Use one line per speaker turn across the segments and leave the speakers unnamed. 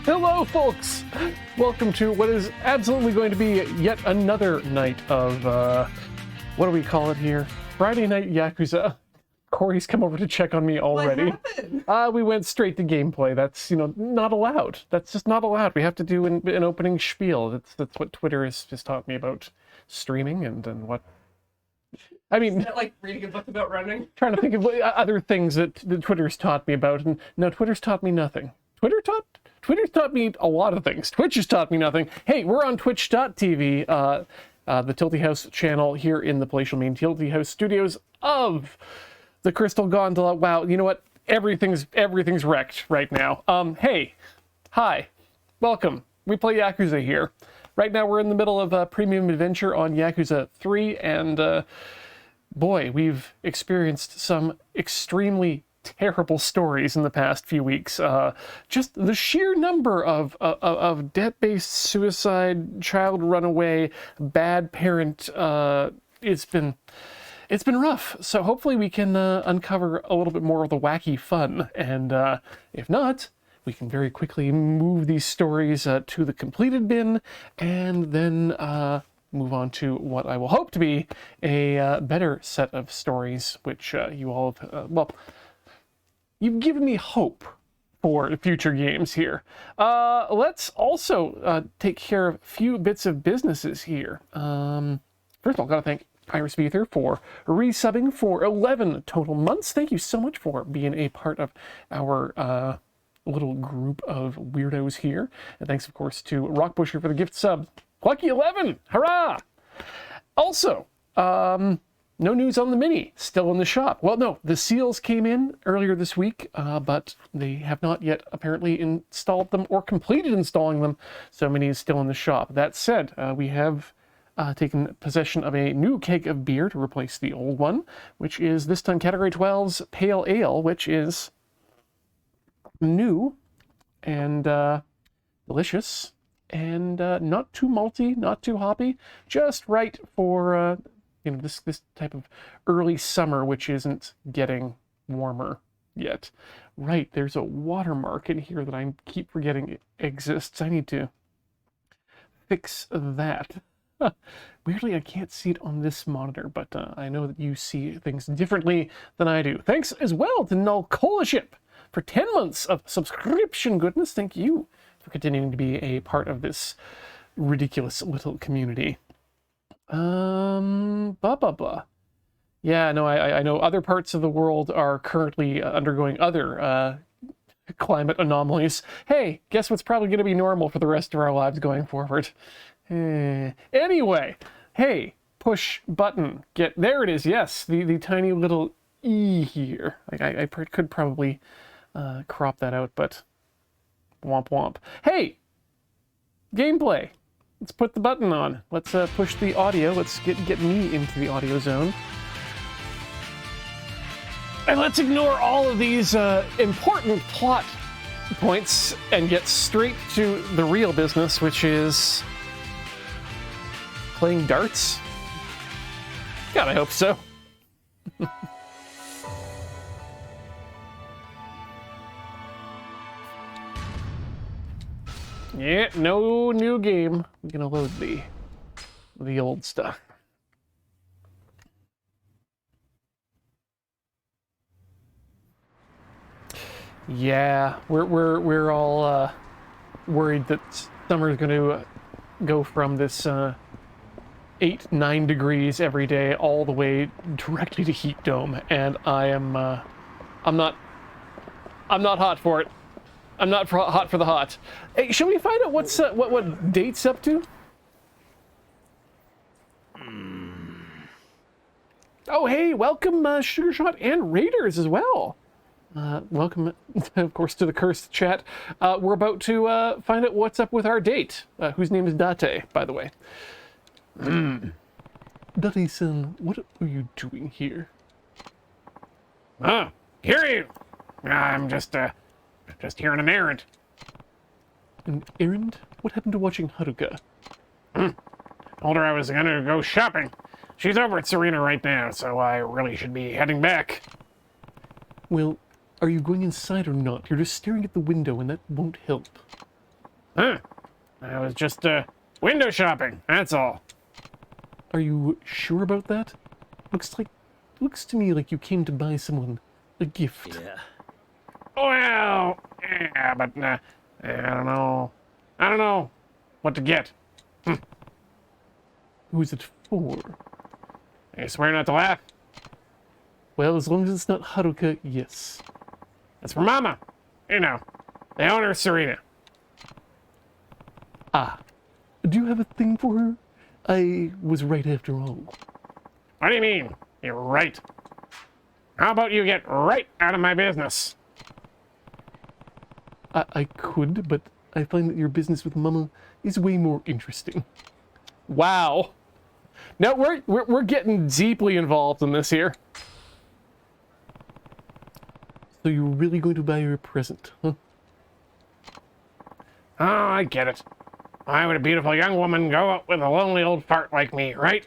Hello, folks! Welcome to what is absolutely going to be yet another night of, what do we call it here? Friday Night Yakuza. Corey's come over to check on me already.
What happened?
We went straight to gameplay. That's, not allowed. That's just not allowed. We have to do an opening spiel. That's what Twitter has just taught me about streaming and what... I mean...
Is that like reading a book about running?
Trying to think of other things that Twitter's taught me about, and no, Twitter's taught me nothing. Twitter's taught me a lot of things. Twitch has taught me nothing. Hey, we're on twitch.tv, the Tilty House channel here in the palatial main Tilty House studios of the Crystal Gondola. Wow, you know what? Everything's wrecked right now. Hey, hi, welcome. We play Yakuza here. Right now we're in the middle of a premium adventure on Yakuza 3, and boy, we've experienced some extremely terrible stories in the past few weeks. Just the sheer number of debt-based suicide, child runaway, bad parent, it's been rough. So hopefully we can uncover a little bit more of the wacky fun, and if not, we can very quickly move these stories to the completed bin, and then move on to what I will hope to be a better set of stories, which you all have, well, you've given me hope for future games here. Let's also take care of a few bits of businesses here. First of all, gotta thank Iris Beether for resubbing for 11 total months. Thank you so much for being a part of our little group of weirdos here. And thanks, of course, to Rockbusher for the gift sub. Lucky 11! Hurrah! Also, no news on the Mini, still in the shop. Well, no, the seals came in earlier this week, but they have not yet apparently installed them or completed installing them, so Mini is still in the shop. That said, we have taken possession of a new keg of beer to replace the old one, which is this time Category 12's Pale Ale, which is new and delicious and not too malty, not too hoppy, just right for this type of early summer, which isn't getting warmer yet. Right, there's a watermark in here that I keep forgetting exists. I need to fix that. Weirdly, I can't see it on this monitor, but I know that you see things differently than I do. Thanks as well to Null Coalship for 10 months of subscription goodness. Thank you for continuing to be a part of this ridiculous little community. Blah, blah, blah. Yeah, no, I know other parts of the world are currently undergoing other climate anomalies. Hey, guess what's probably going to be normal for the rest of our lives going forward? Anyway, hey, push button. There it is, yes, the tiny little E here. Like, I could probably crop that out, but womp womp. Hey, gameplay. Let's put the button on. Let's push the audio. Let's get me into the audio zone. And let's ignore all of these important plot points and get straight to the real business, which is playing darts? God, I hope so. Yeah, no new game. I'm gonna load the old stuff. Yeah, we're all worried that summer's gonna go from this 8-9 degrees every day all the way directly to heat dome, and I'm not hot for it. I'm not hot for the hot. Hey, should we find out what's what Date's up to? Oh, hey, welcome Sugar Shot and Raiders as well. Welcome, of course, to the Cursed Chat. We're about to find out what's up with our date, whose name is Date, by the way. Date-san, what are you doing here?
Oh, hear you. I'm just here on an errand.
An errand? What happened to watching Haruka?
Told her I was gonna go shopping. She's over at Serena right now, so I really should be heading back.
Well, are you going inside or not? You're just staring at the window and that won't help.
Huh. I was just, window shopping, that's all.
Are you sure about that? Looks to me like you came to buy someone a gift.
Yeah.
Well, yeah, but, I don't know. I don't know what to get.
Who is it for?
I swear not to laugh.
Well, as long as it's not Haruka, yes.
It's for Mama. You know, the owner, Serena.
Ah, do you have a thing for her? I was right after all.
What do you mean? You're right. How about you get right out of my business?
I could, but I find that your business with Mama is way more interesting. Wow. No, we're getting deeply involved in this here. So you're really going to buy her a present, huh?
Oh, I get it. Why would a beautiful young woman go out with a lonely old fart like me, right?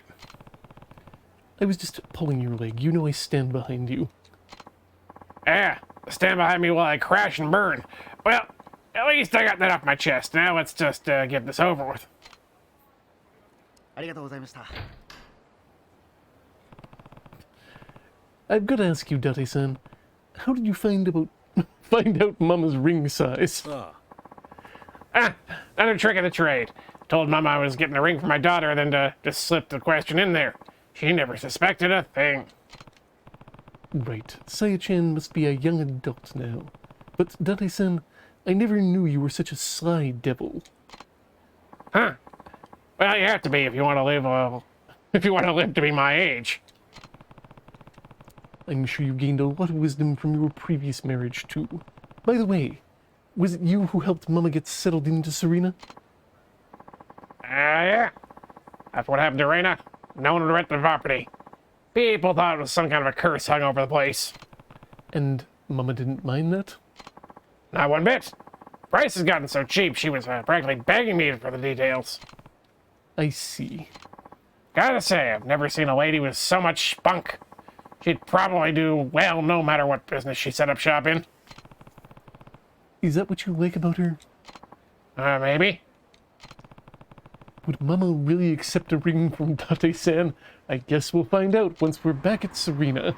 I was just pulling your leg. You know I stand behind you.
Yeah, stand behind me while I crash and burn. Well, at least I got that off my chest. Now let's just get this over with.
ありがとうございました。
I've got to ask you, Date-san, how did you find out Mama's ring size?
Another trick of the trade. Told Mama I was getting a ring for my daughter, then just slipped the question in there. She never suspected a thing.
Right, Saya-chan must be a young adult now. But Date-san, I never knew you were such a sly devil.
Huh? Well, you have to be if you want to live, if you want to live to be my age.
I'm sure you gained a lot of wisdom from your previous marriage, too. By the way, was it you who helped Mama get settled into Serena?
Yeah. That's what happened to Reina. No one would rent the property. People thought it was some kind of a curse hung over the place.
And Mama didn't mind that?
Not one bit. Price has gotten so cheap, she was practically begging me for the details.
I see.
Gotta say, I've never seen a lady with so much spunk. She'd probably do well no matter what business she set up shop in.
Is that what you like about her?
Maybe.
Would Mama really accept a ring from Date-san? I guess we'll find out once we're back at Serena.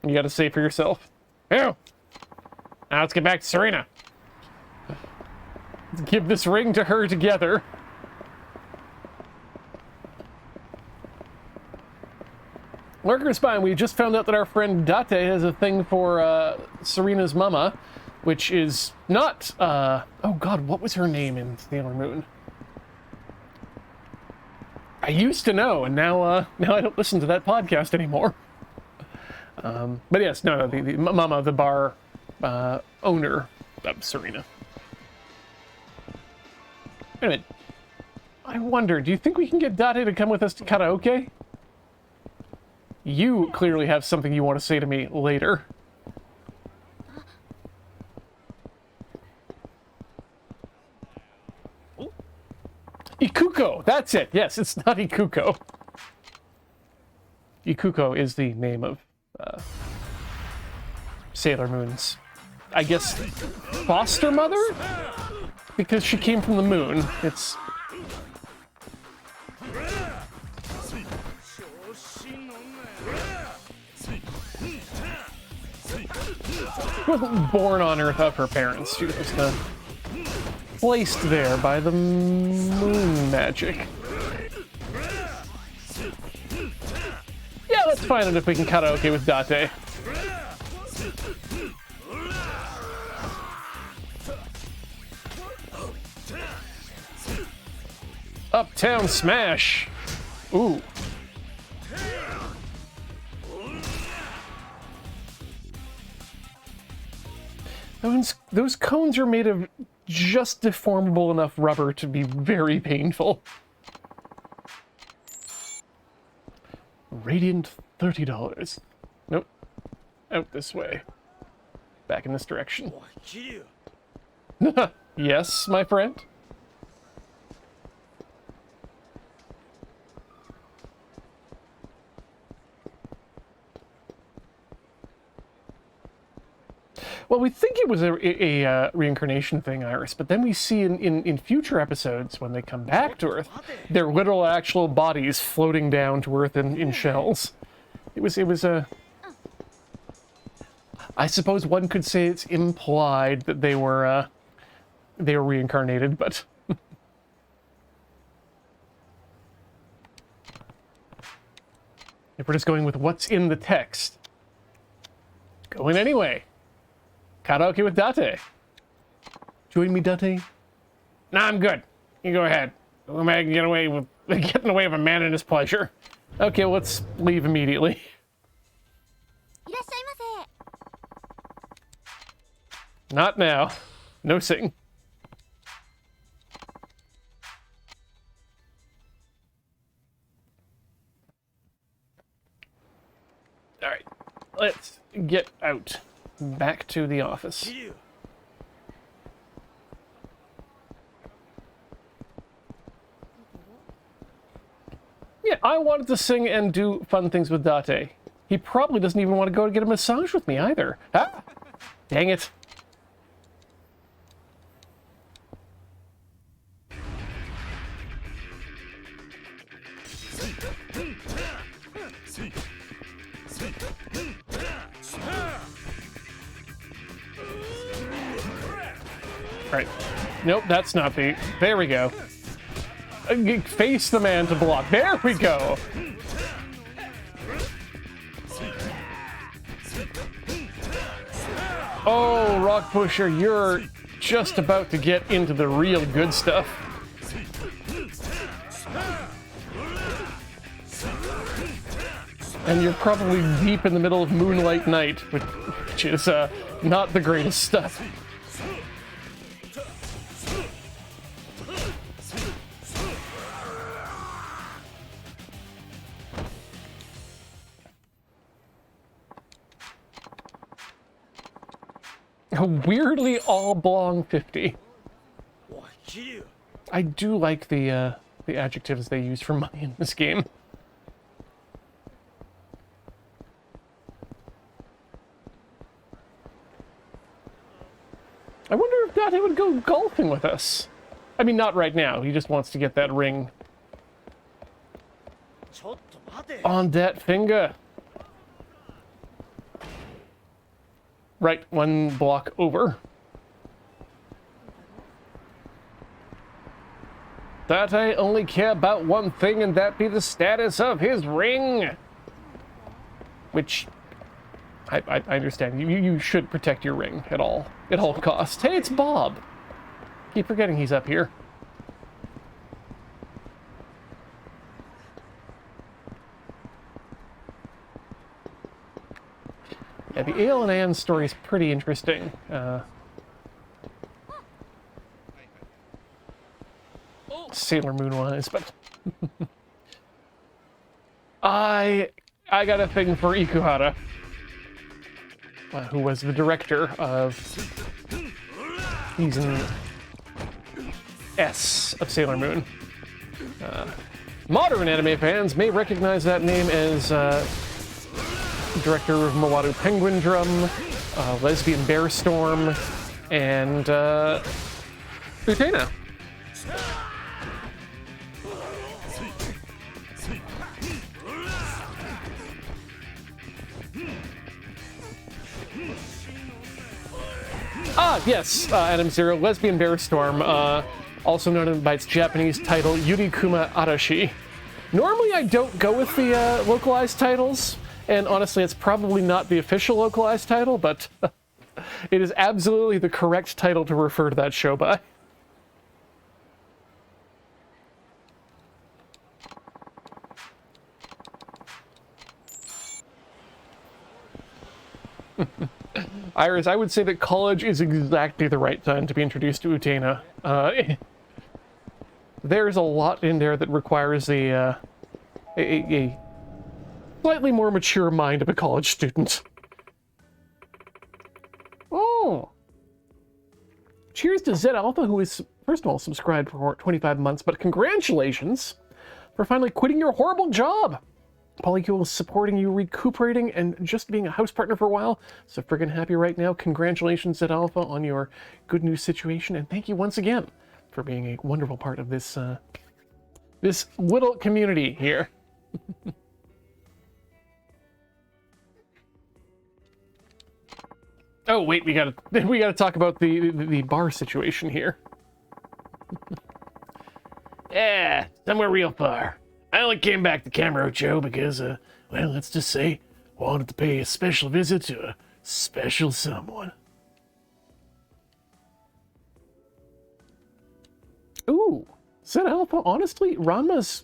You gotta say for yourself.
Ew. Now let's get back to Serena.
Let's give this ring to her together. Lurker Spine, we just found out that our friend Date has a thing for Serena's mama, which is not, oh god, what was her name in Sailor Moon? I used to know, and now I don't listen to that podcast anymore. But yes, no, the mama, the bar owner of Serena. Wait a minute. I wonder, do you think we can get Date to come with us to karaoke? You clearly have something you want to say to me later. Ikuko! That's it! Yes, it's not Ikuko. Ikuko is the name of Sailor Moon's, I guess, foster mother? Because she came from the moon. It's... She wasn't born on Earth of her parents. She was just placed there by the moon magic. Yeah, let's find out if we can karaoke with Date. Uptown Smash. Ooh. Those cones are made of just deformable enough rubber to be very painful. Radiant $30. Nope. Out this way. Back in this direction. Yes, my friend? Well, we think it was a reincarnation thing, Iris, but then we see in future episodes when they come back to Earth, their literal actual bodies floating down to Earth in shells. It was a... I suppose one could say it's implied that they were reincarnated, but... If we're just going with what's in the text, going anyway. Karaoke with Date. Join me, Date.
Nah, I'm good. You go ahead. We may get away with getting away with a man and his pleasure.
Okay, well, let's leave immediately.
いらっしゃいませ。
Not now. No sing. Alright, let's get out. Back to the office. Yeah, I wanted to sing and do fun things with Date. He probably doesn't even want to go to get a massage with me either. Ah, dang it. Right. Nope, that's not the... There we go. Face the man to block. There we go! Oh, Rock Pusher, you're just about to get into the real good stuff. And you're probably deep in the middle of Moonlight Night, which is not the greatest stuff. A weirdly oblong 50. I do like the adjectives they use for money in this game. I wonder if Date would go golfing with us. I mean, not right now. He just wants to get that ring on that finger. Right, one block over. Date only care about one thing, and that be the status of his ring. Which, I understand. You should protect your ring at all costs. Hey, it's Bob. Keep forgetting he's up here. Yeah, the Ale and Anne story is pretty interesting. Sailor Moon wise, but I got a thing for Ikuhara, who was the director of season S of Sailor Moon. Modern anime fans may recognize that name as director of Mawadu Penguin Drum, Lesbian Bear Storm, and Utena. Ah, yes, Adam Zero, Lesbian Bear Storm, also known by its Japanese title, Yurikuma Arashi. Normally I don't go with the localized titles, and honestly it's probably not the official localized title, but it is absolutely the correct title to refer to that show by. Iris, I would say that college is exactly the right time to be introduced to Utena. There's a lot in there that requires a slightly more mature mind of a college student. Oh! Cheers to Zed Alpha, who is, first of all, subscribed for 25 months, but congratulations for finally quitting your horrible job! Polycule is supporting you, recuperating, and just being a house partner for a while. So friggin' happy right now. Congratulations at Alpha on your good news situation, and thank you once again for being a wonderful part of this this little community here. Oh wait, we gotta talk about the bar situation here.
Yeah, somewhere real far. I only came back to Kamurocho because, well, let's just say, I wanted to pay a special visit to a special someone.
Ooh, said Alpha. Honestly, Ranma's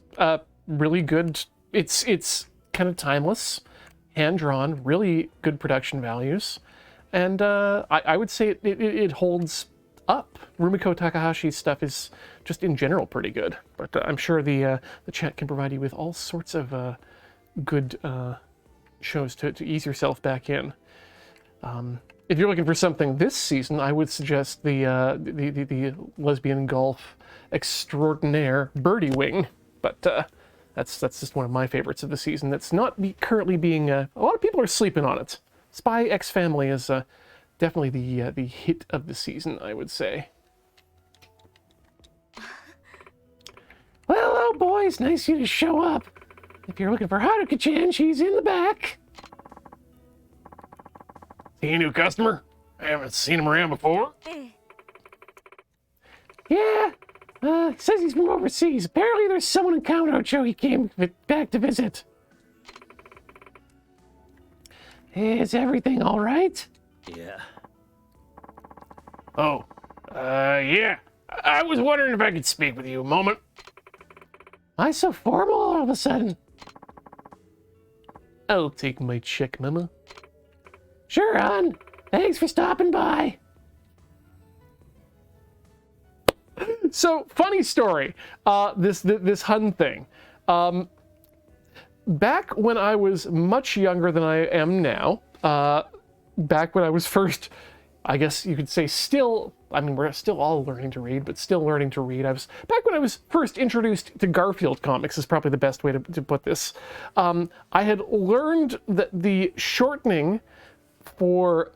really good. It's kind of timeless, hand drawn, really good production values, and I would say it holds up. Rumiko Takahashi's stuff is just in general pretty good, but I'm sure the chat can provide you with all sorts of good shows to ease yourself back in. If you're looking for something this season, I would suggest the lesbian golf extraordinaire Birdie Wing, but that's just one of my favorites of the season. That's not currently being a lot of people are sleeping on it. Spy X Family is definitely the hit of the season, I would say.
Well, hello, boys. Nice of you to show up. If you're looking for Haruka-chan, she's in the back. See a new customer? I haven't seen him around before. Yeah, says he's from overseas. Apparently there's someone in Kamurocho he came back to visit. Is everything all right?
Yeah.
Oh, yeah. I was wondering if I could speak with you a moment. Why so formal all of a sudden?
I'll take my check, Mama.
Sure, hon. Thanks for stopping by.
So, funny story. This Hun thing. Back when I was much younger than I am now, back when I was first, I guess you could say still, I mean, we're still all learning to read, but still learning to read. Back when I was first introduced to Garfield comics is probably the best way to put this. I had learned that the shortening for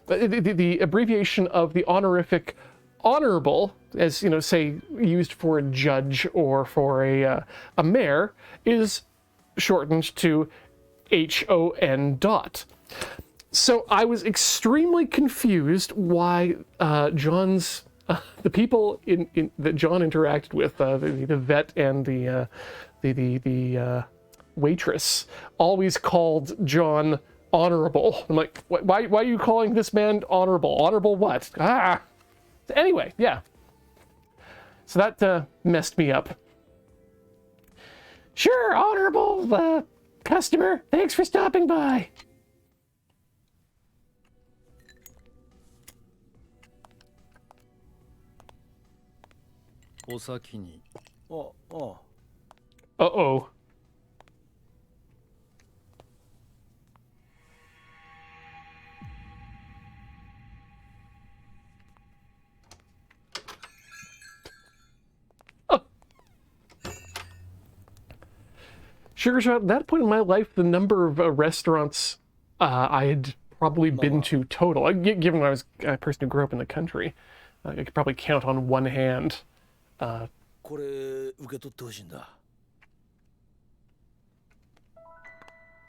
the abbreviation of the honorific honorable, as you know, say used for a judge or for a mayor, is shortened to HON dot. So I was extremely confused why John's the people that John interacted with, the vet and the waitress, always called John honorable. I'm like, why are you calling this man honorable? Honorable what? Ah. Anyway, yeah. So that messed me up.
Sure, honorable customer. Thanks for stopping by.
Uh-oh. Sugar Shot, at that point in my life, the number of restaurants I had probably been to total, given I was a person who grew up in the country, I could probably count on one hand. And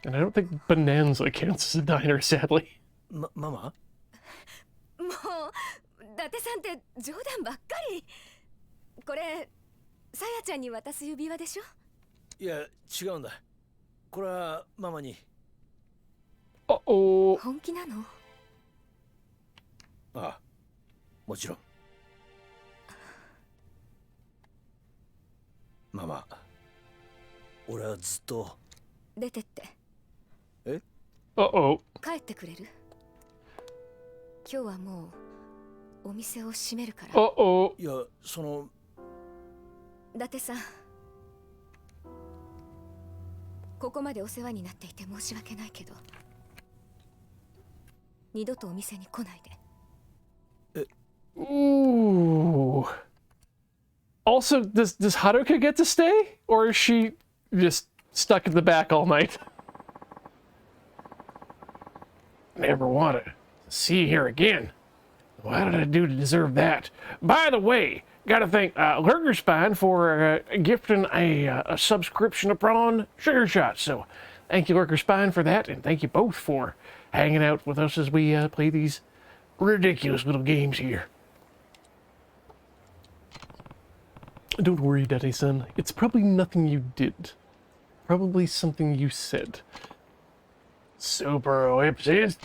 I don't think Bonanza counts as a diner, sadly.
ママ
もう伊達さんって冗談ばっかり。これさやちゃんに渡す指輪でしょ。
いや違うんだこれはママに
Uh-oh.
本気なの？
ああもちろんママ俺はずっと
出てって。
え
Uh-oh.
帰ってくれる？今日はもうお店を閉めるから。
Uh-oh.
いやその
伊達さん、ここまでお世話になっていて申し訳ないけど、二度とお店に来ないで。
Ooh. Also, does Haruka get to stay? Or is she just stuck at the back all night.
Never want to see you here again. What did I do to deserve that? By the way, gotta thank Lurkerspine for gifting a subscription to Prawn Sugar Shots. So thank you, Lurkerspine, for that, and thank you both for hanging out with us as we play these ridiculous little games here.
Don't worry, Daddy-san. It's probably nothing you did. Probably something you said.
Super ellipses.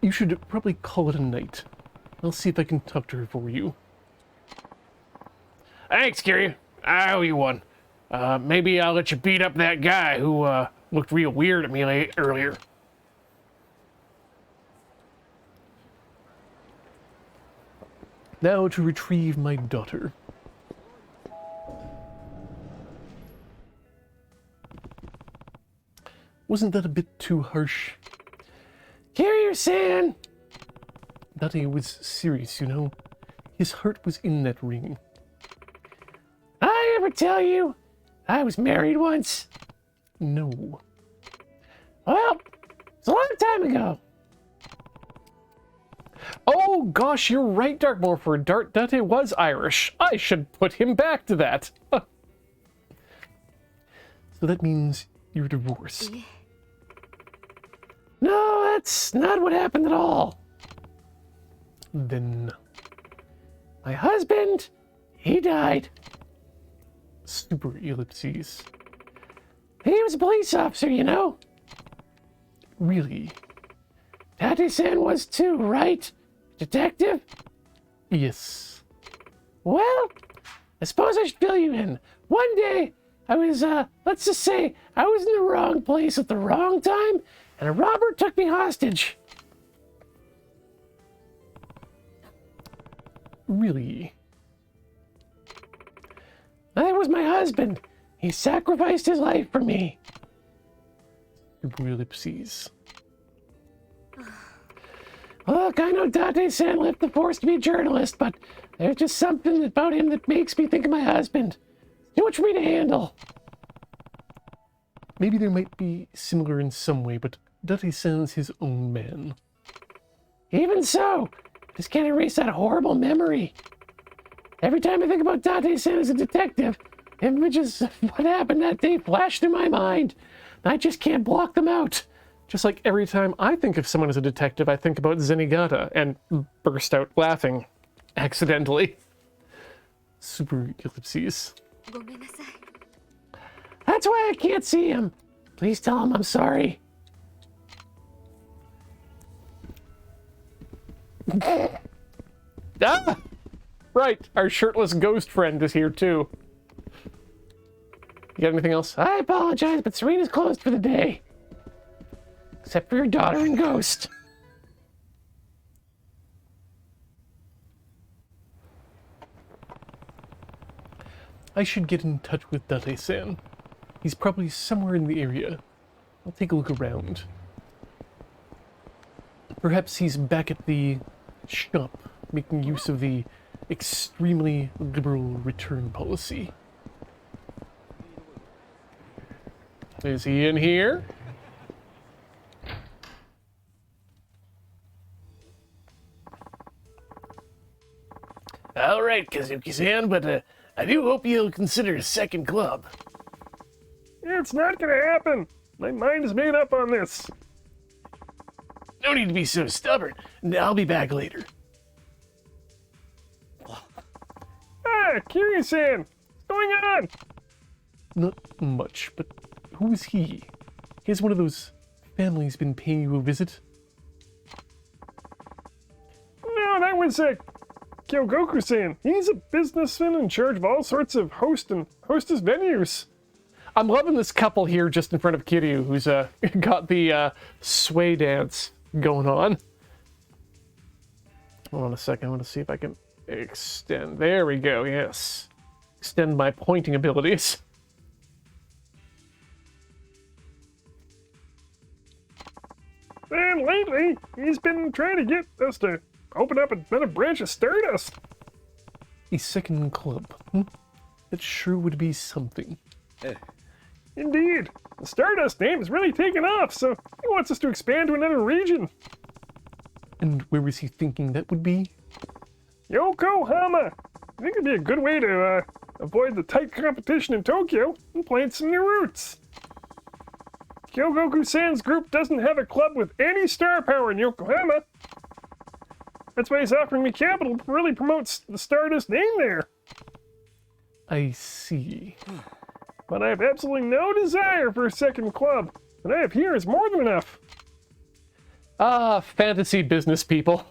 You should probably call it a night. I'll see if I can talk to her for you.
Thanks, Kiryu. I owe you one. Maybe I'll let you beat up that guy who looked real weird at me earlier.
Now to retrieve my daughter. Wasn't that a bit too harsh?
Kiryu-san!
Date was serious, you know. His heart was in that ring.
I ever tell you I was married once?
No.
Well, it's a long time ago.
Oh gosh, you're right, Dark Morpher. Date was Irish. I should put him back to that. So that means you're divorced.
No, that's not what happened at all.
Then
My husband, he died.
super ellipses.
He was a police officer, you know.
Really?
Tate-san was too, right? Detective?
Yes.
Well, I suppose I should fill you in. One day, I was, let's just say, I was in the wrong place at the wrong time, and a robber took me hostage.
Really?
That was my husband. He sacrificed his life for me.
Super ellipses.
Look, I know Date-san left the force to be a journalist, but there's just something about him that makes me think of my husband. Too much for me to handle.
Maybe there might be similar in some way, but Date-san's his own man.
Even so, just can't erase that horrible memory. Every time I think about Date-san as a detective, images of what happened that day flash through my mind. I just can't block them out.
Just like every time I think of someone as a detective, I think about Zenigata and burst out laughing accidentally. Super ellipses.
ごめんなさい。
That's why I can't see him. Please tell him I'm sorry.
Ah! Right, our shirtless ghost friend is here too. You got anything else?
I apologize, but Serena's closed for the day. Except for your daughter and Ghost.
I should get in touch with Date-san. He's probably somewhere in the area. I'll take a look around. Perhaps he's back at the shop, making use of the extremely liberal return policy. Is he in here?
All right, Kazuki-san, but I do hope you'll consider a second club.
It's not gonna happen. My mind is made up on this.
No need to be so stubborn. I'll be back later.
Ah, Kiryu-san, what's going on?
Not much, but who is he? Has one of those families been paying you a visit?
No, that was Kyogoku-san. He's a businessman in charge of all sorts of hostess venues.
I'm loving this couple here just in front of Kiryu, who's got the sway dance going on. Hold on a second, I want to see if I can extend. There we go, yes. Extend my pointing abilities.
And lately, he's been trying to get us to open up another branch of Stardust.
A second club. That sure would be something.
Indeed. The Stardust name has really taken off, so he wants us to expand to another region.
And where was he thinking that would be?
Yokohama! I think it'd be a good way to avoid the tight competition in Tokyo and plant some new roots. Kyogoku-san's group doesn't have a club with any star power in Yokohama. That's why he's offering me capital to really promote the Stardust name there.
I see.
But I have absolutely no desire for a second club. What I have here is more than enough.
Ah, fantasy business people.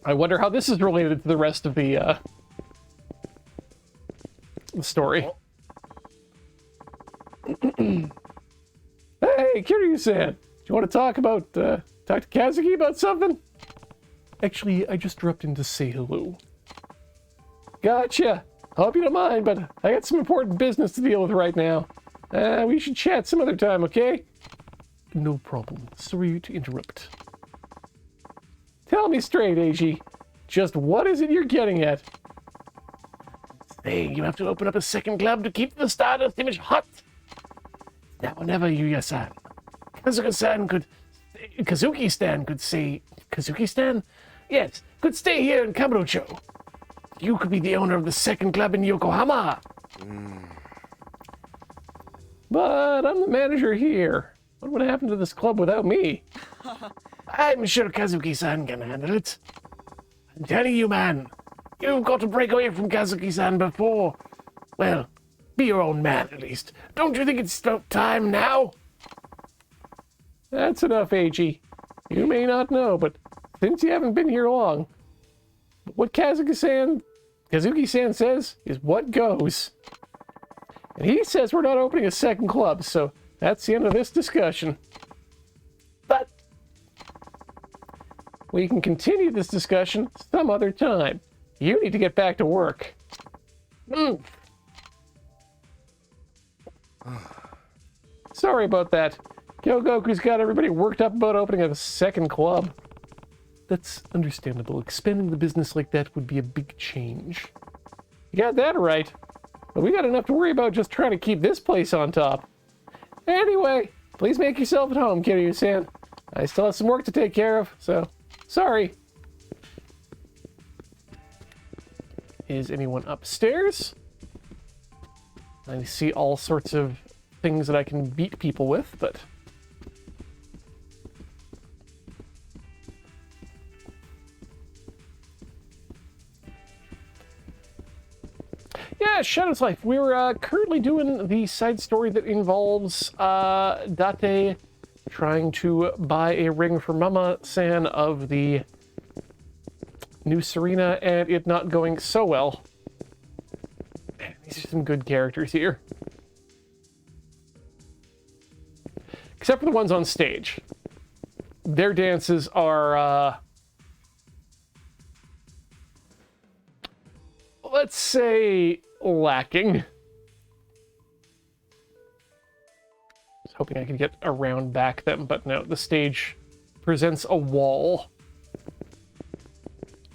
I wonder how this is related to the rest of the story. Hey, Kiryu-san! Do you want to talk to Kazuki about something? Actually, I just dropped in to say hello. Gotcha! Hope you don't mind, but I got some important business to deal with right now. We should chat some other time, okay? No problem. Sorry to interrupt. Tell me straight, AG. Just what is it you're getting at?
Saying you have to open up a second club to keep the Stardust image hot. Now or never, Yuya-san. Kazuki-san could... Kazuki-stan could say... Kazuki-stan? Yes, could stay here in Kamurocho. You could be the owner of the second club in Yokohama.
But I'm the manager here. What would happen to this club without me?
I'm sure Kazuki-san can handle it. I'm telling you, man. You've got to break away from Kazuki-san before... Well, be your own man, at least. Don't you think it's about time now?
That's enough, AG. You may not know, but since you haven't been here long, what Kazuki-san says is what goes. And he says we're not opening a second club, so that's the end of this discussion. But we can continue this discussion some other time. You need to get back to work. Sorry about that. Kyogoku's got everybody worked up about opening a second club. That's understandable. Expanding the business like that would be a big change. You got that right. But we got enough to worry about just trying to keep this place on top. Anyway, please make yourself at home, Kiryu-san. I still have some work to take care of, so sorry. Is anyone upstairs? I see all sorts of things that I can beat people with, but... Yeah, Shadow's Life. We're currently doing the side story that involves Date trying to buy a ring for Mama-san of the new Serena, and it not going so well. Man, these are some good characters here. Except for the ones on stage. Their dances are, let's say, lacking. I was hoping I could get around back them, but no, the stage presents a wall.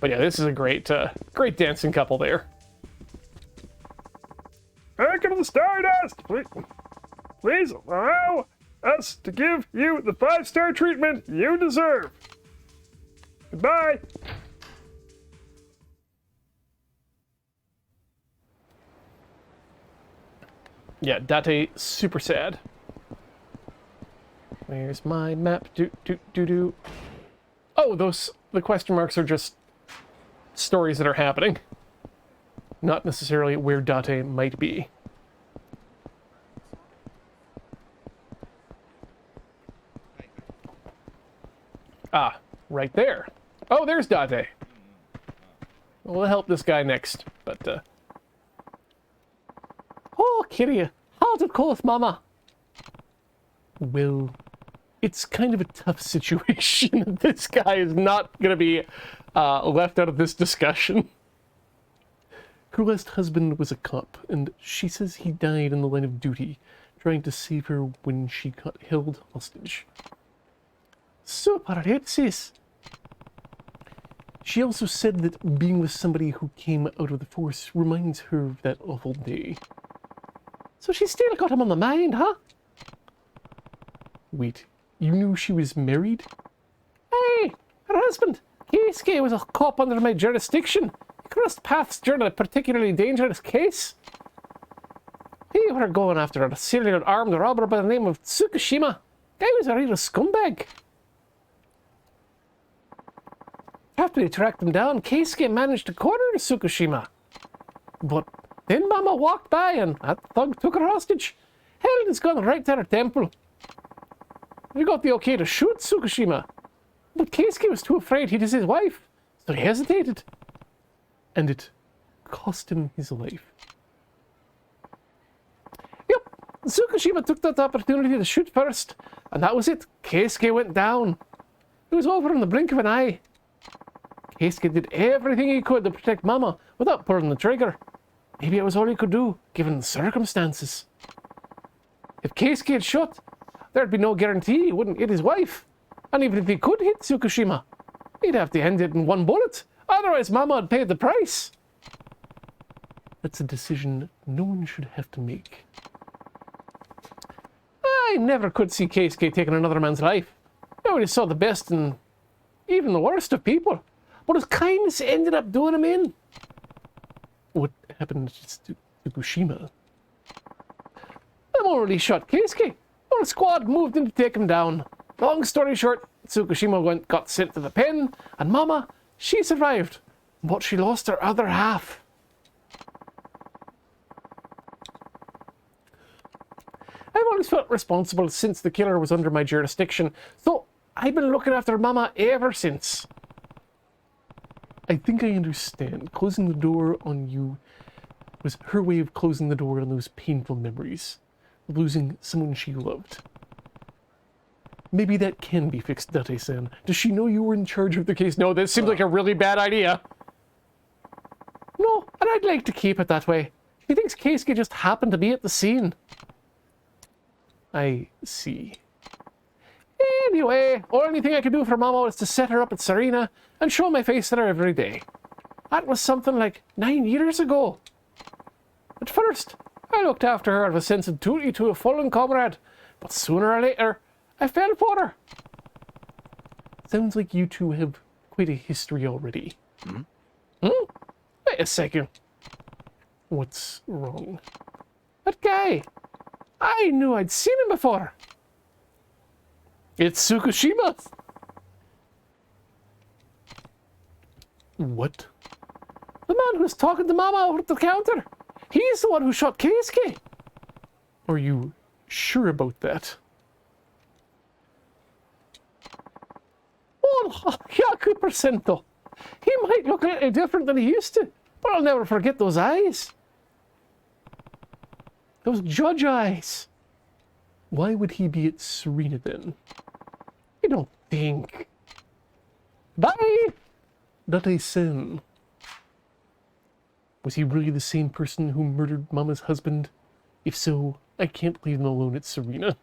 But yeah, this is a great dancing couple there.
Welcome to Stardust! Please allow us to give you the 5-star treatment you deserve. Goodbye!
Yeah, Date super sad. Where's my map? Oh, the question marks are just stories that are happening. Not necessarily where Date might be. Ah, right there. Oh, there's Date. We'll help this guy next, but, Oh, Kiryu, how's it go with Mama? Well, it's kind of a tough situation. This guy is not going to be left out of this discussion. Her last husband was a cop, and she says he died in the line of duty, trying to save her when she got held hostage. Super, sis. She also said that being with somebody who came out of the force reminds her of that awful day. So she's still got him on the mind, huh? Wait, you knew she was married? Hey, her husband, Keisuke, was a cop under my jurisdiction. He crossed paths during a particularly dangerous case. He were going after a serial armed robber by the name of Tsukushima. Guy was a real scumbag. After they tracked him down, Keisuke managed to corner Tsukushima. But then Mama walked by and that thug took her hostage. Held his gun right to her temple. We got the okay to shoot Tsukushima. But Keisuke was too afraid he'd his wife, so he hesitated. And it cost him his life. Yep, Tsukushima took that opportunity to shoot first, and that was it. Keisuke went down. It was over in the blink of an eye. Keisuke did everything he could to protect Mama without pulling the trigger. Maybe it was all he could do, given the circumstances. If Keisuke had shot, there'd be no guarantee he wouldn't hit his wife. And even if he could hit Tsukushima, he'd have to end it in one bullet. Otherwise, Mama had paid the price. That's a decision no one should have to make. I never could see Keisuke taking another man's life. I always saw the best and even the worst of people. But his kindness ended up doing him in. What happened to Tsukushima? The moment he shot Keisuke, our squad moved in to take him down. Long story short, Tsukushima got sent to the pen, and Mama, she survived, but she lost her other half. I've always felt responsible since the killer was under my jurisdiction, so I've been looking after Mama ever since. I think I understand. Closing the door on you was her way of closing the door on those painful memories of losing someone she loved. Maybe that can be fixed, Date-san. Does she know you were in charge of the case? No, this seems like a really bad idea. No, and I'd like to keep it that way. She thinks Keisuke just happened to be at the scene. I see. Anyway, only thing I could do for Mama was to set her up at Serena and show my face at her every day. That was something like 9 years ago. At first, I looked after her out of a sense of duty to a fallen comrade, but sooner or later, I fell for her. Sounds like you two have quite a history already. Wait a second. What's wrong? That guy. I knew I'd seen him before. It's Tsukushima. What? The man who was talking to Mama over at the counter. He's the one who shot Keisuke. Are you sure about that? Oh, Yaku%. He might look a little different than he used to, but I'll never forget those eyes. Those judge eyes. Why would he be at Serena then? I don't think. Bye! Date-san. Was he really the same person who murdered Mama's husband? If so, I can't leave him alone at Serena.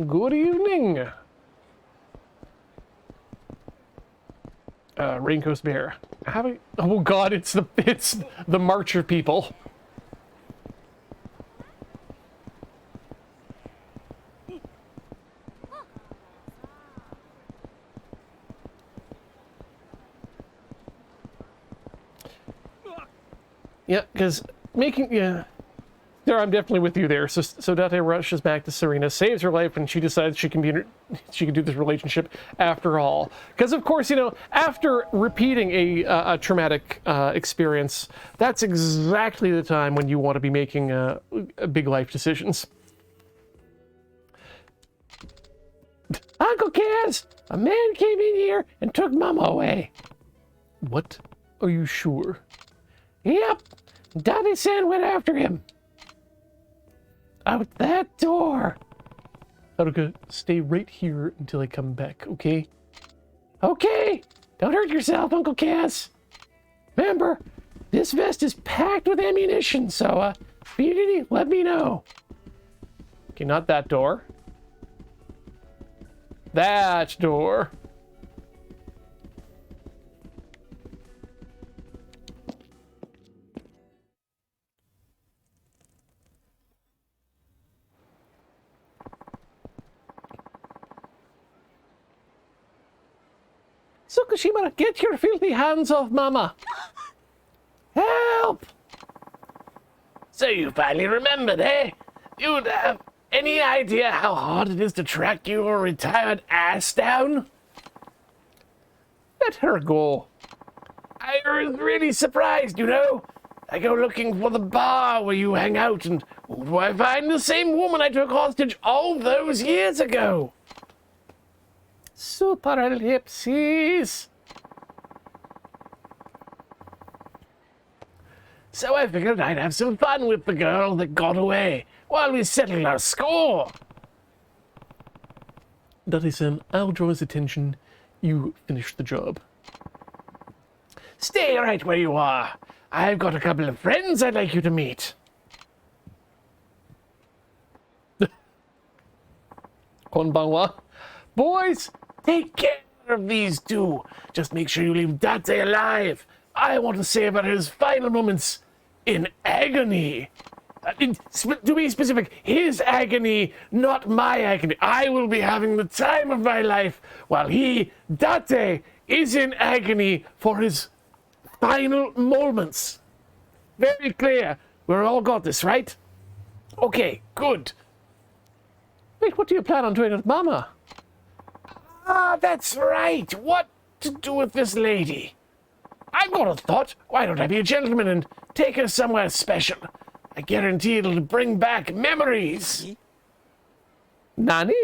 Good evening. Raincoast Bear. Oh god, it's the Marcher people. Yeah, because there, I'm definitely with you there. So Date rushes back to Serena, saves her life, and she decides she can do this relationship after all. Because of course, after repeating a traumatic experience, that's exactly the time when you want to be making big life decisions. Uncle Kaz, a man came in here and took Mama away. What? Are you sure? Yep, Date-san went after him. Out that door. Haruka, stay right here until I come back, okay? Okay, don't hurt yourself, Uncle Kaz. Remember, this vest is packed with ammunition, so if you need it, let me know. Okay, not that door. That door. Tsukushima, get your filthy hands off Mama! Help!
So you finally remembered, eh? You'd have any idea how hard it is to track your retired ass down?
Let her go.
I was really surprised, you know. I go looking for the bar where you hang out, and who do I find? The same woman I took hostage all those years ago.
Super ellipses.
So I figured I'd have some fun with the girl that got away while we settled our score.
Dudley-san, I'll draw his attention. You finish the job.
Stay right where you are. I've got a couple of friends I'd like you to meet.
Konbanwa.
Boys, take care of these two. Just make sure you leave Date alive. I want to savor his final moments in agony. To be specific, his agony, not my agony. I will be having the time of my life while he, Date, is in agony for his final moments. Very clear. We're all got this, right? Okay, good.
Wait, what do you plan on doing with Mama?
Ah, that's right. What to do with this lady? I've got a thought. Why don't I be a gentleman and take her somewhere special? I guarantee it'll bring back memories.
Nani?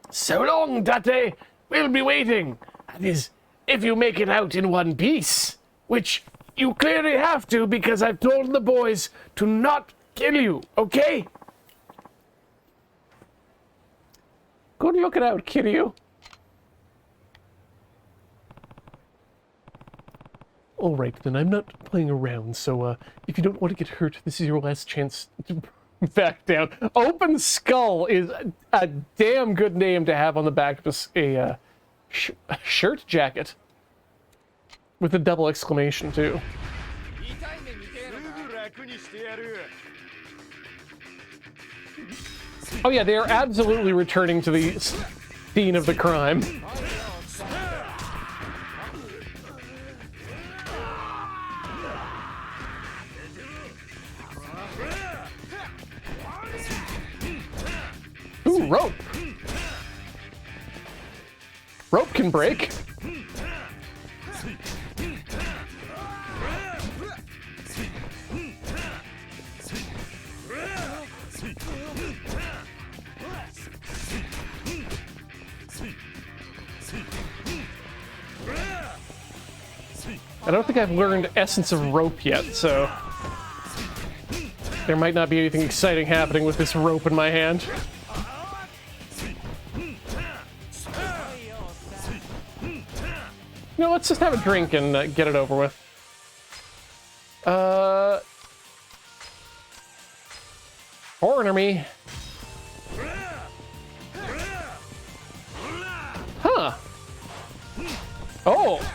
So long, Date. We'll be waiting. That is, if you make it out in one piece. Which you clearly have to because I've told the boys to not kill you, okay?
Good looking out, Kiryu. Alright then, I'm not playing around, so if you don't want to get hurt, this is your last chance to back down. Open Skull is a damn good name to have on the back of a shirt jacket. With a double exclamation, too. Oh yeah, they are absolutely returning to the scene of the crime. Ooh, rope. Rope can break. I don't think I've learned Essence of Rope yet, so there might not be anything exciting happening with this rope in my hand. You know, let's just have a drink and get it over with. Corner me. Huh. Oh.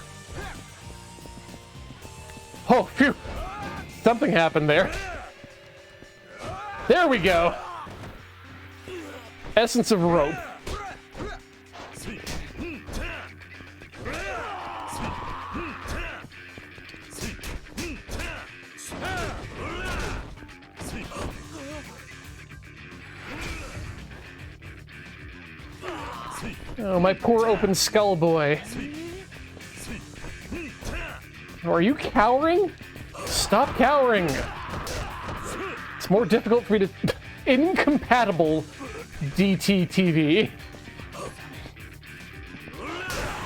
Oh, phew. Something happened there. There we go. Essence of rope. Oh, my poor open skull boy. Are you cowering? Stop cowering. It's more difficult for me to... Incompatible DTTV.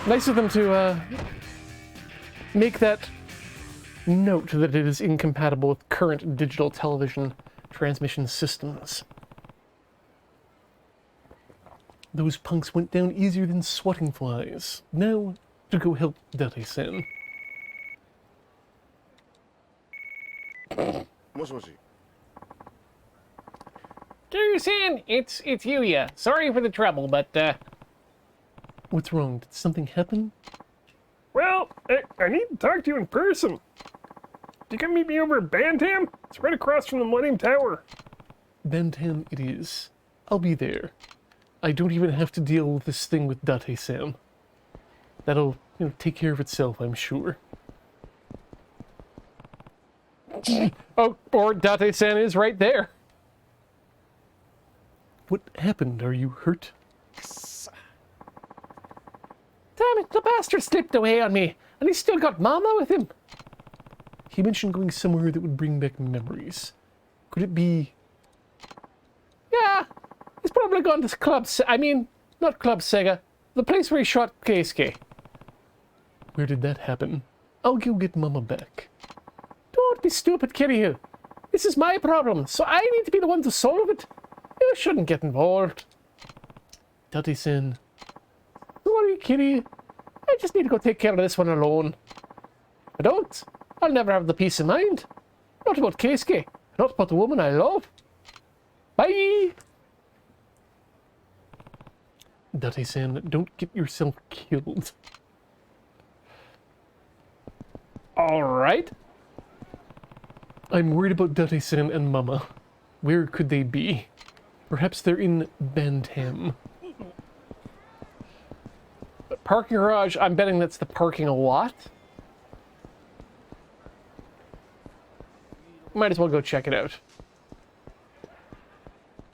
Nice of them to make that note that it is incompatible with current digital television transmission systems. Those punks went down easier than swatting flies. Now, to go help Dudley-san.
もしもし。
Kiryu-san, it's Yuya. Sorry for the trouble, but,
What's wrong? Did something happen?
Well, I need to talk to you in person. You can meet me over at Bantam? It's right across from the Millennium Tower.
Bantam it is. I'll be there. I don't even have to deal with this thing with Date-san. That'll, take care of itself, I'm sure.
oh, or Date-san is right there.
What happened? Are you hurt?
Damn it, the bastard slipped away on me, and he's still got Mama with him.
He mentioned going somewhere that would bring back memories. Could it be...
Yeah, he's probably gone to not Club Sega, the place where he shot Keisuke.
Where did that happen? I'll go get Mama back.
Don't be stupid, Kiryu. This is my problem, so I need to be the one to solve it. You shouldn't get involved.
Date-san...
Sorry, Kiryu. I just need to go take care of this one alone. If I don't, I'll never have the peace of mind. Not about Keisuke, not about the woman I love. Bye!
Date-san, don't get yourself killed.
Alright.
I'm worried about Date-san and Mama. Where could they be? Perhaps they're in Bantam.
Parking garage, I'm betting that's the parking lot. Might as well go check it out.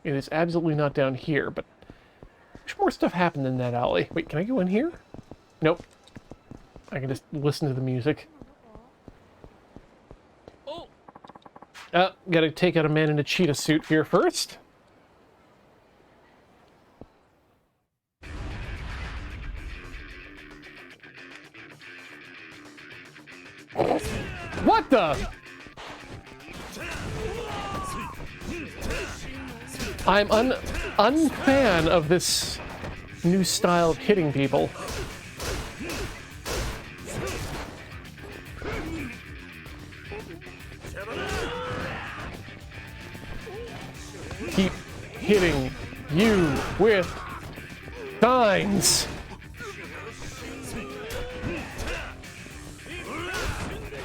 It is absolutely not down here, but there's more stuff happened in that alley. Wait, can I go in here? Nope. I can just listen to the music. Gotta take out a man in a cheetah suit here first. What the? I'm unfan of this new style of hitting people. Keep hitting you with signs.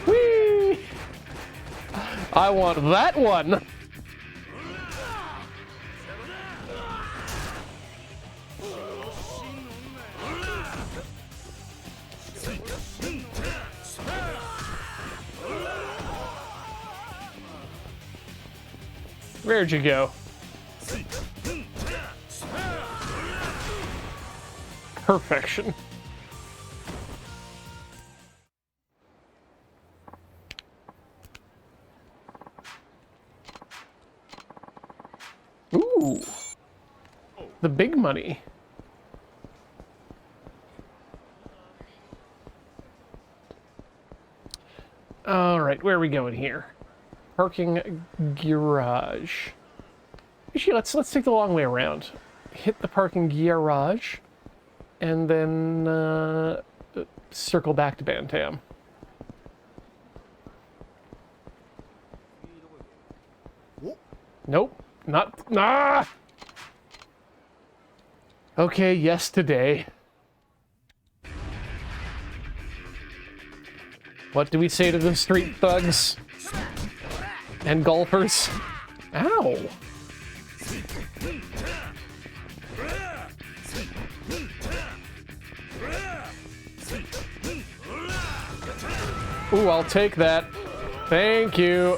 Whee! I want that one. Where'd you go? Perfection. Ooh. The big money. All right, where are we going here? Parking garage. Actually, let's take the long way around. Hit the parking garage, and then circle back to Bantam. Nope, not. Ah! Okay, yes, today. What do we say to the street thugs and golfers? Ow! Ooh, I'll take that. Thank you.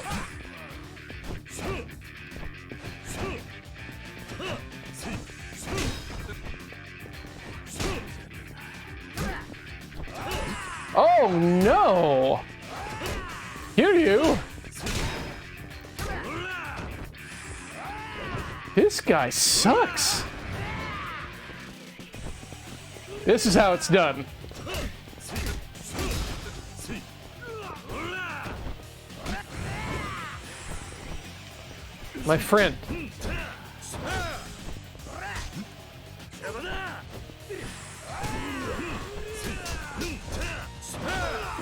Oh no! You! This guy sucks. This is how it's done. My friend.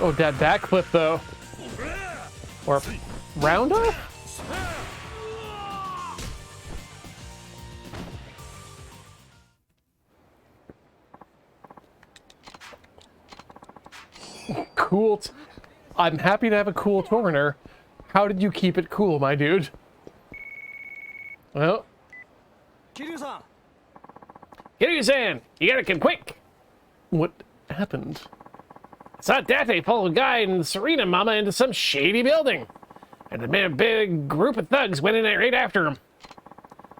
Oh, that backflip though. Or round off?
Cool. I'm happy to have a cool toner. How did you keep it cool, my dude? Well,
Kiryu-san!
Kiryu-san, you gotta come quick.
what happened?
I saw Date pull a guy and Serena Mama into some shady building. And a big group of thugs went in there right after him.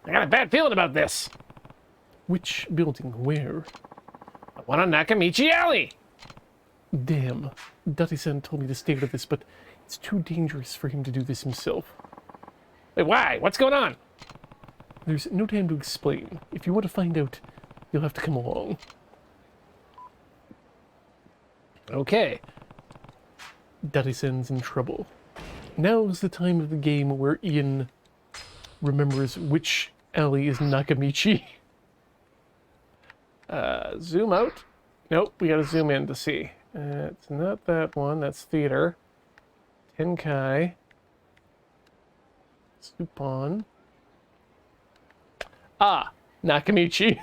I got a bad feeling about this.
Which building? Where?
The one on Nakamichi Alley.
Damn. Date-san told me to stay out of this, but it's too dangerous for him to do this himself.
Wait, why? What's going on?
There's no time to explain. If you want to find out, you'll have to come along.
Okay.
Date-san's in trouble. Now's the time of the game where Ian remembers which alley is Nakamichi. Zoom out. Nope, we gotta zoom in to see. It's not that one, that's theater. Tenkai. Supon. Ah, Nakamichi.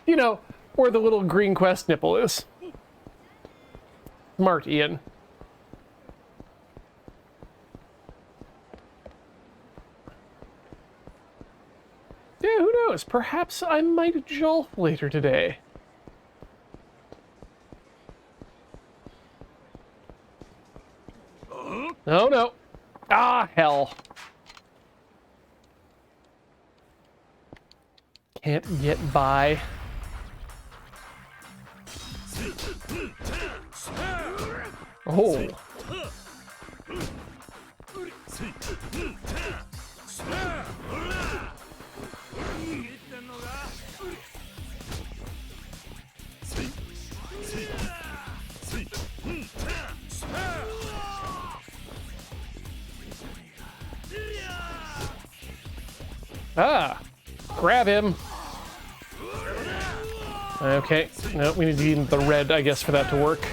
You know, where the little green quest nipple is. Smart, Ian. Yeah, who knows? Perhaps I might jolf later today. No, no. Ah, hell. Can't get by. Oh. Ah, grab him. Okay, no, we need to be in the red, I guess, for that to work.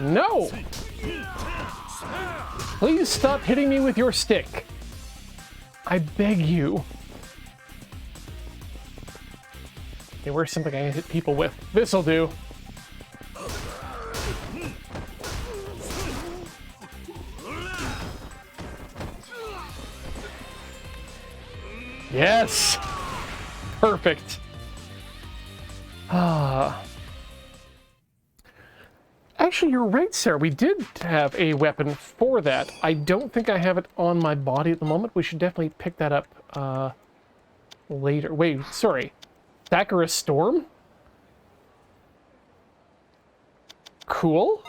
No! Please stop hitting me with your stick. I beg you. Okay, where's something I can hit people with? This'll do. Yes! Perfect. Ah. Actually, you're right, Sarah. We did have a weapon for that. I don't think I have it on my body at the moment. We should definitely pick that up later. Wait, sorry. Sakura Storm? Cool.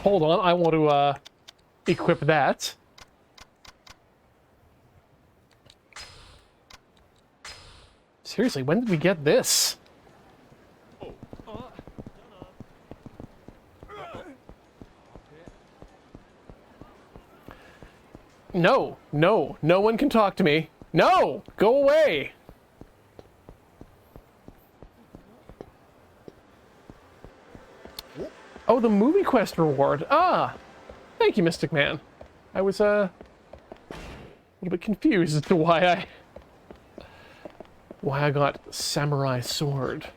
Hold on, I want to equip that. Seriously, when did we get this? No, no, no one can talk to me. No, go away. Oh, the movie quest reward. Ah, thank you, Mystic Man. I was a little bit confused as to why I got Samurai Sword.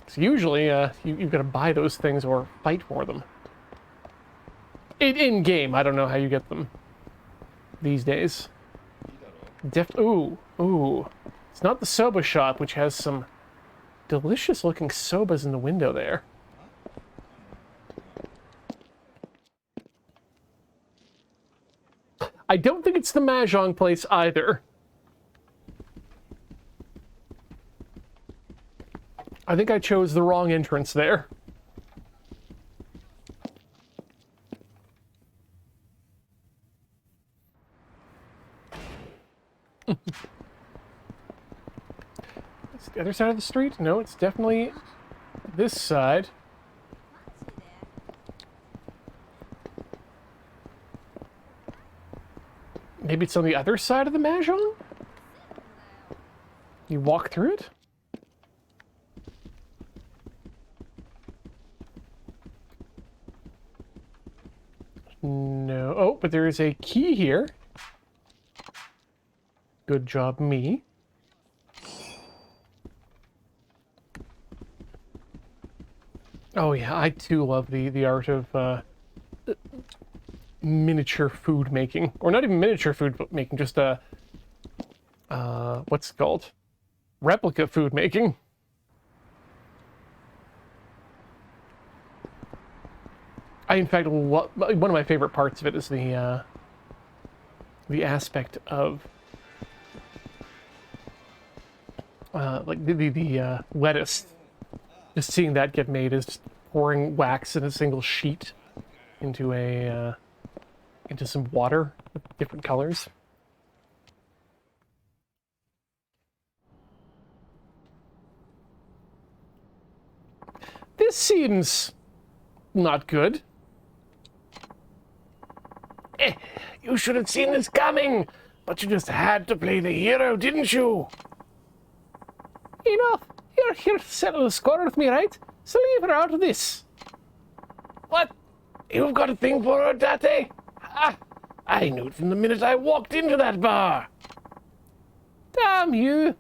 So usually, you've got to buy those things or fight for them. In game, I don't know how you get them these days. Ooh. It's not the soba shop, which has some delicious looking sobas in the window there. I don't think it's the Mahjong place either. I think I chose the wrong entrance there. It's the other side of the street? No, it's definitely this side. Maybe it's on the other side of the Mahjong? You walk through it? No. Oh, but there is a key here. Good job, me. Oh yeah, I too love the art of miniature food making, or not even miniature food making, just what's it called? Replica food making. I in fact one of my favorite parts of it is the aspect of like the lettuce. Just seeing that get made is just pouring wax in a single sheet into a into some water with different colors. This seems not good.
You should have seen this coming, but you just had to play the hero, didn't you?
Enough. You're here to settle the score with me, right? So leave her out of this.
What? You've got a thing for her, Date? Ah, I knew it from the minute I walked into that bar.
Damn you.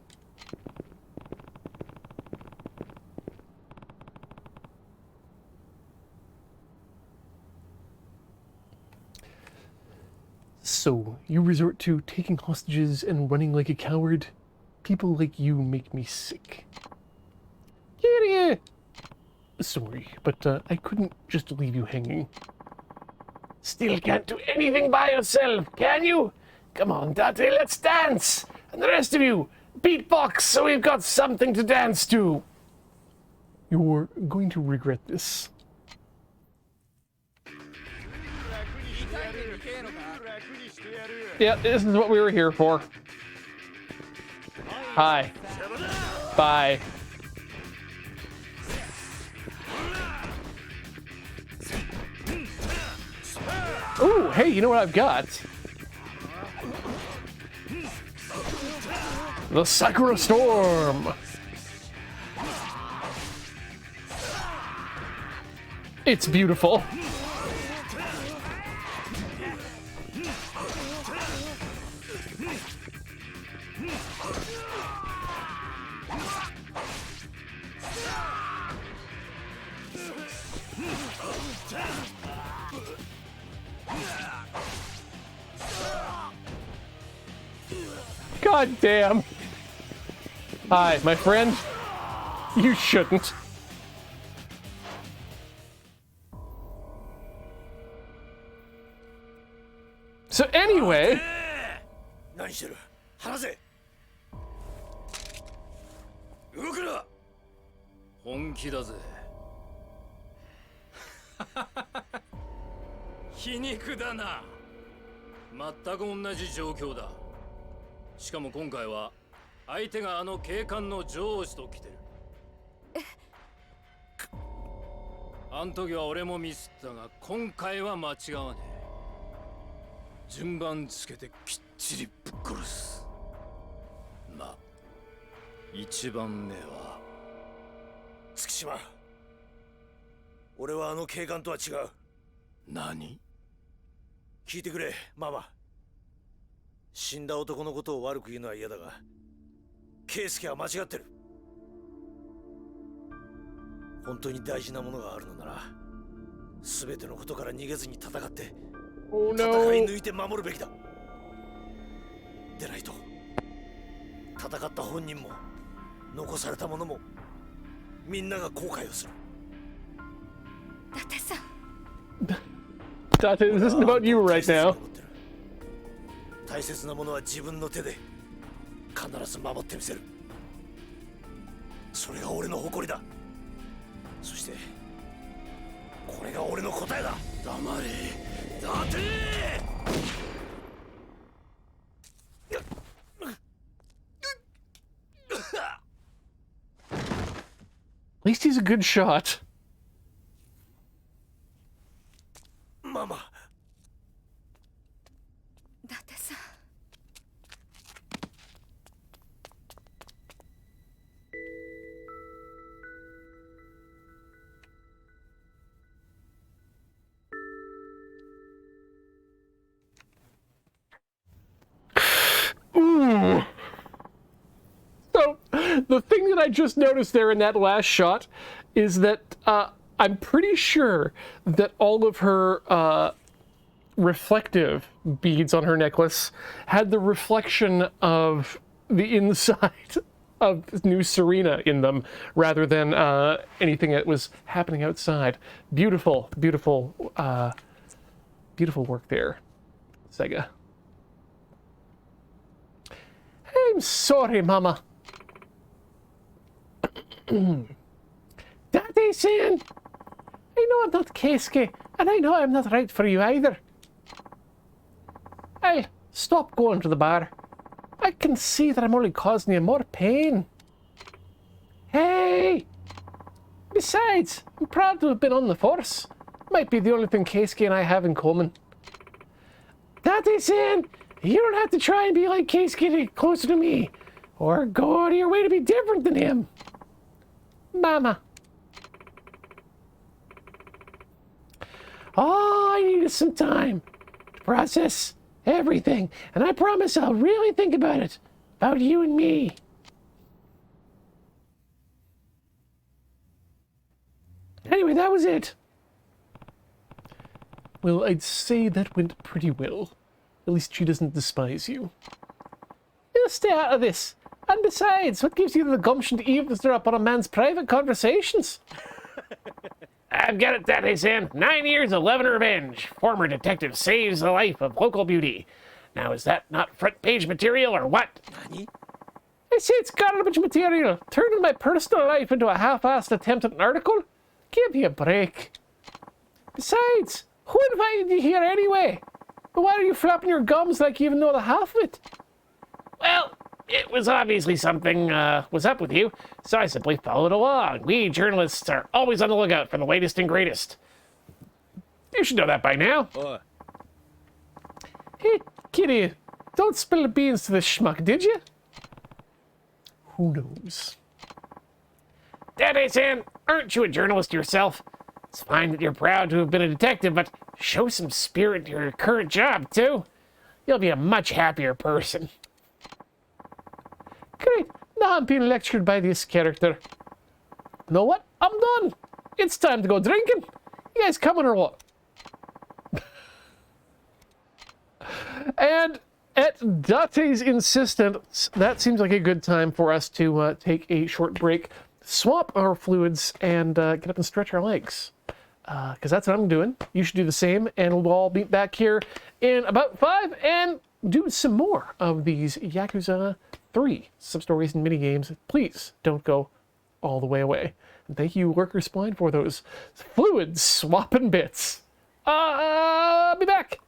So, you resort to taking hostages and running like a coward? People like you make me sick. Kirie! Sorry, but I couldn't just leave you hanging.
Still can't do anything by yourself, can you? Come on, Date, let's dance! And the rest of you, beatbox so we've got something to dance to!
You're going to regret this. Yeah, this is what we were here for. Hi. Bye. Ooh, hey, you know what I've got? The Sakura Storm! It's beautiful. God damn. Hi, my friend. You shouldn't. So anyway,
何してる離せ動くな本気だぜ皮肉だな全く同じ状況だしかも今回は相手があの警官の上司と来てるあん時は俺もミスったが今回は間違わねえ順番つけてきっちりぶっ殺すまあ一番目は月島俺はあの警官とは違う何聞いてくれママ死んだ男のことを悪く言うのは嫌だが圭介は間違ってる本当に大事なものがあるのなら全てのことから逃げずに戦って戦い抜いて守るべきだでないと戦った本人も残された者もみんなが後悔をする
伊達さん
Date, this isn't about you right now.
大切なものは自分の手で必ず守ってみせるそれが俺の誇りだそしてこれが俺の答えだ黙れ伊達
At least he's a good shot.
ママ
伊達さん
I just noticed there in that last shot is that I'm pretty sure that all of her reflective beads on her necklace had the reflection of the inside of New Serena in them, rather than anything that was happening outside. Beautiful, beautiful, beautiful work there, Sega. I'm sorry, Mama. Daddy-san, I know I'm not Keisuke, and I know I'm not right for you either. I'll stop going to the bar. I can see that I'm only causing you more pain. Hey! Besides, I'm proud to have been on the force. Might be the only thing Keisuke and I have in common. Daddy-san, you don't have to try and be like Keisuke to get closer to me, or go out of your way to be different than him. Mama. All I need is some time to process everything, and I promise I'll really think about it, about you and me. Anyway, that was it. Well, I'd say that went pretty well. At least she doesn't despise you. You stay out of this. And besides, what gives you the gumption to eavesdrop on a man's private conversations?
I've got it, Daddy-san. 9 years of love and revenge. Former detective saves the life of local beauty. Now, is that not front page material or what?
I say it's garbage material. Turning my personal life into a half-assed attempt at an article? Give me a break. Besides, who invited you here anyway? Why are you flapping your gums like you even know the half of it?
Well, it was obviously something was up with you, so I simply followed along. We journalists are always on the lookout for the latest and greatest. You should know that by now.
Hey, kitty, don't spill the beans to this schmuck, did you? Who knows?
Daddy-san, aren't you a journalist yourself? It's fine that you're proud to have been a detective, but show some spirit to your current job, too. You'll be a much happier person.
Great, now I'm being lectured by this character. You know what? I'm done. It's time to go drinking. You guys coming or what? And at Date's insistence, that seems like a good time for us to take a short break, swap our fluids, and get up and stretch our legs. Because that's what I'm doing. You should do the same, and we'll all meet back here in about 5 and do some more of these Yakuza 3 sub-stories and mini-games. Please don't go all the way away. And thank you, Lurker Spline, for those fluid swapping bits. Be back.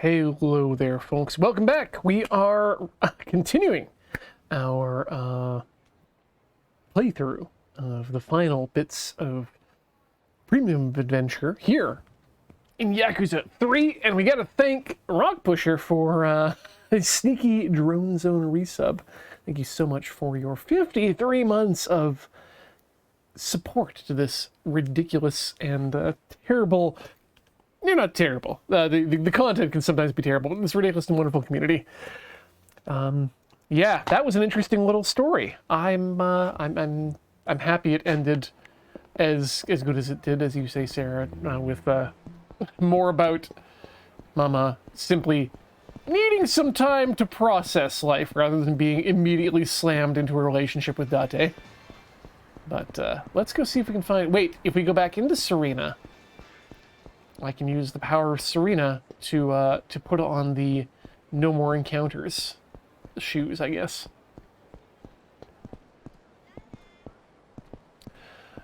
Hello there, folks. Welcome back. We are continuing our playthrough of the final bits of premium adventure here in Yakuza 3, and we got to thank Rock Pusher for a sneaky Drone Zone resub. Thank you so much for your 53 months of support to this ridiculous and terrible. You're not terrible. The content can sometimes be terrible, but this ridiculous and wonderful community. Yeah, that was an interesting little story. I'm happy it ended as good as it did, as you say, Sarah, with more about Mama simply needing some time to process life rather than being immediately slammed into a relationship with Date. But let's go see if we can find... Wait, if we go back into Serena, I can use the power of Serena to put on the No More Encounters shoes, I guess.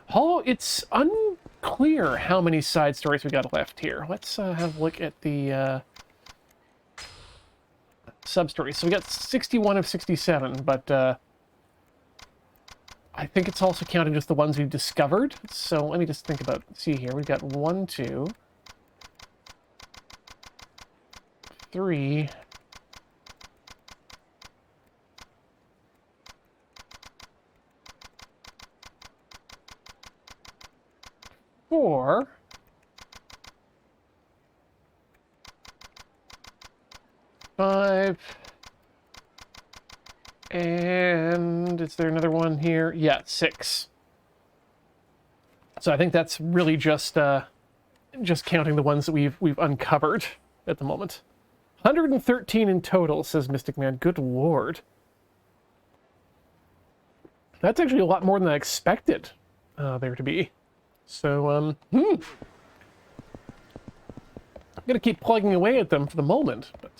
Hollow, it's unclear how many side stories we got left here. Let's have a look at the sub-stories. So we got 61 of 67, but I think it's also counting just the ones we've discovered. So let me just think about, see here. We've got 1, 2, 3, 4, 5, and is there another one here? Yeah, 6. So I think that's really just counting the ones that we've uncovered at the moment. 113 in total, says Mystic Man. Good lord. That's actually a lot more than I expected there to be. So, I'm gonna keep plugging away at them for the moment, but...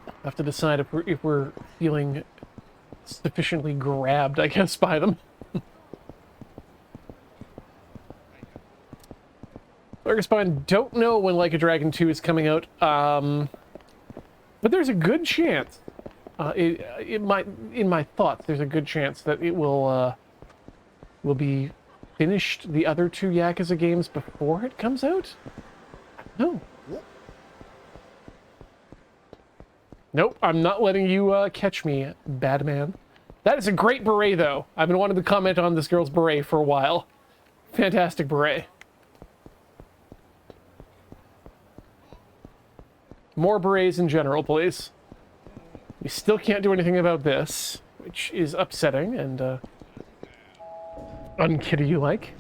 I have to decide if we're feeling sufficiently grabbed, I guess, by them. Burgerspine, don't know when Like a Dragon 2 is coming out, but there's a good chance, it might, in my thoughts, there's a good chance that it will be finished the other 2 Yakuza games before it comes out? No. Nope, I'm not letting you catch me, bad man. That is a great beret, though. I've been wanting to comment on this girl's beret for a while. Fantastic beret. More berets in general, please. We still can't do anything about this, which is upsetting and unkiddy-like.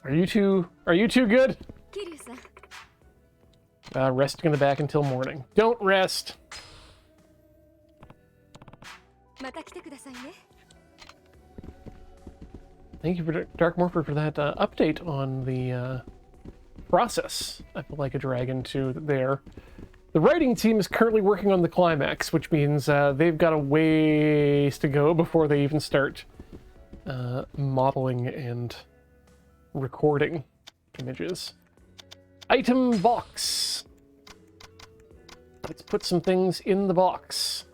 Are you two good?
Kiryu-san.
Resting in the back until morning. Don't rest.
また来てくださいね。
Thank you for Dark Morpher for that update on the process. I feel like a dragon too there. The writing team is currently working on the climax, which means they've got a ways to go before they even start modeling and recording images. Item box. Let's put some things in the box.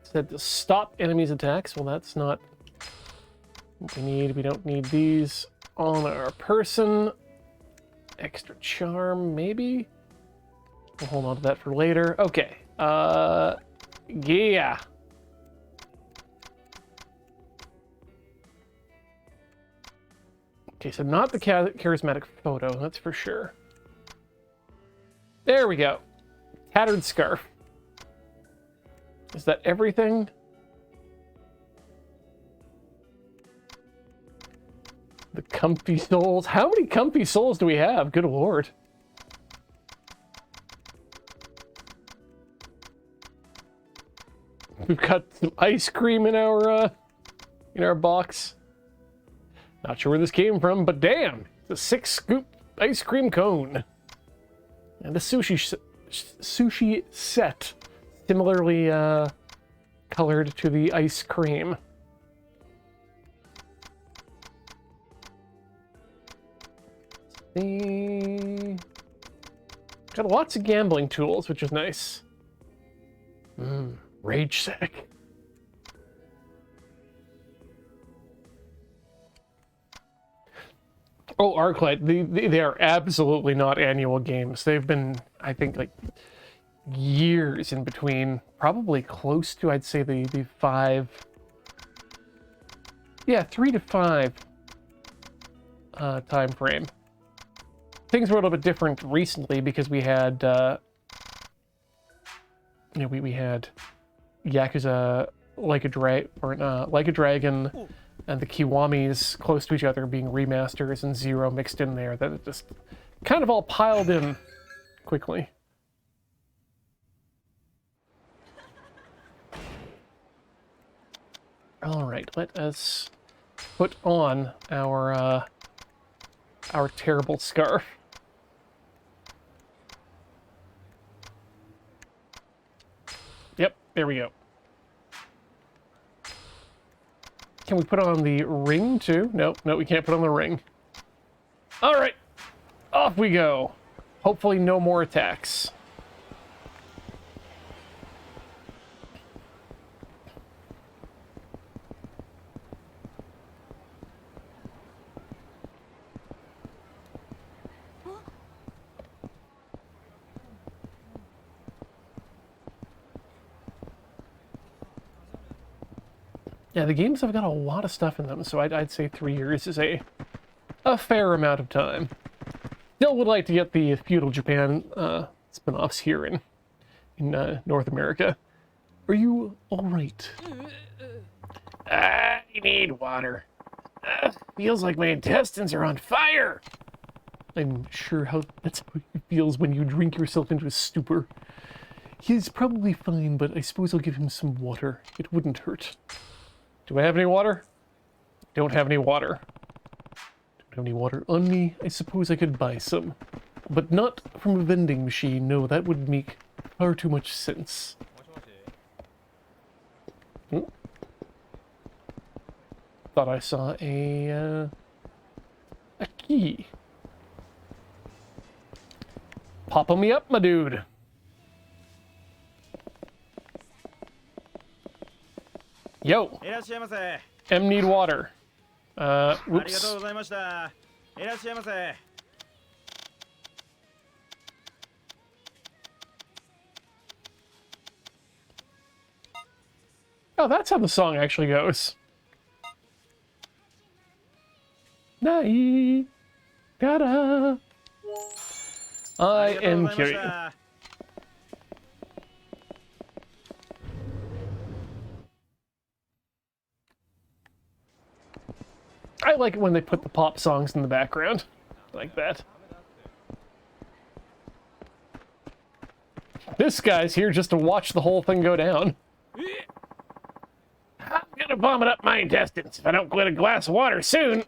Said to stop enemies' attacks. Well, that's not what we need. We don't need these on our person. Extra charm, maybe? We'll hold on to that for later. Okay. Yeah. Okay, so not the charismatic photo, that's for sure. There we go. Tattered scarf. Is that everything? The comfy souls. How many comfy souls do we have? Good lord. We've got some ice cream in our box. Not sure where this came from, but damn, it's a 6-scoop ice cream cone. And a sushi sushi set, similarly colored to the ice cream. Got lots of gambling tools, which is nice. Rage sack. Oh, Arclight, they are absolutely not annual games. They've been, I think, like years in between. Probably close to, I'd say, the 5... Yeah, 3 to 5 time frame. Things were a little bit different recently because we had, we had Yakuza Like a Dragon, and the Kiwamis close to each other being remasters and Zero mixed in there. That it just kind of all piled in quickly. All right, let us put on our terrible scarf. Yep, there we go. Can we put on the ring too? No, we can't put on the ring. All right, off we go. Hopefully no more attacks. Yeah, the games have got a lot of stuff in them, so I'd say 3 years is a fair amount of time. Still would like to get the Feudal Japan spin-offs here in North America. Are you all right?
I need water. Feels like my intestines are on fire.
I'm sure that's how it feels when you drink yourself into a stupor. He's probably fine, but I suppose I'll give him some water. It wouldn't hurt. Do I have any water? Don't have any water. Don't have any water on me. I suppose I could buy some. But not from a vending machine. No, that would make far too much sense. Oh. Thought I saw a key. Pop me up, my dude. Yo. M need water. Whoops. Oh, that's how the song actually goes. Nai. Gotta. I am Kiryu. I like it when they put the pop songs in the background, like that. This guy's here just to watch the whole thing go down.
I'm gonna vomit up my intestines if I don't get a glass of water soon.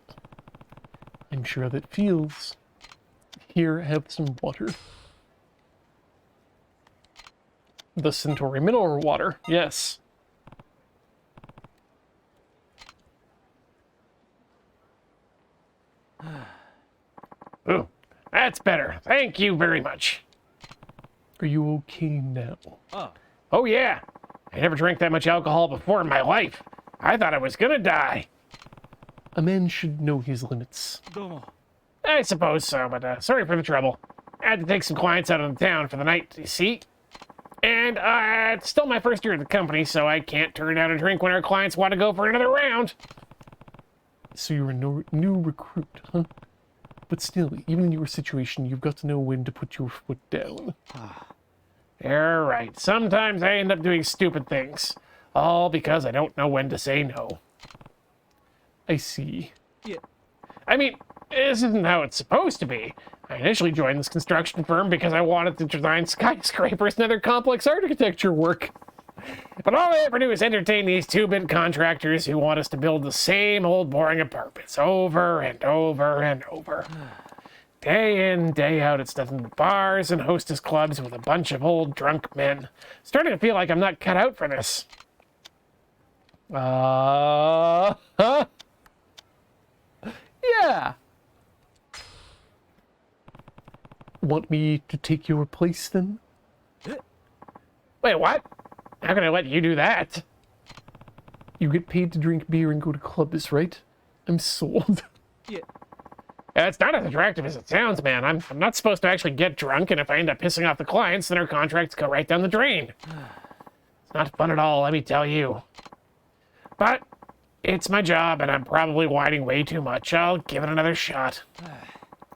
I'm sure how that feels. Here, have some water. The Centauri mineral water, yes.
Ooh, that's better. Thank you very much.
Are you okay now?
Oh yeah. I never drank that much alcohol before in my life. I thought I was gonna die.
A man should know his limits.
I suppose so, but sorry for the trouble. I had to take some clients out of the town for the night, you see? And it's still my first year at the company, so I can't turn down a drink when our clients want to go for another round.
So you're a new recruit, huh? But still, even in your situation, you've got to know when to put your foot down.
You're right. Sometimes I end up doing stupid things. All because I don't know when to say no.
I see.
Yeah. I mean, this isn't how it's supposed to be. I initially joined this construction firm because I wanted to design skyscrapers and other complex architecture work. But all I ever do is entertain these two-bit contractors who want us to build the same old boring apartments over and over and over. Day in, day out, it's nothing but bars and hostess clubs with a bunch of old drunk men. Starting to feel like I'm not cut out for this.
Huh? Yeah. Want me to take your place then?
Wait, what? How can I let you do that?
You get paid to drink beer and go to clubs, right? I'm sold.
It's not as attractive as it sounds, man. I'm not supposed to actually get drunk, and if I end up pissing off the clients, then our contracts go right down the drain. It's not fun at all, let me tell you. But it's my job, and I'm probably whining way too much. I'll give it another shot.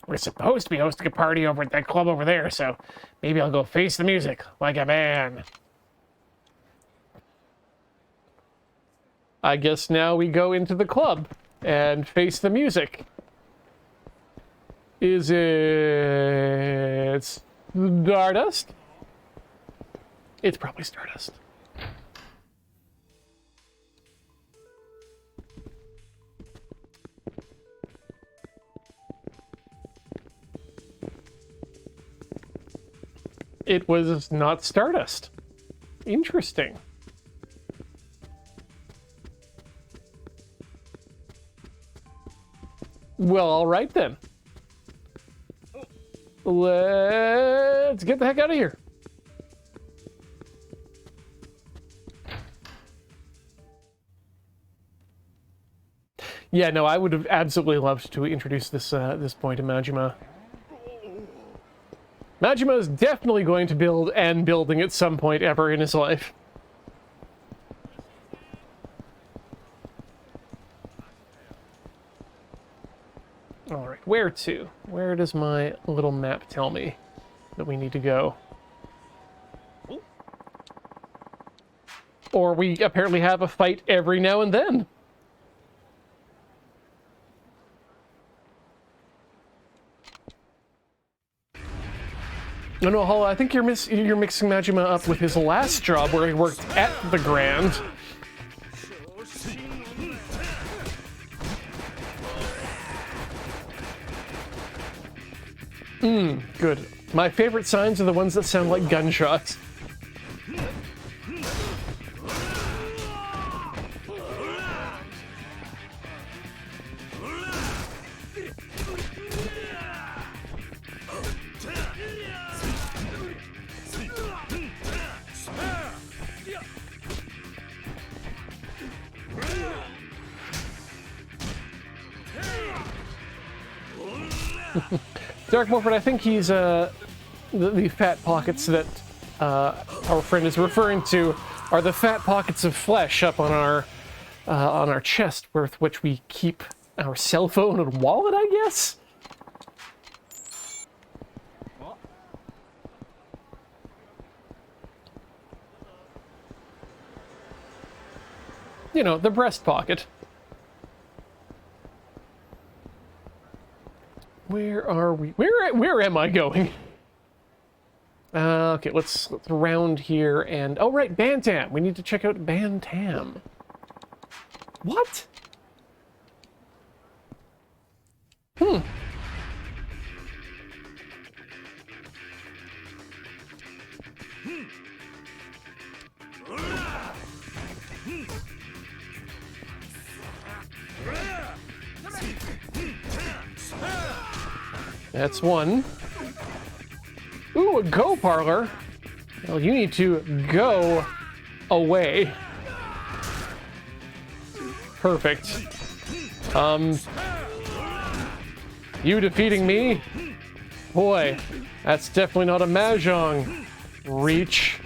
We're supposed to be hosting a party over at that club over there, so maybe I'll go face the music like a man.
I guess now we go into the club and face the music. Is it Stardust? It's probably Stardust. It was not Stardust. Interesting. Well, all right then. Let's get the heck out of here. Yeah, no, I would have absolutely loved to introduce this this point to Majima. Majima is definitely going to build and building at some point ever in his life. All right, where to? Where does my little map tell me that we need to go? Or we apparently have a fight every now and then. No, Holo, I think you're mixing Majima up with his last job where he worked at the Grand. Good. My favorite signs are the ones that sound like gunshots. Dark Morford, I think he's the fat pockets that our friend is referring to are the fat pockets of flesh up on our chest, with which we keep our cell phone and wallet, I guess. You know, the breast pocket. Where are we? Where am I going? Okay, let's round here and... Oh, right, Bantam. We need to check out Bantam. What? That's one. Ooh, a go parlor. Well, you need to go away. Perfect. You defeating me? Boy, that's definitely not a mahjong reach.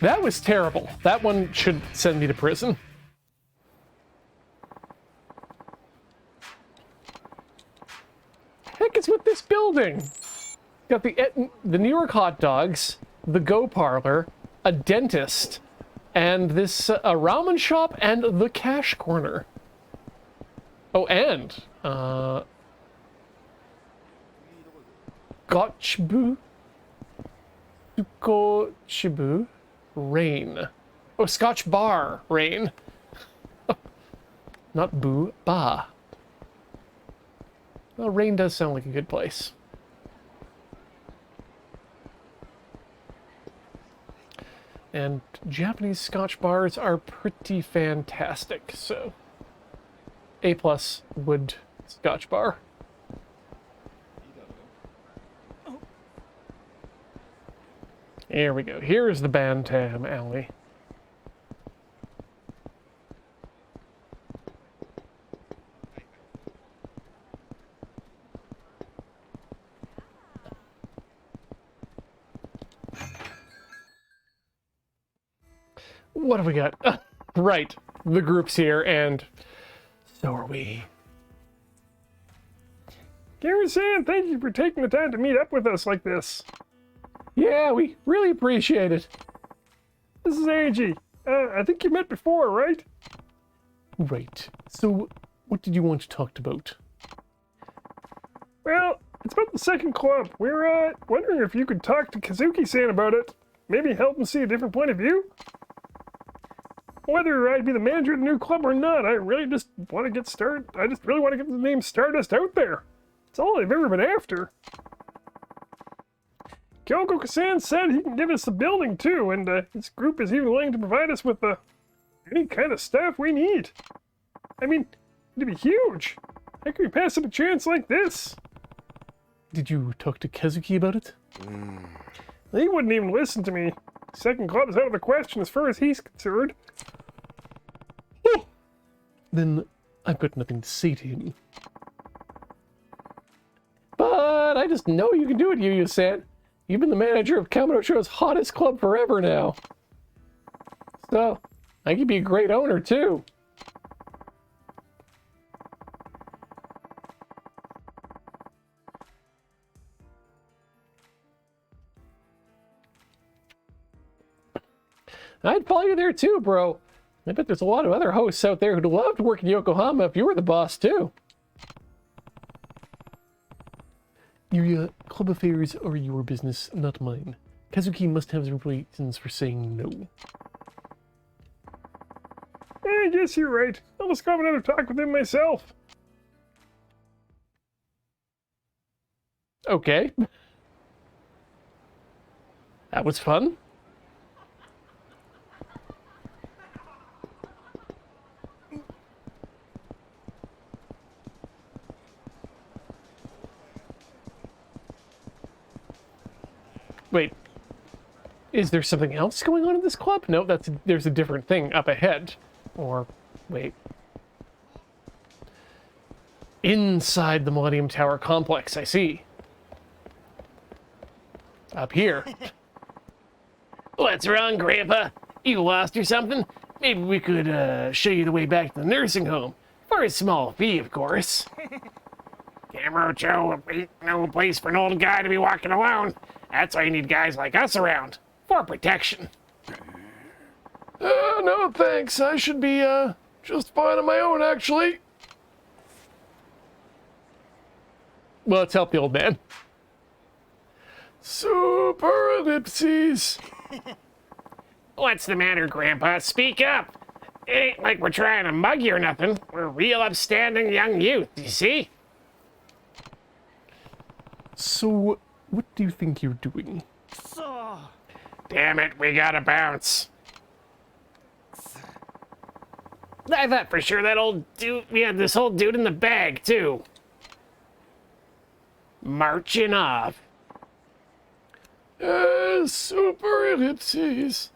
That was terrible. That one should send me to prison. Heck is with this building? Got the New York hot dogs, the Go Parlor, a dentist, and this a ramen shop and the cash corner. Oh, and Gotchibu, Sukochibu, Rain. Oh, Scotch Bar, Rain. Not Boo, Ba. Well, Rain does sound like a good place. And Japanese Scotch bars are pretty fantastic, so A+ wood Scotch bar. Here we go. Here's the Bantam Alley. What have we got? Right, the group's here, and so are we.
Gary-san, thank you for taking the time to meet up with us like this.
Yeah, we really appreciate it.
This is Angie. I think you met before, right?
Right. So, what did you want to talk about?
Well, it's about the second club. We're wondering if you could talk to Kazuki-san about it. Maybe help him see a different point of view? Whether I'd be the manager of the new club or not, I really just want to get started. I just really want to get the name Stardust out there. It's all I've ever been after. Kyoko-san said he can give us the building too, and his group is even willing to provide us with any kind of staff we need. I mean, it'd be huge. How can we pass up a chance like this?
Did you talk to Kazuki about it?
He wouldn't even listen to me. Second club is out of the question as far as he's concerned.
Then I've got nothing to say to him. But I just know you can do it, Yu-Yu-san. You've been the manager of Kamurocho's hottest club forever now. So, I could be a great owner, too. I'd follow you there, too, bro. I bet there's a lot of other hosts out there who'd love to work in Yokohama if you were the boss, too. Yuria, club affairs are your business, not mine. Kazuki must have his reasons for saying no.
I guess you're right. I'll just go have another talk with him myself.
Okay. That was fun. Wait, is there something else going on in this club? No, there's a different thing up ahead. Or, wait. Inside the Millennium Tower complex, I see. Up here.
What's wrong, Grandpa? You lost or something? Maybe we could show you the way back to the nursing home. For a small fee, of course. Kamurocho ain't no place for an old guy to be walking alone. That's why you need guys like us around. For protection.
No thanks. I should be, just fine on my own, actually. Well, let's help the old man. Super ellipses.
What's the matter, Grandpa? Speak up. It ain't like we're trying to mug you or nothing. We're real upstanding young youth, you see?
So, what do you think you're doing?
Damn it, we gotta bounce. I thought for sure that old dude, we had this old dude in the bag, too. Marching off.
Super ellipses.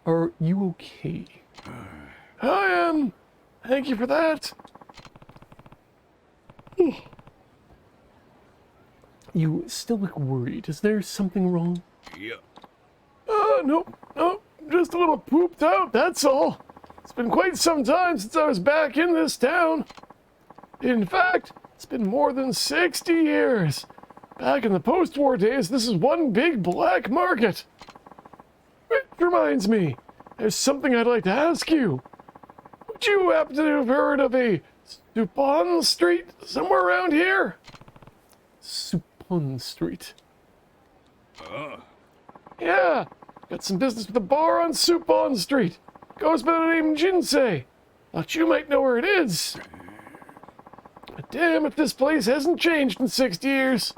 Are you okay? I am. Thank you for that. You still look worried. Is there something wrong?
Yeah.
Nope. Just a little pooped out, that's all. It's been quite some time since I was back in this town. In fact, it's been more than 60 years. Back in the post-war days, this is one big black market. It reminds me, there's something I'd like to ask you. Would you happen to have heard of a Supon Street somewhere around here? Supon Street. Yeah, got some business with a bar on Supon Street. Goes by the name Jinsei. Thought you might know where it is.
Damn if this place hasn't changed in 60 years.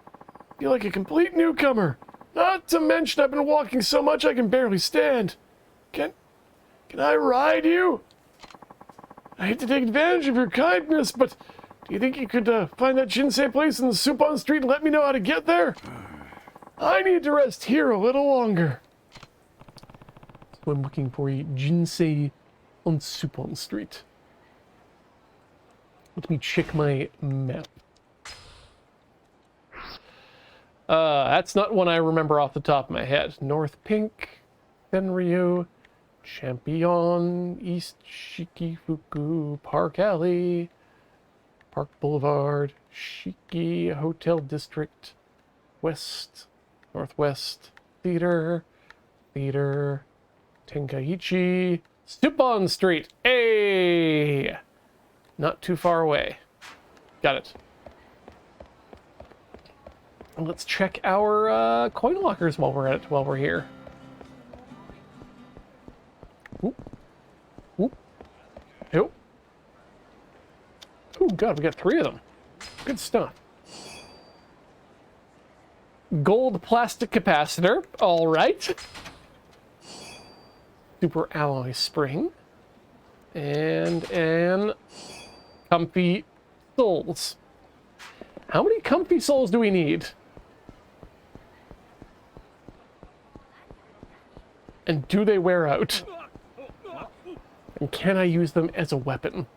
Feel like a complete newcomer. Not to mention I've been walking so much I can barely stand. Can I ride you? I hate to take advantage of your kindness, but do you think you could find that Jinsei place in the Supon Street and let me know how to get there? I need to rest here a little longer. So I'm looking for a Jinsei on Supon Street. Let me check my map. That's not one I remember off the top of my head. North Pink, Fenryu, Champion, East Shikifuku, Park Alley, Park Boulevard, Shiki, Hotel District, West, Northwest, Theater, Tenkaichi, Supon Street. Hey! Not too far away. Got it. And let's check our coin lockers while we're at it, while we're here. Oop. Oop. Oop. Oh god, we got 3 of them. Good stuff. Gold plastic capacitor. All right. Super alloy spring. And an comfy soles. How many comfy soles do we need? And do they wear out? And can I use them as a weapon?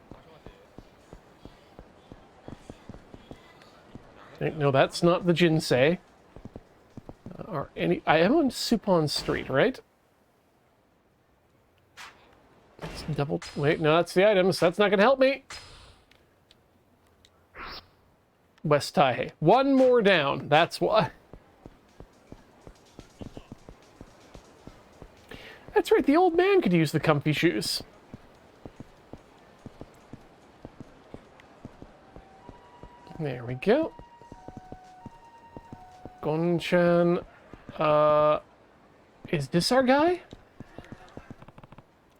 No, that's not the Jinsei. I am on Supon Street, right? Let's double... Wait, no, that's the items. That's not going to help me. West Taihei. One more down. That's why. That's right, the old man could use the comfy shoes. There we go. Gonchan. Is this our guy?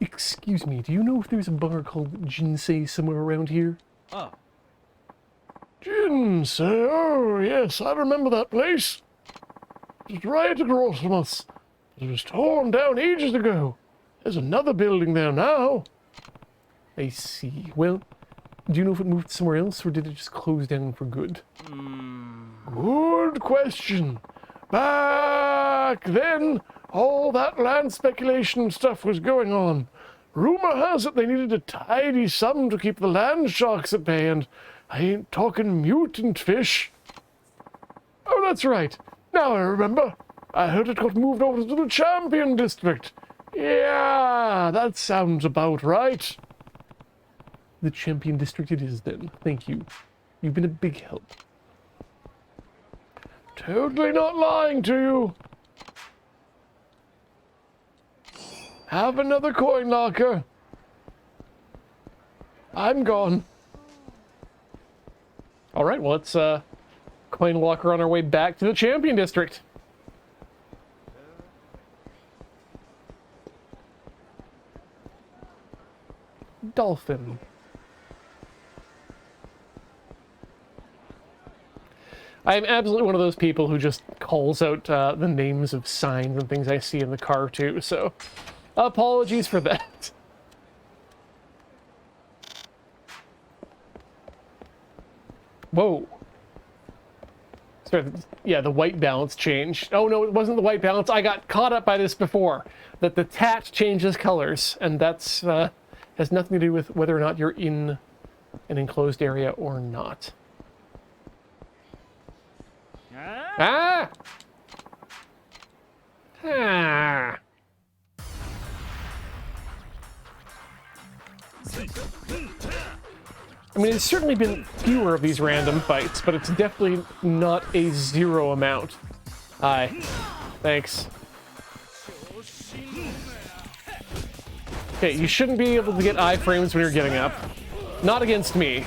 Excuse me, do you know if there's a bar called Jinsei somewhere around here?
Ah,
Jinsei, oh yes, I remember that place. It's right across from us. It was torn down ages ago. There's another building there now. I see. Well, do you know if it moved somewhere else, or did it just close down for good? Good question. Back then, all that land speculation stuff was going on. Rumor has it they needed a tidy sum to keep the land sharks at bay, and I ain't talking mutant fish. Oh, that's right. Now I remember. I heard it got moved over to the Champion District. Yeah, that sounds about right. The Champion District it is then. Thank you. You've been a big help. Totally not lying to you. Have another coin locker. I'm gone. All right, well, let's coin locker on our way back to the Champion District. Dolphin. I am absolutely one of those people who just calls out the names of signs and things I see in the car too, so apologies for that. Whoa. Sorry, yeah, the white balance changed. Oh no, it wasn't the white balance. I got caught up by this before. That the tat changes colors, and that's has nothing to do with whether or not you're in an enclosed area or not. Ah! Ah! I mean, it's certainly been fewer of these random fights, but it's definitely not a zero amount. Hi. Thanks. Okay, you shouldn't be able to get iframes when you're getting up. Not against me.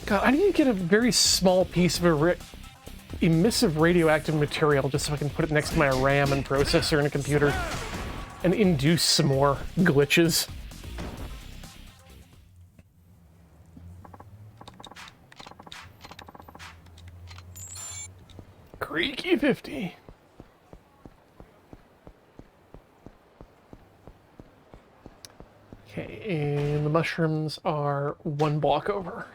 God, I need to get a very small piece of emissive radioactive material just so I can put it next to my RAM and processor in a computer and induce some more glitches. Creaky 50. Okay, and the mushrooms are 1 block over.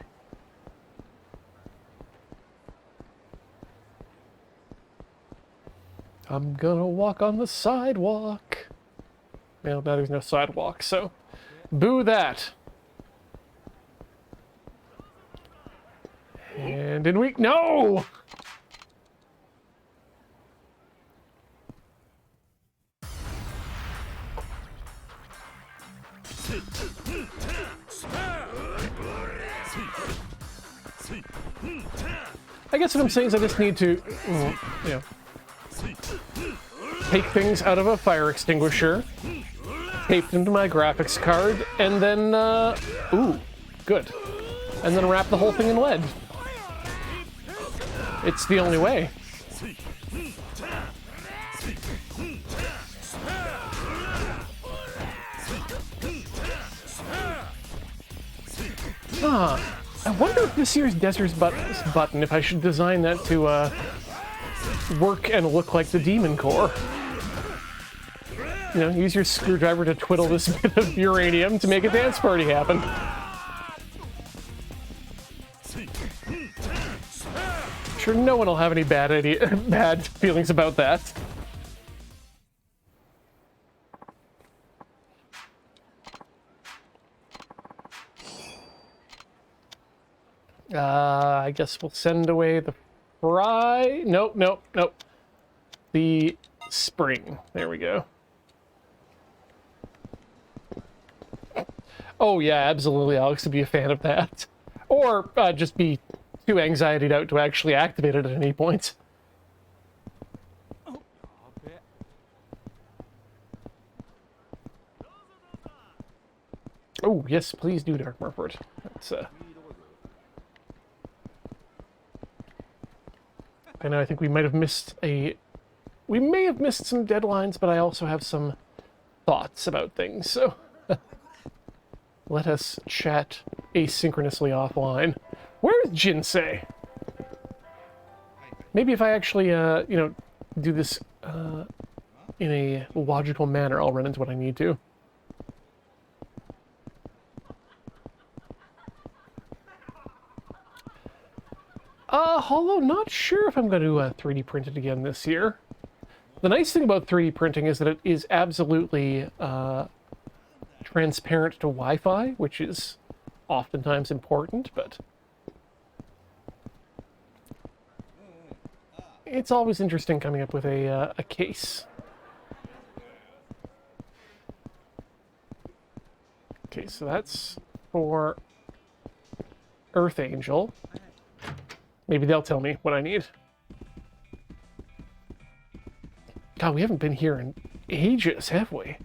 I'm gonna walk on the sidewalk. Well, now there's no sidewalk, so boo that. And did we? No! I guess what I'm saying is I just need to, you know, take things out of a fire extinguisher, tape them to my graphics card, and then, ooh, good. And then wrap the whole thing in lead. It's the only way. I wonder if this year's Desert's button, if I should design that to work and look like the Demon Core. You know, use your screwdriver to twiddle this bit of uranium to make a dance party happen. Sure, no one will have any bad feelings about that. I guess we'll send away the fry. Nope, nope, nope. The spring. There we go. Oh yeah, absolutely. Alex would be a fan of that. Or just be too anxietied out to actually activate it at any point. Oh, yes, please do, Dark Murford. That's, I know, I think we might have missed we may have missed some deadlines, but I also have some thoughts about things, so let us chat asynchronously offline. Where's Jinsei? Maybe if I actually, you know, do this in a logical manner, I'll run into what I need to. Hollow, not sure if I'm going to 3D print it again this year. The nice thing about 3D printing is that it is absolutely transparent to Wi-Fi, which is oftentimes important, but it's always interesting coming up with a case. Okay, so that's for Earth Angel. Maybe they'll tell me what I need. God, we haven't been here in ages, have we?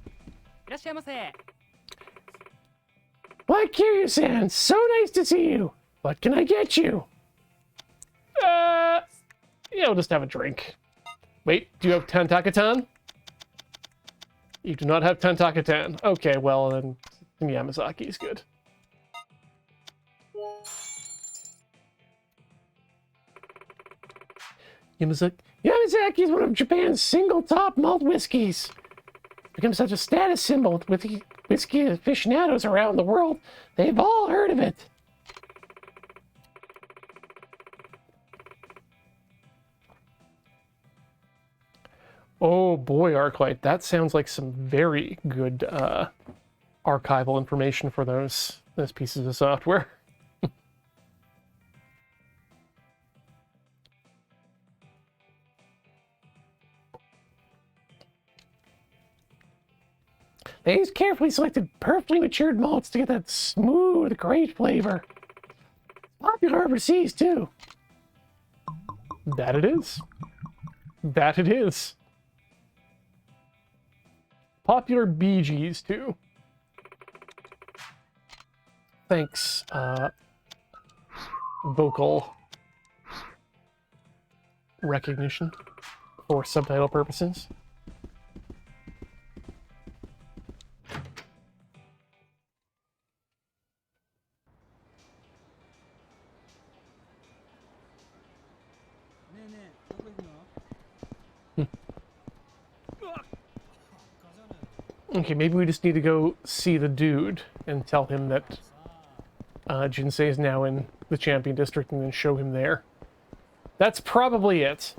Black Kiryu-san, so nice to see you. What can I get you? Yeah, we'll just have a drink. Wait, do you have Tantakatan? You do not have Tantakatan. Okay, well, then Yamazaki is good. Yamazaki is one of Japan's single top malt whiskeys. Become such a status symbol with whiskey aficionados around the world. They've all heard of it. Oh boy, Arclight, that sounds like some very good archival information for those pieces of software. They use carefully selected, perfectly matured malts to get that smooth, great flavor. Popular overseas, too. That it is. That it is. Popular BGs, too. Thanks, vocal recognition for subtitle purposes. Okay, maybe we just need to go see the dude and tell him that Jinsei is now in the Champion District and then show him there. That's probably it.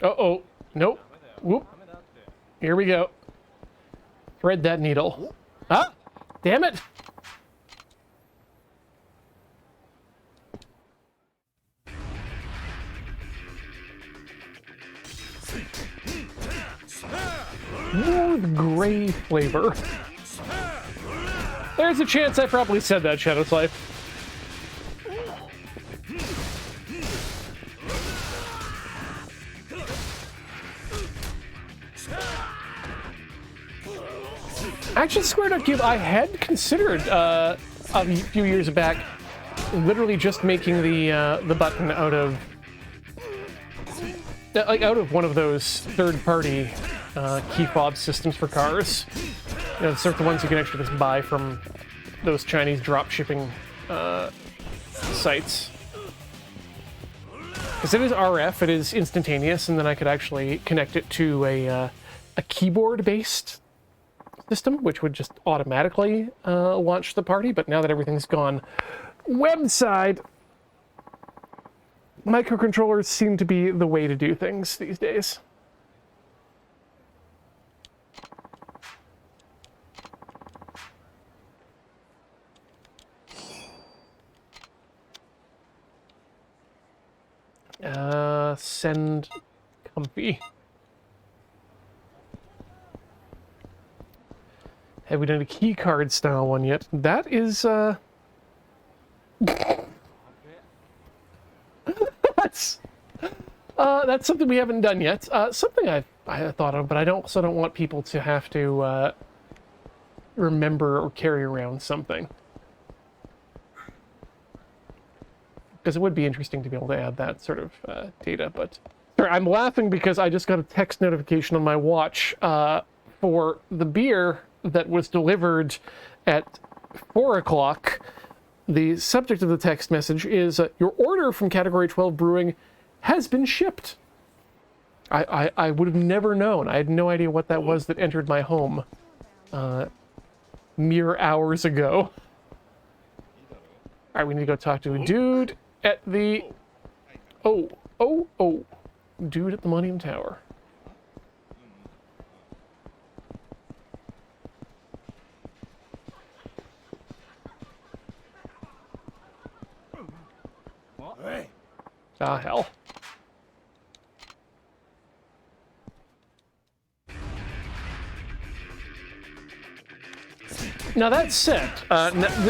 Uh-oh. Nope. Whoop. Here we go. Thread that needle. Ah! Damn it! Smooth gray flavor. There's a chance I probably said that, Shadow's Life. Actually, Square.cube, I had considered a few years back literally just making the button out of one of those third-party key fob systems for cars. You know, the sort of the ones you can actually just buy from those Chinese drop shipping sites. Because it is RF, it is instantaneous, and then I could actually connect it to a keyboard-based system, which would just automatically launch the party. But now that everything's gone webside, microcontrollers seem to be the way to do things these days. Send comfy. Have we done a key card style one yet? That is that's something we haven't done yet. Something I thought of, but I also don't want people to have to remember or carry around something. Because it would be interesting to be able to add that sort of data, but... Sorry, I'm laughing because I just got a text notification on my watch for the beer that was delivered at 4 o'clock. The subject of the text message is, your order from Category 12 Brewing has been shipped. I would have never known. I had no idea what that was that entered my home mere hours ago. Alright, we need to go talk to a dude at the... Dude at the Millennium Tower. Ah, hell. Now that said,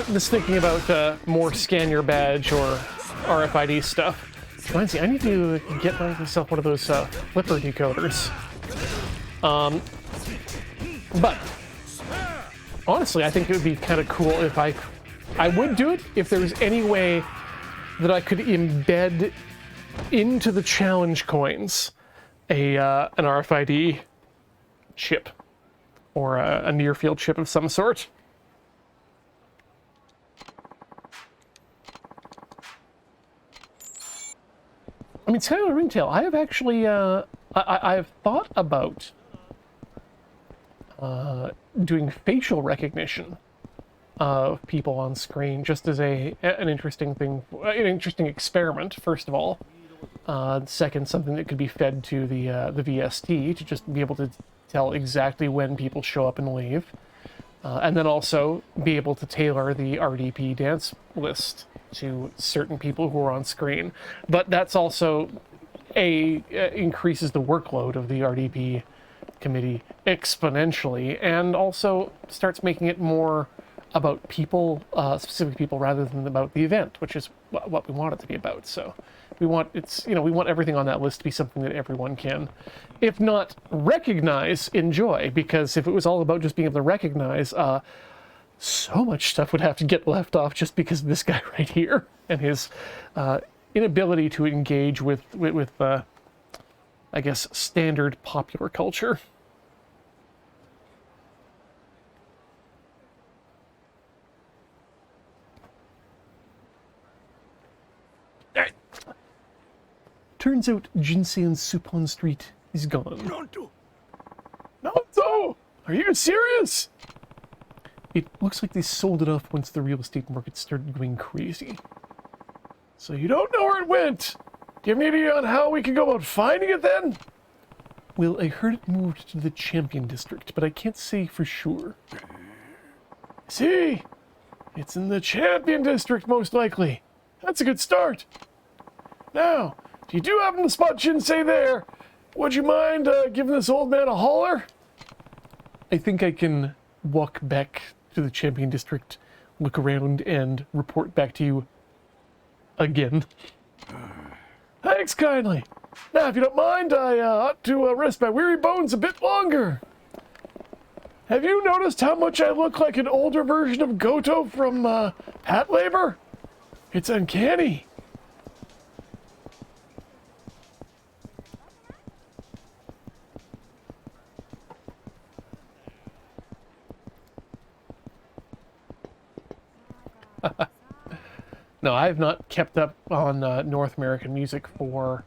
this thinking about more scan your badge or RFID stuff, reminds me, I need to get myself one of those flipper decoders. But honestly, I think it would be kind of cool if I would do it if there was any way that I could embed into the challenge coins an RFID chip or a near field chip of some sort. I mean, Skylar Ringtail, I have actually, I've thought about doing facial recognition of people on screen just as an interesting thing, an interesting experiment, first of all. Second, something that could be fed to the VST to just be able to tell exactly when people show up and leave. And then also be able to tailor the RDP dance list to certain people who are on screen. But that's also increases the workload of the RDP committee exponentially, and also starts making it more about people, specific people, rather than about the event, which is what we want it to be about. So we want we want everything on that list to be something that everyone can, if not recognize, enjoy. Because if it was all about just being able to recognize, so much stuff would have to get left off just because of this guy right here and his inability to engage with I guess, standard popular culture. Turns out Jinsei Supon Street is gone.
Naruto! Are you serious?
It looks like they sold it off once the real estate market started going crazy.
So you don't know where it went? Do you have any idea on how we can go about finding it then?
Well, I heard it moved to the Champion District, but I can't say for sure.
See? It's in the Champion District, most likely. That's a good start. Now, if you do happen to spot Jinsei there, would you mind giving this old man a holler?
I think I can walk back to the Champion District, look around, and report back to you again.
Thanks kindly. Now, if you don't mind, I ought to rest my weary bones a bit longer. Have you noticed how much I look like an older version of Goto from Pat Labor? It's uncanny.
No, I have not kept up on North American music for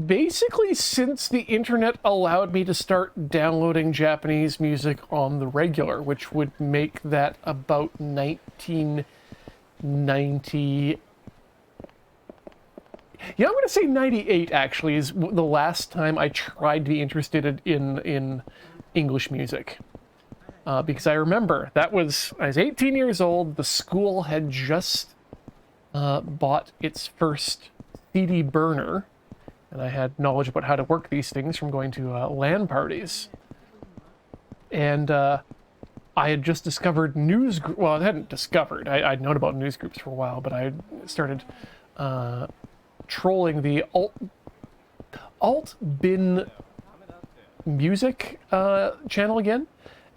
basically since the internet allowed me to start downloading Japanese music on the regular, which would make that about 1990. Yeah, I'm going to say 98 actually is the last time I tried to be interested in English music. Because I remember I was 18 years old, the school had just bought its first CD burner, and I had knowledge about how to work these things from going to LAN parties. And I had just discovered well, I hadn't discovered, I'd known about news groups for a while, but I started trolling the alt-bin music channel again.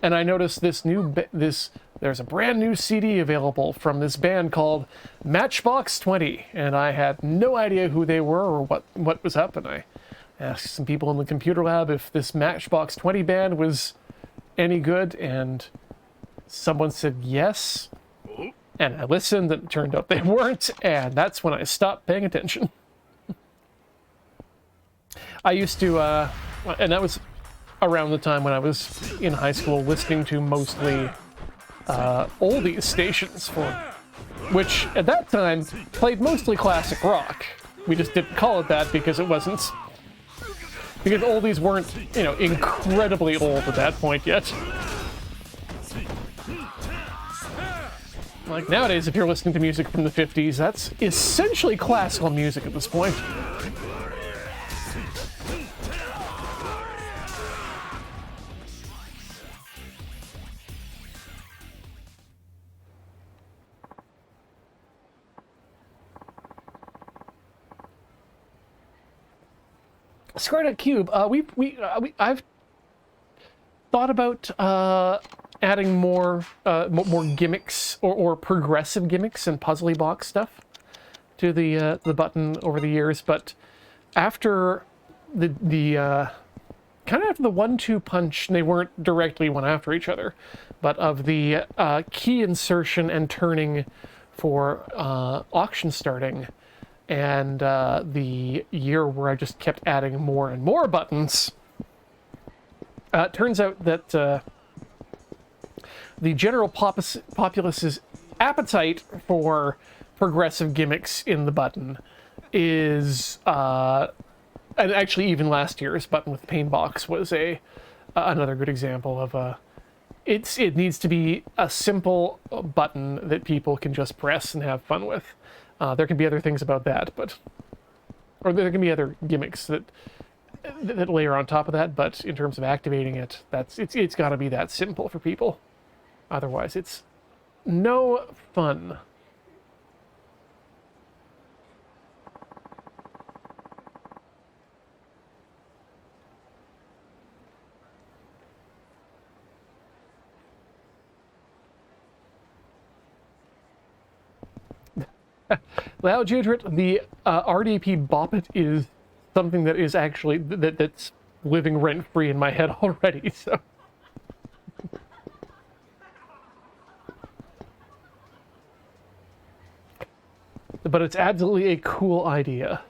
And I noticed there's a brand new CD available from this band called Matchbox 20, and I had no idea who they were or what was up, and I asked some people in the computer lab if this Matchbox 20 band was any good, and someone said yes, and I listened, and it turned out they weren't, and that's when I stopped paying attention. I used to, and that was around the time when I was in high school, listening to mostly oldies stations, which at that time played mostly classic rock. We just didn't call it that because because oldies weren't, incredibly old at that point yet. Like nowadays, if you're listening to music from the 50s, that's essentially classical music at this point. Square Cube. I've thought about adding more gimmicks or progressive gimmicks and puzzly box stuff to the button over the years, but after the kind of after the 1-2 punch, they weren't directly one after each other, but of the key insertion and turning for auction starting. And the year where I just kept adding more and more buttons, it turns out that the general populace's appetite for progressive gimmicks in the button is, and actually even last year's button with Pain Box was another good example of it needs to be a simple button that people can just press and have fun with. There can be other things about that, or there can be other gimmicks that layer on top of that. But in terms of activating it, it's got to be that simple for people. Otherwise, it's no fun. Lao Jadrit, the RDP Bop It is something that is actually, that's living rent-free in my head already, so... But it's absolutely a cool idea.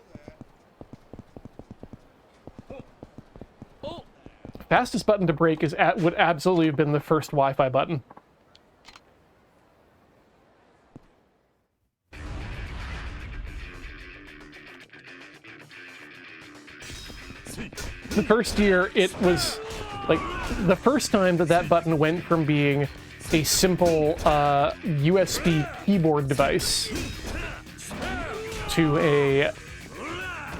Fastest button to break is would absolutely have been the first Wi-Fi button. The first year, it was like the first time that that button went from being a simple USB keyboard device to a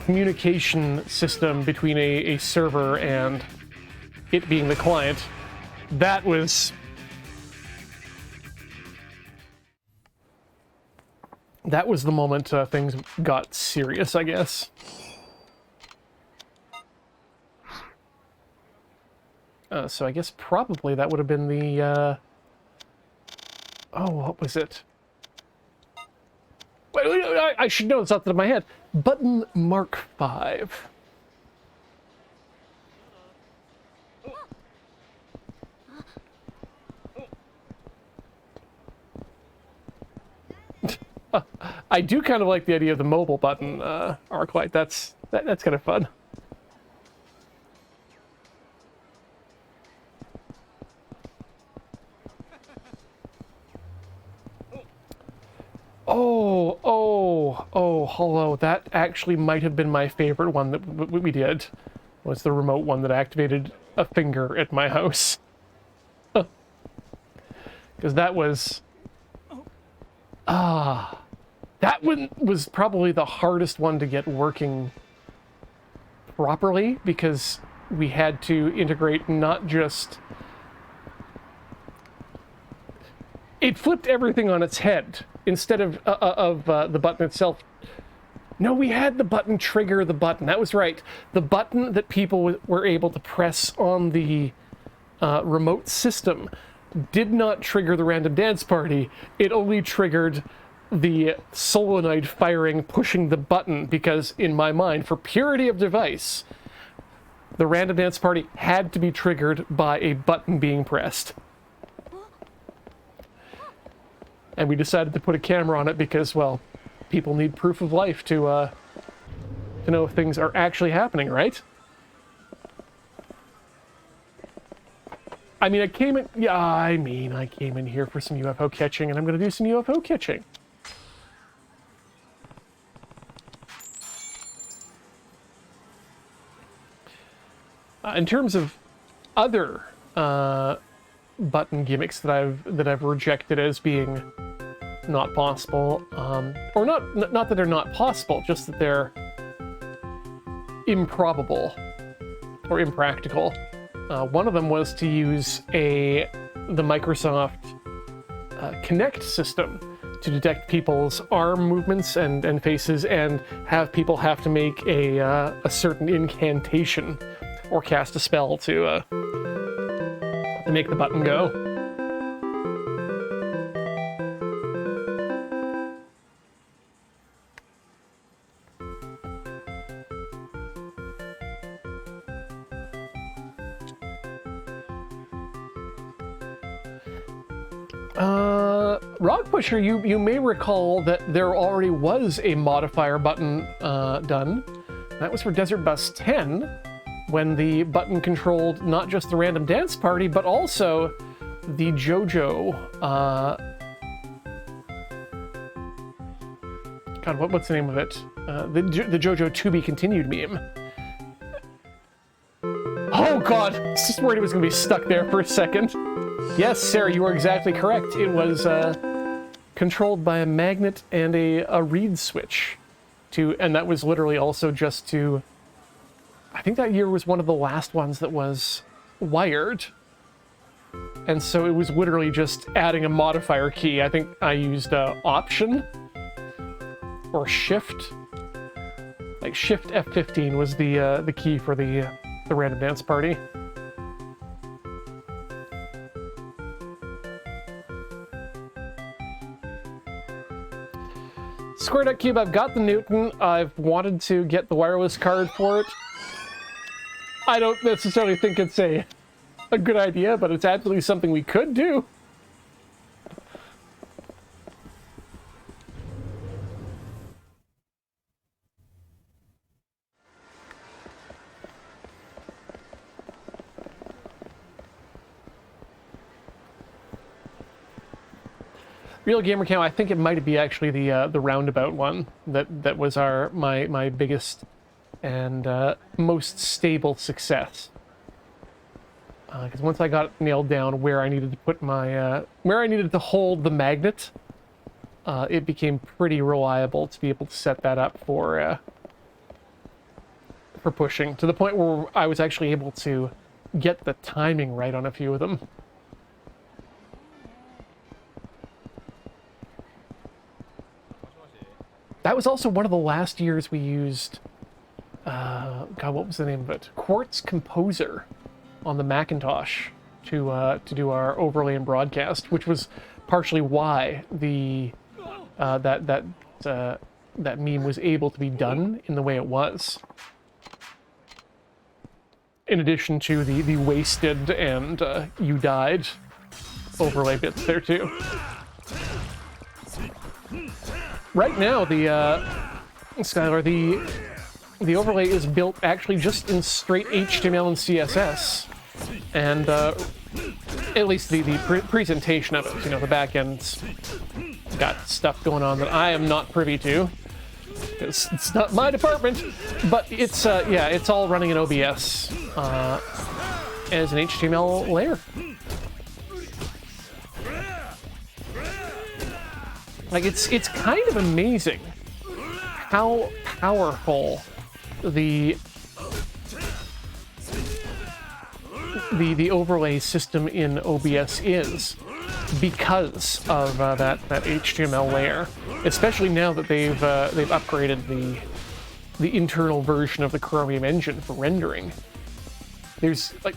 communication system between a server and it being the client. That was the moment things got serious, I guess. So I guess probably that would have been the oh, what was it? Wait, I should know, it's off the top of my head. Button Mark 5. I do kind of like the idea of the mobile button, Arclight. That's kind of fun. Oh, hello. That actually might have been my favorite one that we did. Was the remote one that activated a finger at my house. Because that was... that one was probably the hardest one to get working properly, because we had to integrate not just... It flipped everything on its head. Instead of the button itself. No, we had the button trigger the button. That was right. The button that people were able to press on the remote system did not trigger the random dance party. It only triggered the solenoid firing, pushing the button, because in my mind, for purity of device, the random dance party had to be triggered by a button being pressed. And we decided to put a camera on it because, well, people need proof of life to know if things are actually happening, right? I mean, I came in here for some UFO catching, and I'm going to do some UFO catching. In terms of other button gimmicks that I've rejected as being not possible, or not that they're not possible, just that they're improbable or impractical. One of them was to use the Microsoft Kinect system to detect people's arm movements and faces, and have people have to make a certain incantation or cast a spell to make the button go. Rock Pusher, you may recall that there already was a modifier button done. That was for Desert Bus 10, when the button controlled not just the random dance party, but also the JoJo. God, what's the name of it? The JoJo To Be Continued meme. Oh God, I was just worried it was going to be stuck there for a second. Yes, Sarah, you are exactly correct. It was controlled by a magnet and a reed switch. And that was literally also just to... I think that year was one of the last ones that was wired. And so it was literally just adding a modifier key. I think I used Option or Shift. Like Shift F15 was the key for the random dance party. Square.cube, I've got the Newton. I've wanted to get the wireless card for it. I don't necessarily think it's a good idea, but it's absolutely something we could do. Real gamer count, I think it might be actually the roundabout one that was my biggest and most stable success. Because once I got nailed down where I needed to put my where I needed to hold the magnet, it became pretty reliable to be able to set that up for pushing, to the point where I was actually able to get the timing right on a few of them. That was also one of the last years we used, God, what was the name of it? Quartz Composer on the Macintosh to do our overlay and broadcast, which was partially why the that meme was able to be done in the way it was. In addition to the wasted and you died overlay bits there too. Right now, Skylar, the overlay is built actually just in straight HTML and CSS, and at least the presentation of it, you know, the back end's got stuff going on that I am not privy to. It's not my department, but it's yeah, it's all running in OBS as an HTML layer. Like, it's kind of amazing how powerful the overlay system in OBS is because of that HTML layer, especially now that they've upgraded the internal version of the Chromium engine for rendering. There's like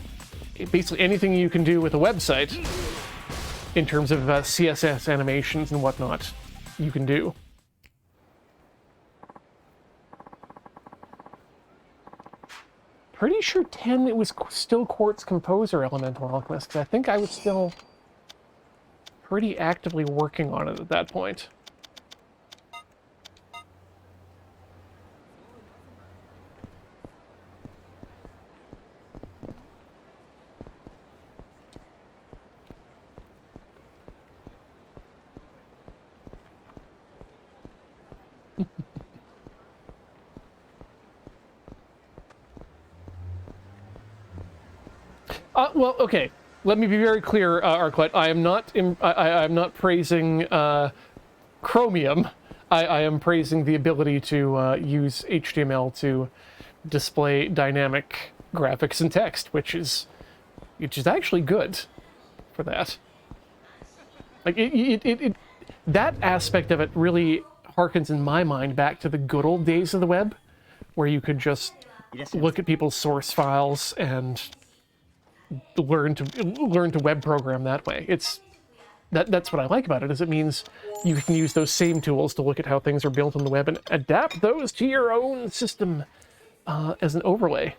basically anything you can do with a website in terms of CSS animations and whatnot, you can do. Pretty sure 10 it was still Quartz Composer Elemental Alchemist, because I think I was still pretty actively working on it at that point. Well, okay. Let me be very clear, Arclight. I am not praising Chromium. I am praising the ability to use HTML to display dynamic graphics and text, which is actually good for that. Like that aspect of it really harkens in my mind back to the good old days of the web, where you could just look at people's source files and learn to web program that way. That's what I like about it, is it means you can use those same tools to look at how things are built on the web and adapt those to your own system as an overlay.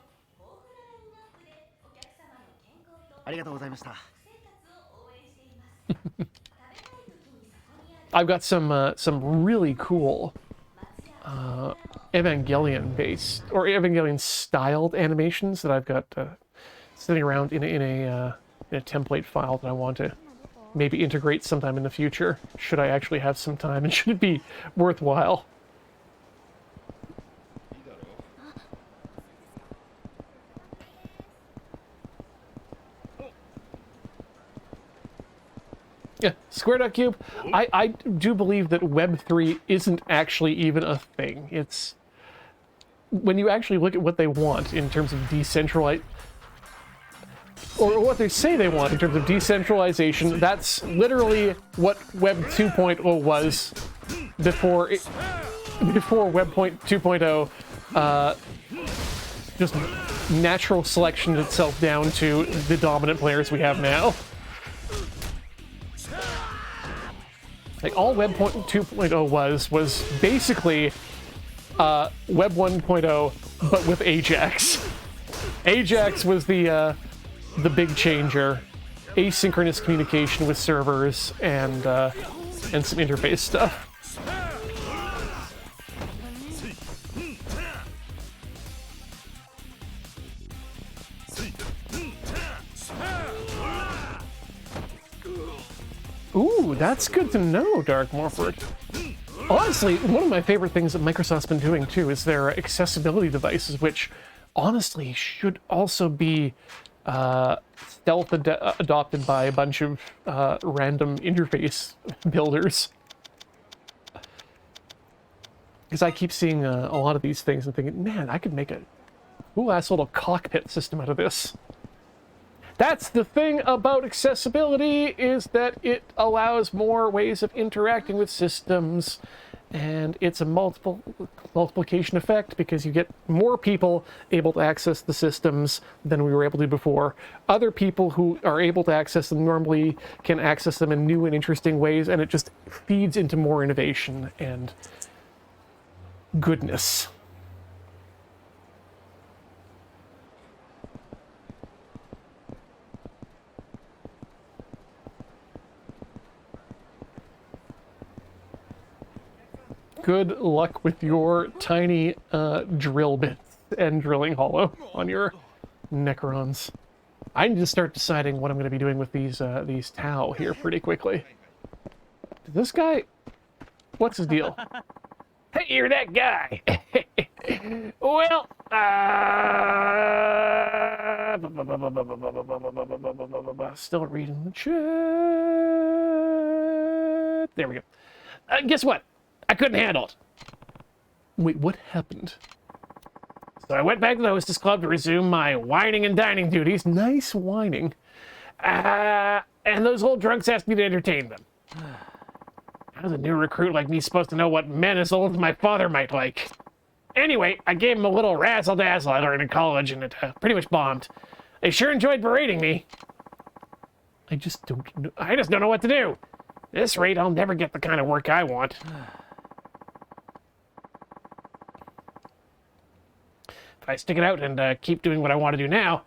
I've got some really cool Evangelion-based or Evangelion-styled animations that I've got sitting around in a template file that I want to maybe integrate sometime in the future, should I actually have some time and should it be worthwhile. Yeah, Square.cube, I do believe that Web3 isn't actually even a thing. It's, when you actually look at what they want in terms of decentralized, or what they say they want in terms of decentralization, that's literally what Web 2.0 was before Web 2.0 just natural selection itself down to the dominant players we have now. Like, all Web 2.0 was basically Web 1.0, but with Ajax. Ajax was the big changer. Asynchronous communication with servers and some interface stuff. Ooh, that's good to know, Dark Morford. Honestly, one of my favorite things that Microsoft's been doing too is their accessibility devices, which honestly should also be stealth adopted by a bunch of random interface builders. Because I keep seeing a lot of these things and thinking, man, I could make a cool-ass little cockpit system out of this. That's the thing about accessibility, is that it allows more ways of interacting with systems, and it's a multiplication effect because you get more people able to access the systems than we were able to before. Other people who are able to access them normally can access them in new and interesting ways, and it just feeds into more innovation and goodness. Good luck with your tiny drill bits and drilling hollow on your Necrons. I need to start deciding what I'm going to be doing with these Tau here pretty quickly. This guy, what's his deal?
Hey, you're that guy. Well,
Still reading the chat. There we go.
guess what? I couldn't handle it.
Wait, what happened?
So I went back to the hostess club to resume my whining and dining duties.
Nice whining.
And those old drunks asked me to entertain them. How's a new recruit like me supposed to know what men as old as my father might like? Anyway, I gave them a little razzle-dazzle I learned in college, and it pretty much bombed. They sure enjoyed berating me.
I just don't know.
I just don't know what to do. At this rate, I'll never get the kind of work I want. If I stick it out and keep doing what I want to do now, I'll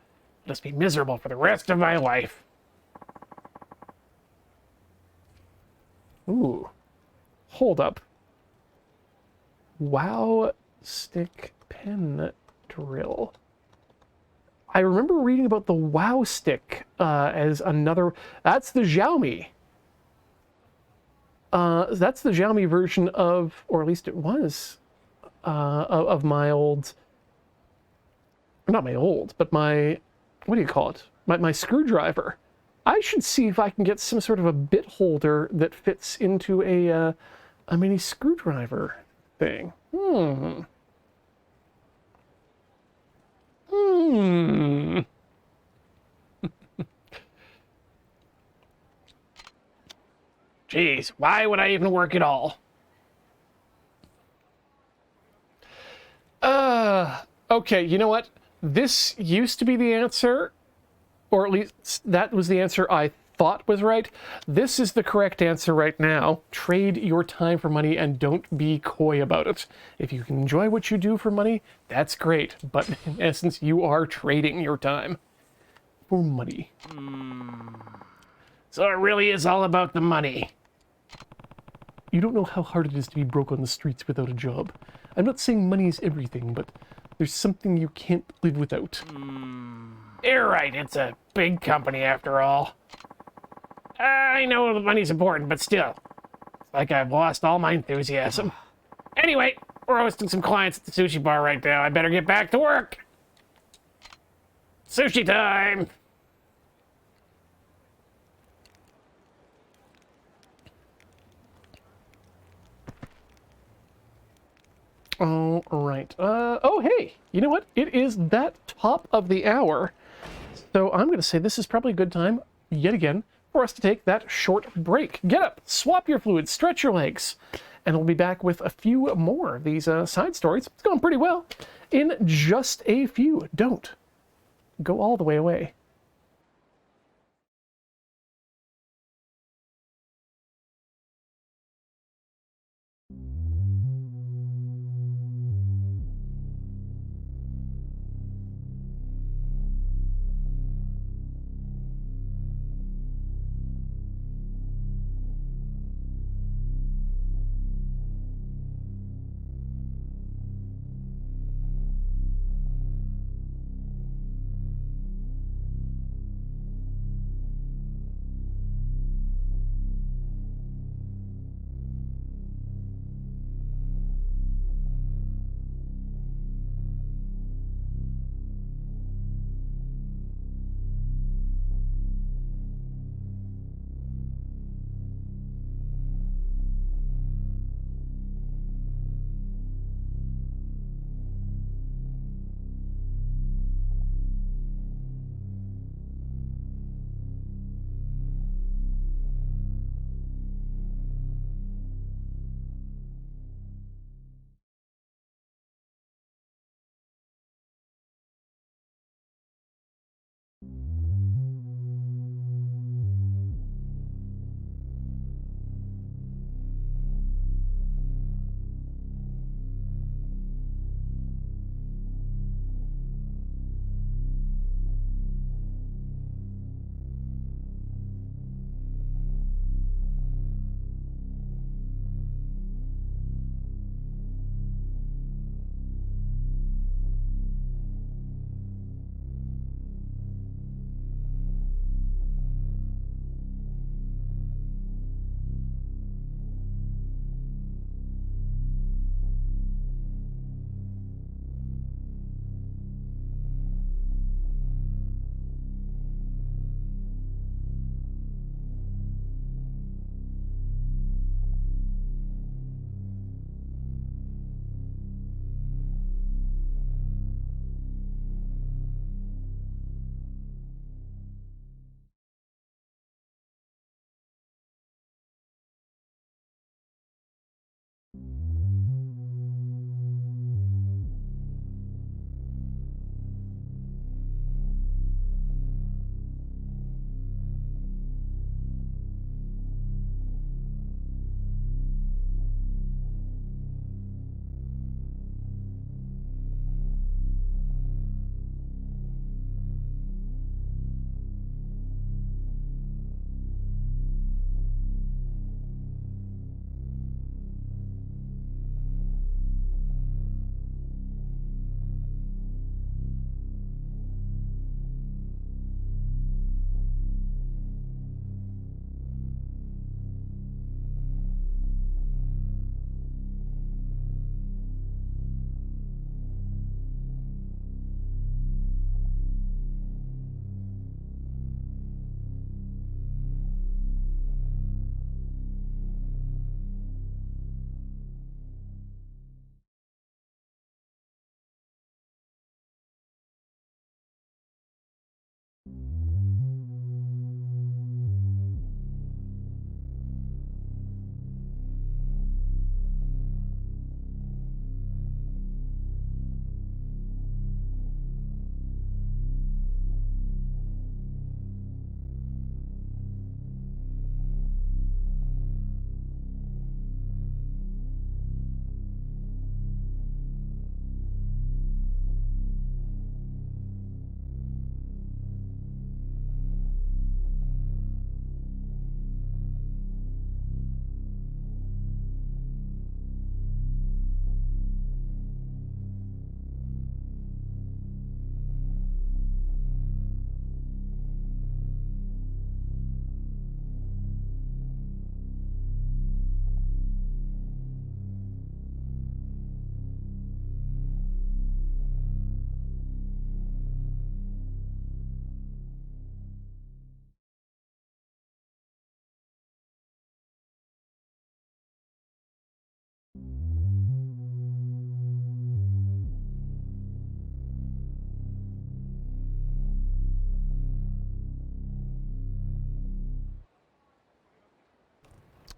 just be miserable for the rest of my life.
Ooh. Hold up. Wow stick pen drill. I remember reading about the Wow stick as another... That's the Xiaomi. That's the Xiaomi version of, or at least it was, of my old... Not my old, but my... What do you call it? My screwdriver. I should see if I can get some sort of a bit holder that fits into a mini screwdriver thing.
Jeez, why would I even work at all?
Okay, you know what? This used to be the answer, or at least that was the answer I thought was right. This is the correct answer right now. Trade your time for money and don't be coy about it. If you can enjoy what you do for money, that's great. But in essence, you are trading your time for money.
So it really is all about the money.
You don't know how hard it is to be broke on the streets without a job. I'm not saying money is everything, but there's something you can't live without.
You're right, it's a big company after all. I know the money's important, but still. It's like I've lost all my enthusiasm. Anyway, we're hosting some clients at the sushi bar right now. I better get back to work. Sushi time!
All right. Oh, hey, you know what? It is that top of the hour. So I'm going to say this is probably a good time, yet again, for us to take that short break. Get up, swap your fluids, stretch your legs, and we'll be back with a few more of these side stories. It's going pretty well in just a few. Don't go all the way away.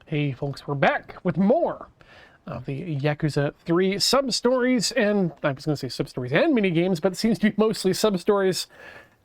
Hey folks, we're back with more of the Yakuza 3 sub-stories, and I was going to say sub-stories and mini-games, but it seems to be mostly sub-stories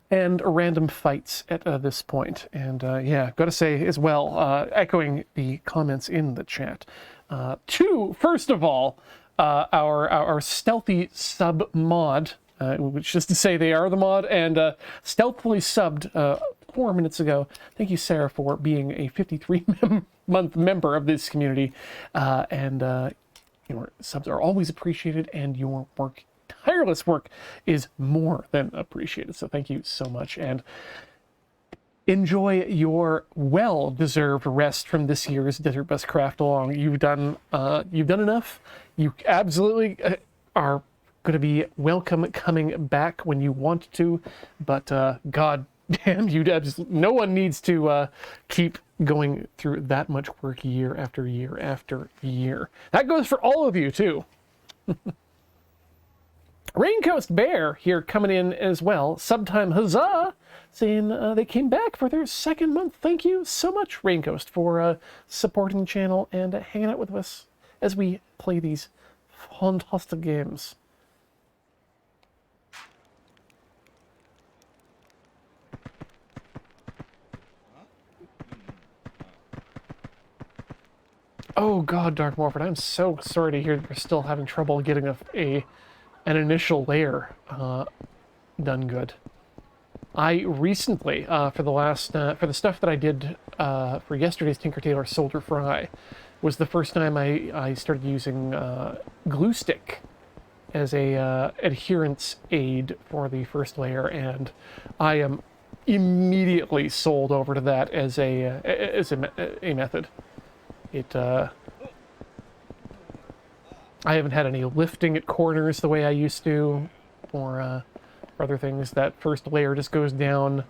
and random fights at this point. And yeah, gotta say as well, echoing the comments in the chat, first of all, our stealthy sub-mod, which is to say they are the mod, and stealthily subbed 4 minutes ago. Thank you, Sarah, for being a 53-month member of this community. Your subs are always appreciated, and your work, tireless work, is more than appreciated. So thank you so much, and enjoy your well-deserved rest from this year's Desert Bus Craft Along. You've done enough. You absolutely are going to be welcome coming back when you want to, but God damn, no one needs to keep going through that much work year after year after year. That goes for all of you too. Raincoast Bear here coming in as well. Subtime huzzah, saying they came back for their second month. Thank you so much, Raincoast, for supporting the channel and hanging out with us as we play these fantastic games. Oh God, Dark Morphid, I'm so sorry to hear that you're still having trouble getting an initial layer done good. I recently, for the stuff that I did for yesterday's Tinker Tailor Soldier Fry, was the first time I started using glue stick as a adherence aid for the first layer, and I am immediately sold over to that as a method. I haven't had any lifting at corners the way I used to, or for other things. That first layer just goes down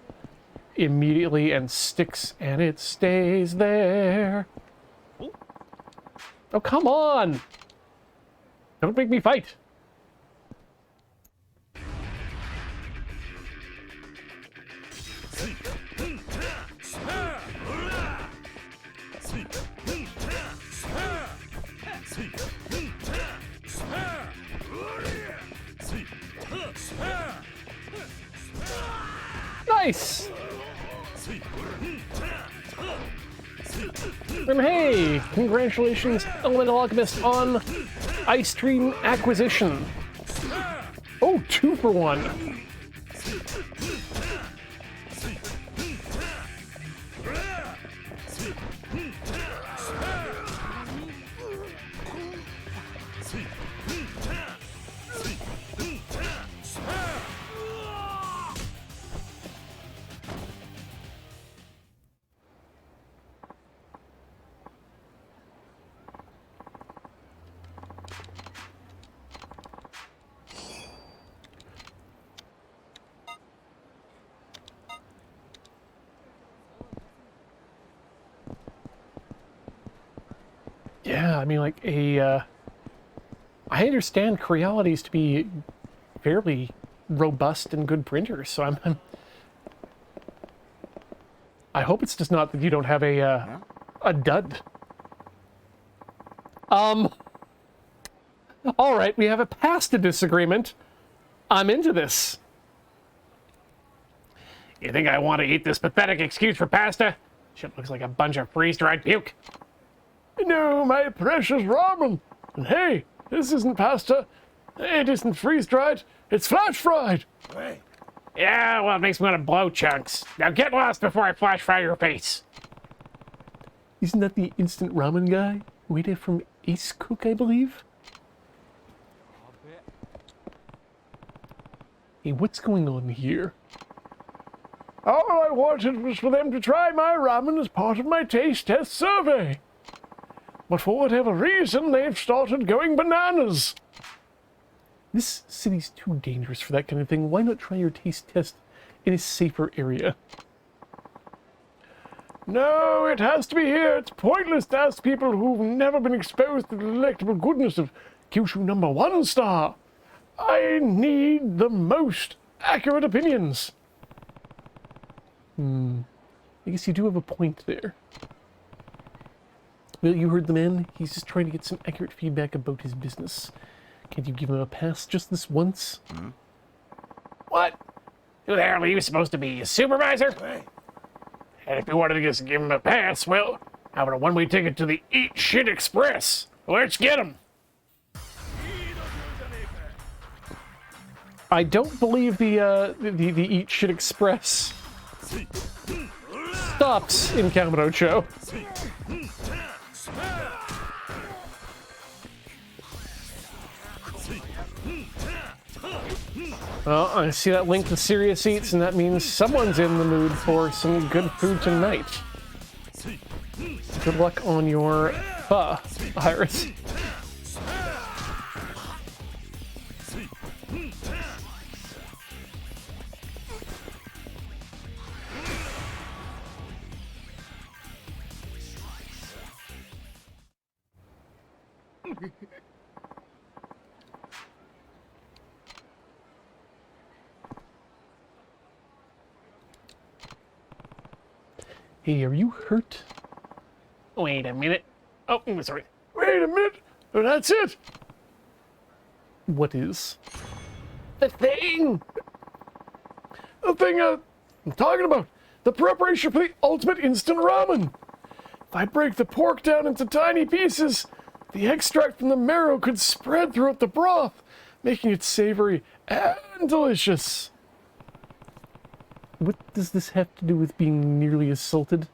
immediately and sticks, and it stays there. Oh, come on! Don't make me fight! Nice! And hey, congratulations, Elemental Alchemist, on Ice Stream acquisition. Oh, 2 for 1. Yeah, I mean, like I understand Crealities to be fairly robust and good printers, so I hope it's just not that you don't have a dud. All right, we have a pasta disagreement. I'm into this.
You think I want to eat this pathetic excuse for pasta? Shit looks like a bunch of freeze-dried puke.
No, my precious ramen. And hey, this isn't pasta. It isn't freeze-dried. It's flash-fried.
Yeah, well, it makes me want to blow chunks. Now get lost before I flash fry your face.
Isn't that the instant ramen guy? Waiter from Ace Cook, I believe? Hey, what's going on here?
All I wanted was for them to try my ramen as part of my taste test survey. But for whatever reason, they've started going bananas.
This city's too dangerous for that kind of thing. Why not try your taste test in a safer area?
No, it has to be here. It's pointless to ask people who've never been exposed to the delectable goodness of Kyushu #1 star. I need the most accurate opinions.
I guess you do have a point there. Well, you heard the man. He's just trying to get some accurate feedback about his business. Can't you give him a pass just this once?
What? Who the hell are you supposed to be, a supervisor? And if you wanted to just give him a pass, well, how about a one-way ticket to the Eat Shit Express? Let's get him.
I don't believe the Eat Shit Express stops in Kamurocho. Well, I see that link to Serious Eats, and that means someone's in the mood for some good food tonight. Good luck on your pho, Iris. Hey, are you hurt?
Wait a minute. Oh, sorry.
Wait a minute. Oh, that's it.
What is?
The thing!
The thing I'm talking about. The preparation for the ultimate instant ramen. If I break the pork down into tiny pieces, the extract from the marrow could spread throughout the broth, making it savory and delicious.
What does this have to do with being nearly assaulted?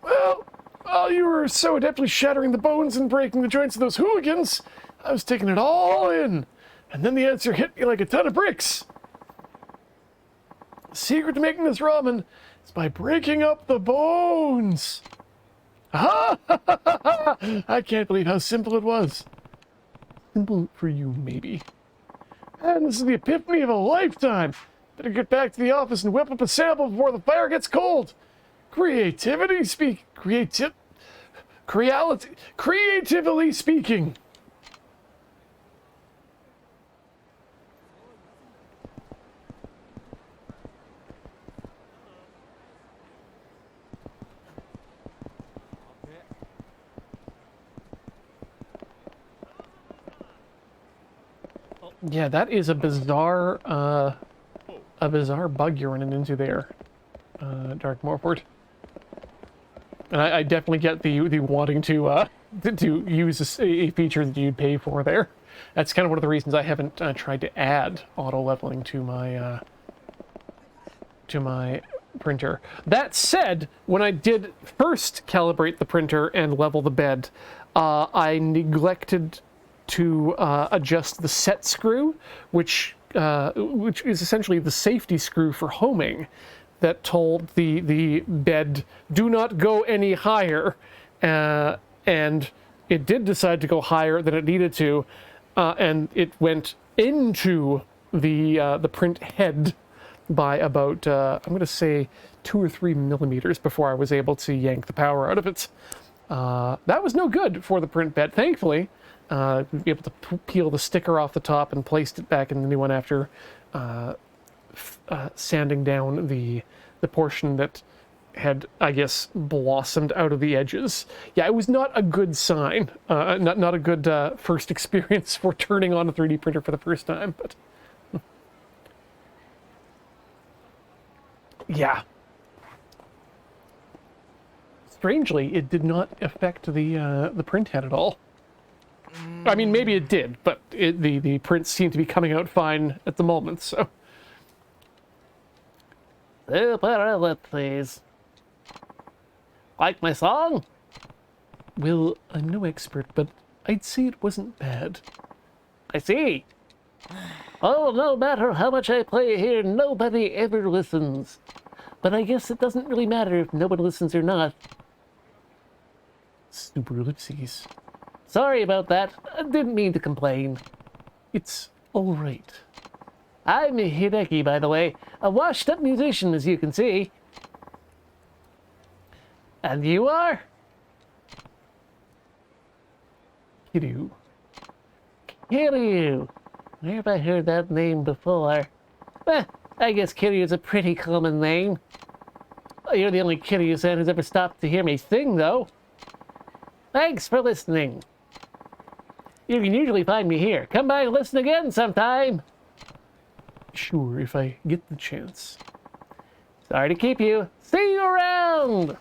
Well, while you were so adeptly shattering the bones and breaking the joints of those hooligans, I was taking it all in. And then the answer hit me like a ton of bricks. The secret to making this ramen is by breaking up the bones. Ah! I can't believe how simple it was.
Simple for you, maybe.
And this is the epiphany of a lifetime. Better get back to the office and whip up a sample before the fire gets cold. Creativity speak. Creatively speaking.
Yeah, that is a bizarre bug you're running into there, Dark Morford. And I definitely get the wanting to use a feature that you'd pay for there. That's kind of one of the reasons I haven't tried to add auto leveling to my printer. That said, when I did first calibrate the printer and level the bed, I neglected to adjust the set screw, which is essentially the safety screw for homing, that told the bed do not go any higher, and it did decide to go higher than it needed to, and it went into the print head by about I'm going to say 2 or 3 millimeters before I was able to yank the power out of it. That was no good for the print bed, thankfully. Be able to peel the sticker off the top and placed it back in the new one after sanding down the portion that had, I guess, blossomed out of the edges. Yeah, it was not a good sign. Not a good first experience for turning on a 3D printer for the first time, but yeah. Strangely, it did not affect the print head at all. I mean, maybe it did, but the prints seem to be coming out fine at the moment, so.
Super, please. Like my song?
Well, I'm no expert, but I'd say it wasn't bad.
I see. Oh, no matter how much I play here, nobody ever listens. But I guess it doesn't really matter if nobody listens or not.
Super ellipses.
Sorry about that. I didn't mean to complain.
It's all right.
I'm Hideki, by the way. A washed-up musician, as you can see. And you are?
Kiryu.
Kiryu. Where have I heard that name before? I guess Kiryu's a pretty common name. You're the only Kiryu-san who's ever stopped to hear me sing, though. Thanks for listening. You can usually find me here. Come by and listen again sometime.
Sure, if I get the chance.
Sorry to keep you. See you around!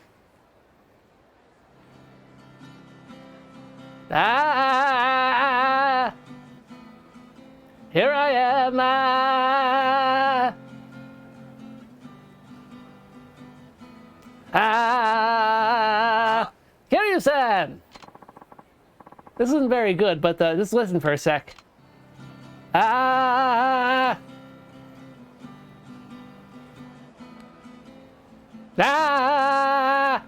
Ah! Here I am! Ah! Ah! Kiryu-san! This isn't very good, but just listen for a sec. Ah! Ah!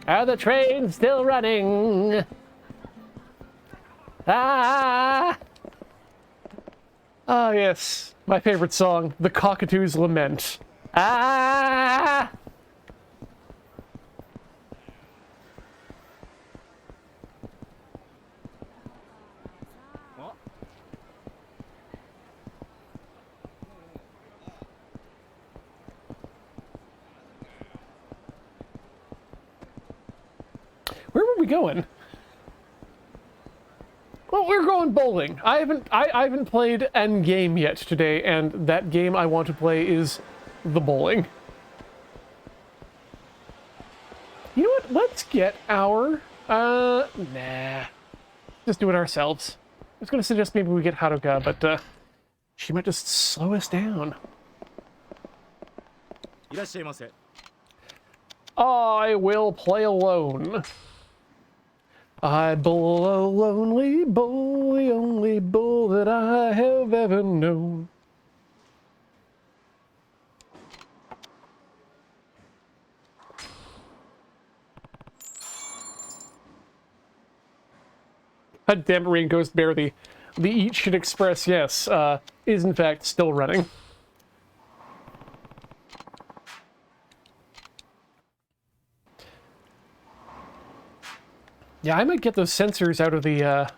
Are the trains still running? Ah!
Ah, yes. My favorite song, The Cockatoo's Lament.
Ah!
Where were we going? Well, we're going bowling. I haven't played Endgame yet today, and that game I want to play is the bowling. You know what? Let's get our nah. Just do it ourselves. I was gonna suggest maybe we get Haruka, but she might just slow us down. I will play alone. I bowl a lonely bull, the only bull that I have ever known. God damn it, Rain Ghost Bear, the Eat Shit Express, yes, is in fact still running. Yeah, I might get those sensors out of the,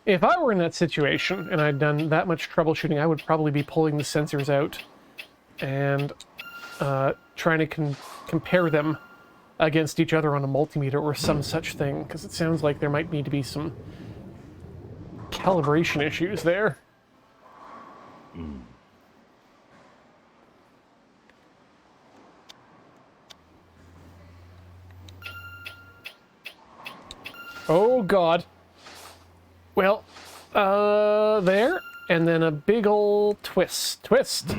if I were in that situation and I'd done that much troubleshooting, I would probably be pulling the sensors out and trying to compare them against each other on a multimeter or some such thing, because it sounds like there might need to be some calibration issues there. Oh, God. Well, there. And then a big old twist. Twist!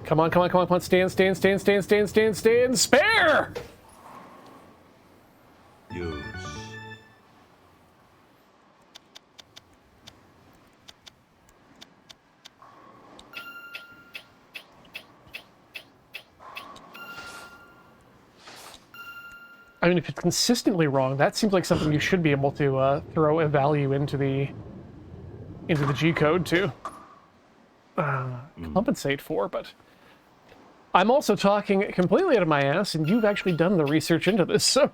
Come on, come on, come on, come on. Stand, stand, stand, stand, stand, stand, stand. Spare! I mean, if it's consistently wrong, that seems like something you should be able to throw a value into the G-code to compensate for, but I'm also talking completely out of my ass, and you've actually done the research into this, so...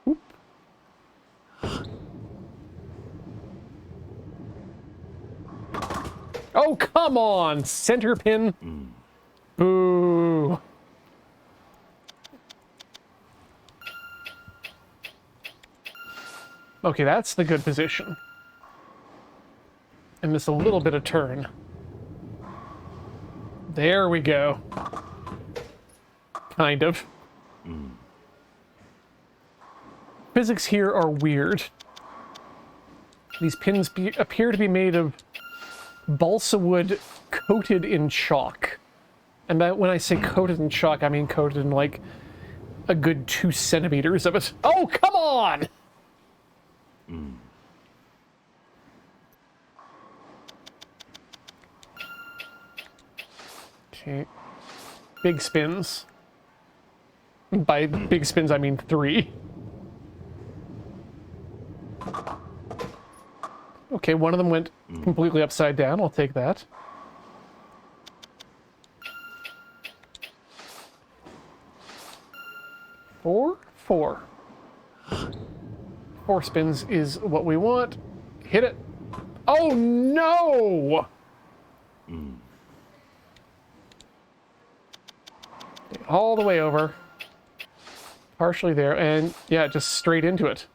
Oop. Oh, come on! Center pin. Boo. Okay, that's the good position. And just a little bit of turn. There we go. Kind of. Physics here are weird. These pins appear to be made of balsa wood coated in chalk. And when I say coated in chalk, I mean coated in like a good 2 centimeters of it. Oh, come on! Okay. Big spins. By big spins, I mean 3. Okay, one of them went completely upside down. I'll take that. Four. 4 spins is what we want. Hit it. Oh, no! all the way over. Partially there, and yeah, just straight into it.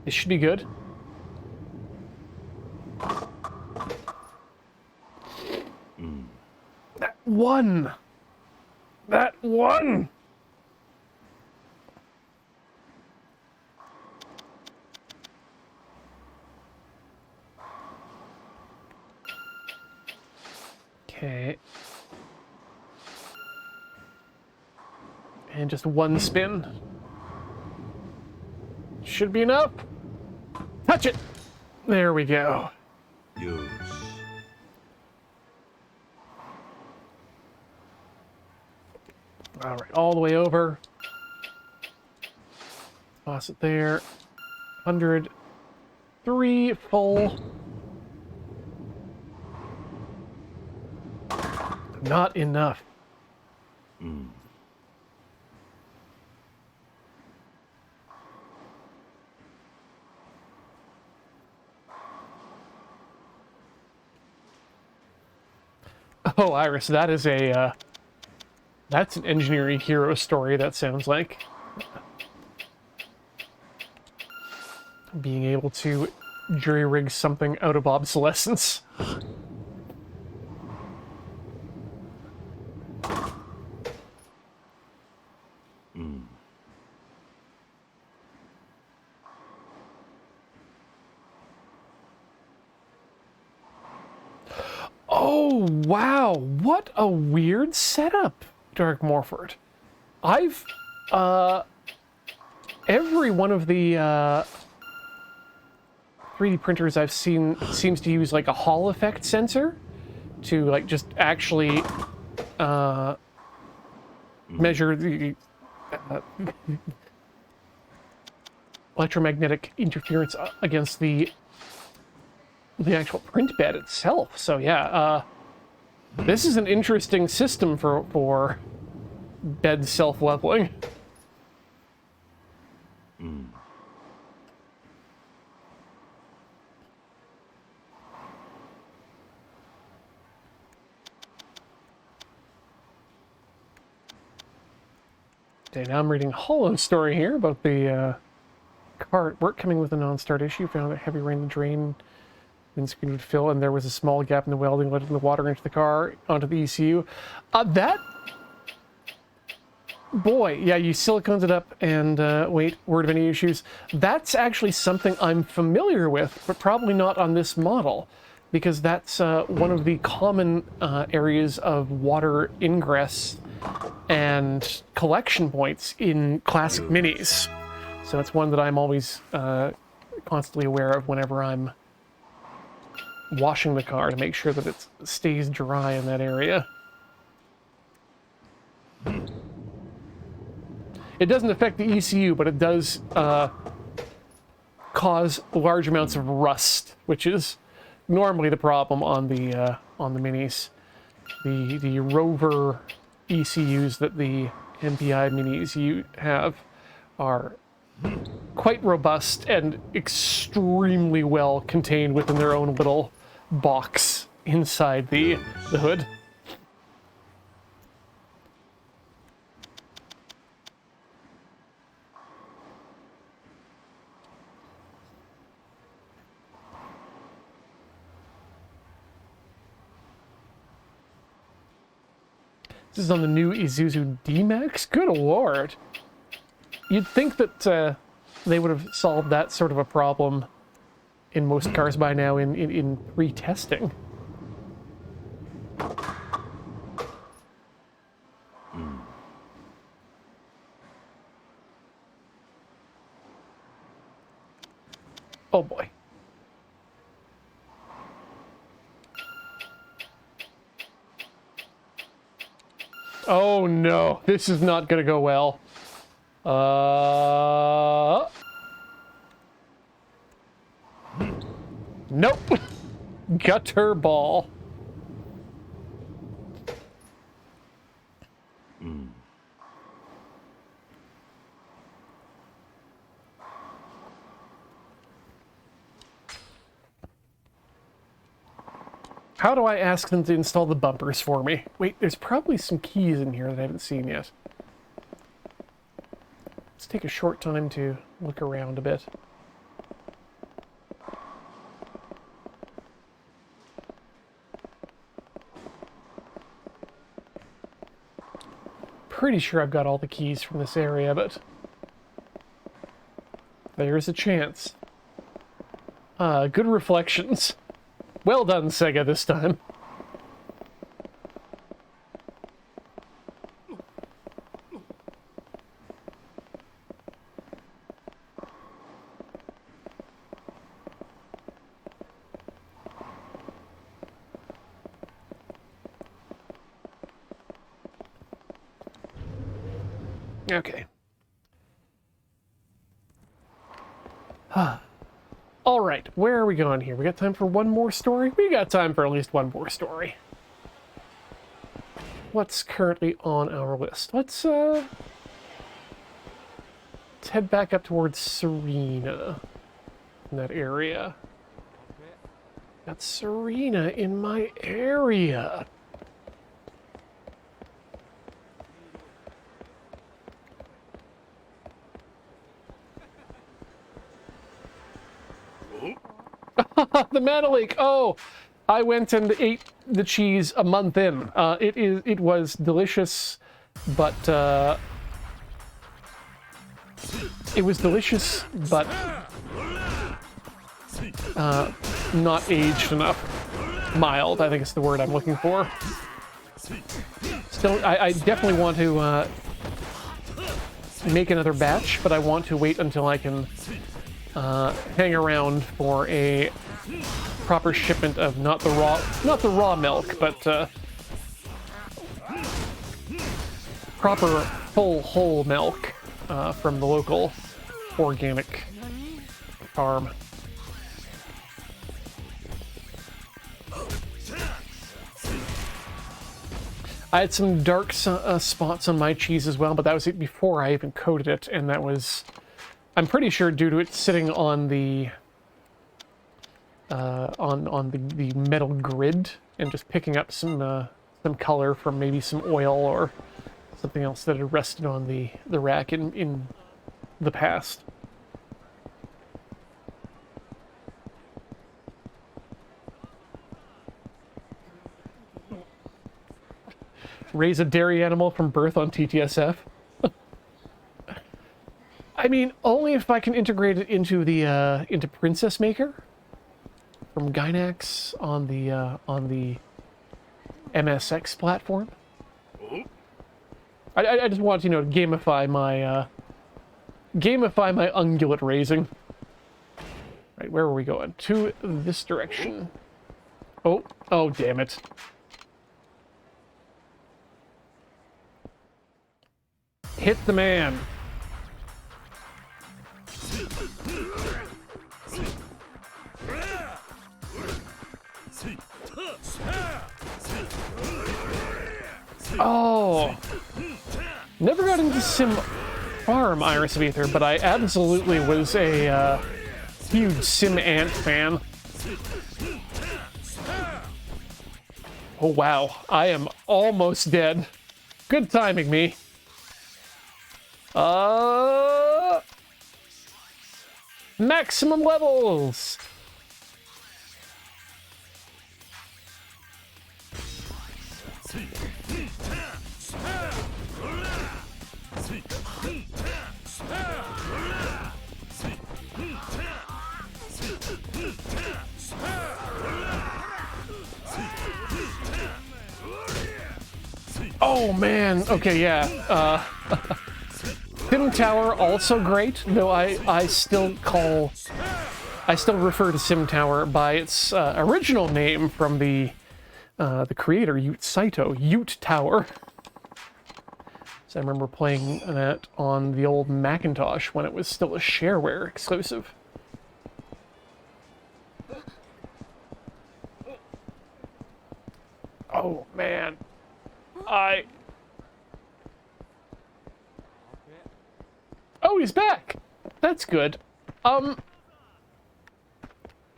This should be good. That one! That one! Okay. And just one spin. Should be enough. Touch it! There we go. Alright, all the way over. Toss it there. 103 full. Not enough. Oh, Iris, that is a, that's an engineering hero story, that sounds like. Being able to jury-rig something out of obsolescence. Oh, wow. What a weird setup, Dark Morford. I've, every one of the, 3D printers I've seen seems to use, like, a Hall effect sensor to, like, just actually, measure the, electromagnetic interference against the actual print bed itself. So yeah, this is an interesting system for bed self-leveling. Okay, now I'm reading Hollow's story here about the cart work coming with a non-start issue. Found that heavy rain and drain windscreen would fill, and there was a small gap in the welding, letting the water into the car, onto the ECU. That... Boy, yeah, you siliconed it up, and wait, word of any issues. That's actually something I'm familiar with, but probably not on this model, because that's one of the common areas of water ingress and collection points in classic minis. So it's one that I'm always constantly aware of whenever I'm washing the car, to make sure that it stays dry in that area. It doesn't affect the ECU, but it does cause large amounts of rust, which is normally the problem on the minis. The Rover ECUs that the MPI minis have are quite robust and extremely well contained within their own little box inside the hood. This is on the new Isuzu D-Max? Good lord. You'd think that they would have solved that sort of a problem in most cars by now in pre-testing. Oh boy. Oh no, this is not gonna go well. Nope. Gutter ball. How do I ask them to install the bumpers for me? Wait, there's probably some keys in here that I haven't seen yet. Let's take a short time to look around a bit. Pretty sure I've got all the keys from this area, but there's a chance. Good reflections. Well done, Sega, this time. Okay. All right, where are we going here? We got time for one more story? We got time for at least one more story. What's currently on our list? Let's head back up towards Serena. In that area. Got Serena in my area. The Manalik. Oh, I went and ate the cheese a month in. It was delicious, but it was delicious, but not aged enough. Mild, I think is the word I'm looking for. Still, I definitely want to make another batch, but I want to wait until I can hang around for a proper shipment of not the raw milk, but proper full whole milk from the local organic farm. I had some dark spots on my cheese as well, but that was it before I even coated it, and that was, I'm pretty sure, due to it sitting on the the metal grid and just picking up some color from maybe some oil or something else that had rested on the rack in the past. Raise a dairy animal from birth on TTSF. I mean, only if I can integrate it into the into Princess Maker from Gynax on the MSX platform. I just want to, gamify my ungulate raising. Right, where are we going? To this direction. Oh, damn it. Hit the man. Oh. Never got into Sim Farm, Iris of Ether, but I absolutely was a huge Sim Ant fan. Oh wow, I am almost dead. Good timing, me. Maximum levels! Oh man, okay, yeah. Sim Tower also great, though I still refer to Sim Tower by its original name from the creator, Ute Saito, Ute Tower. So I remember playing that on the old Macintosh when it was still a shareware exclusive. Oh man, Oh, he's back! That's good.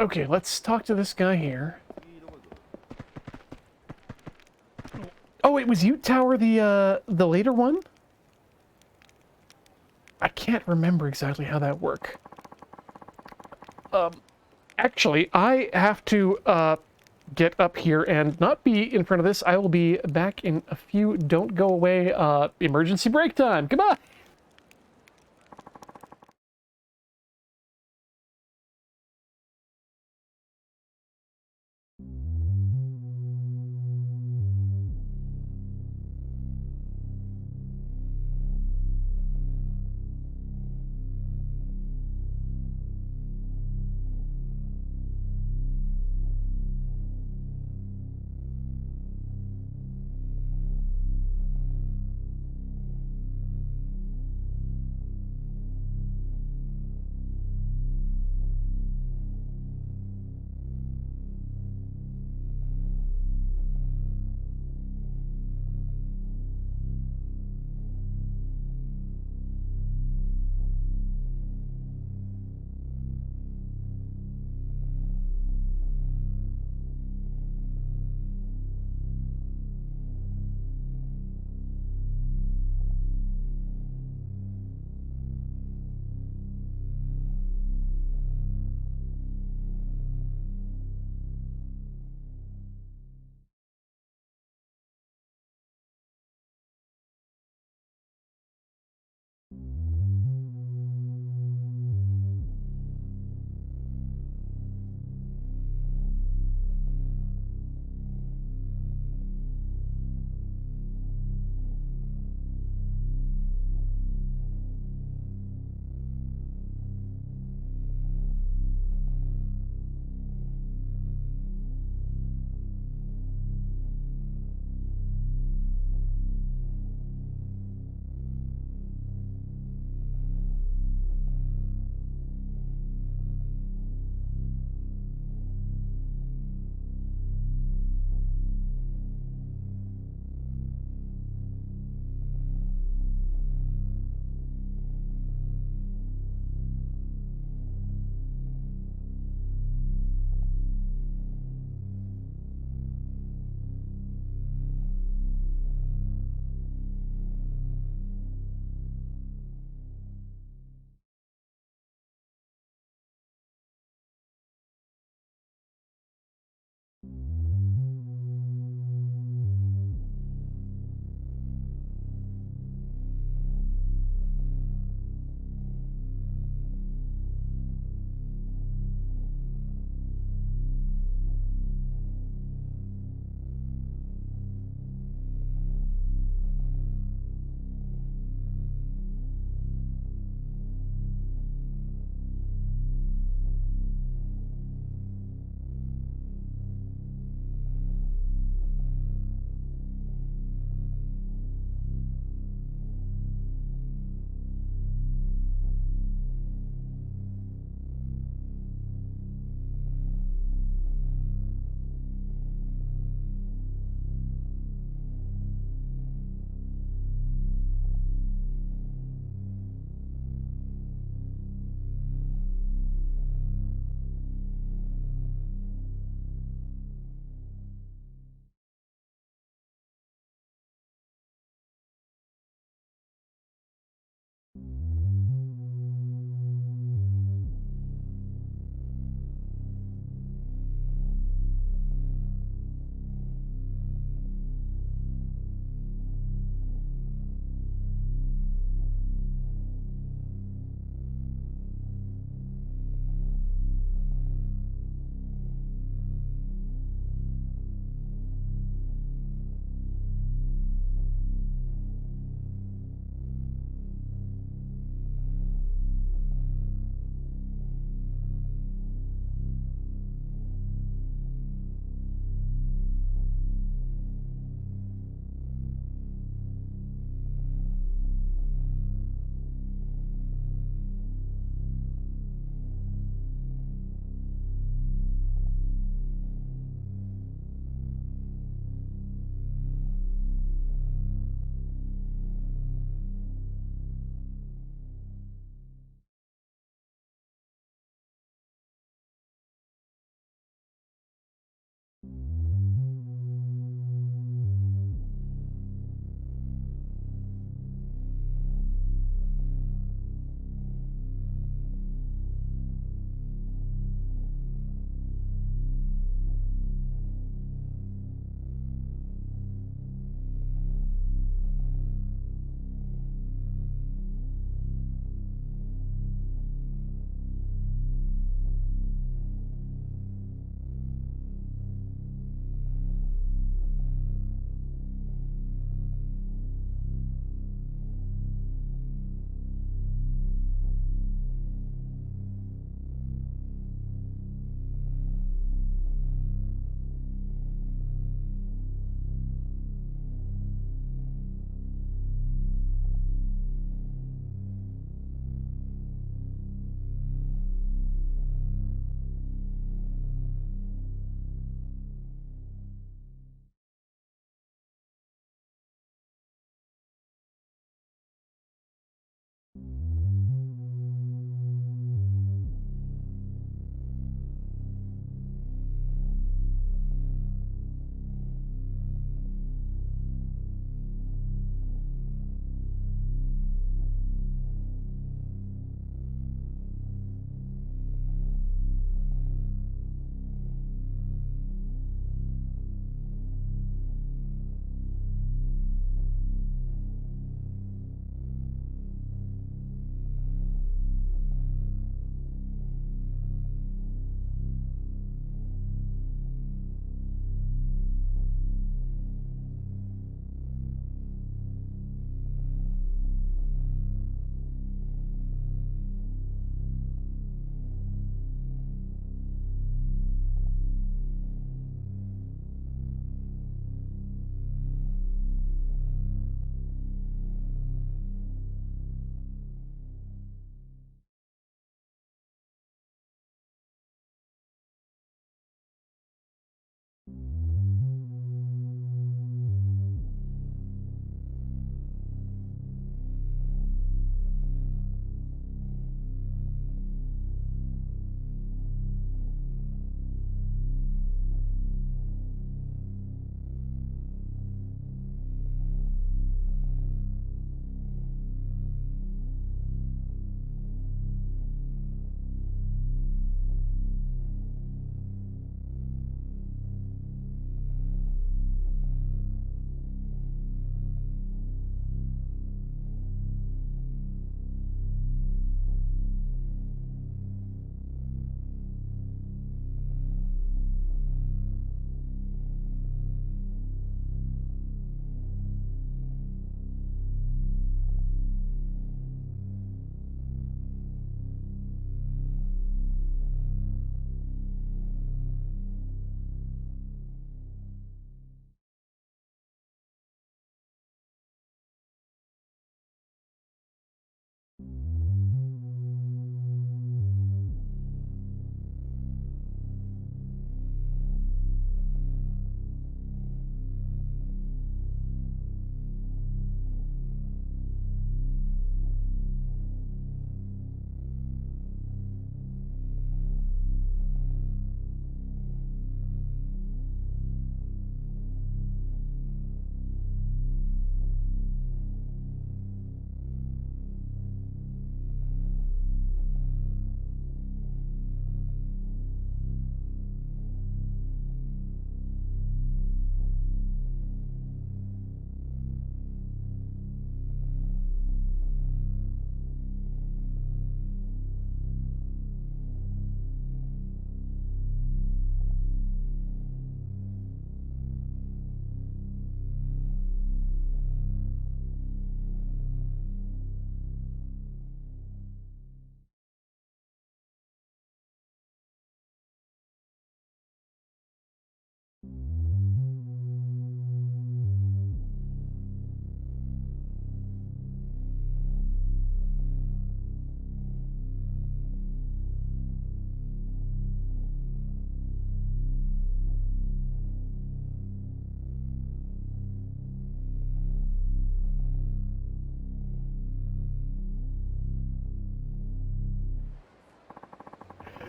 Okay, let's talk to this guy here. wait, was Ute Tower the later one? I can't remember exactly how that worked. Actually, I have to get up here and not be in front of this. I will be back in a few. Don't go away. Emergency break time. Goodbye.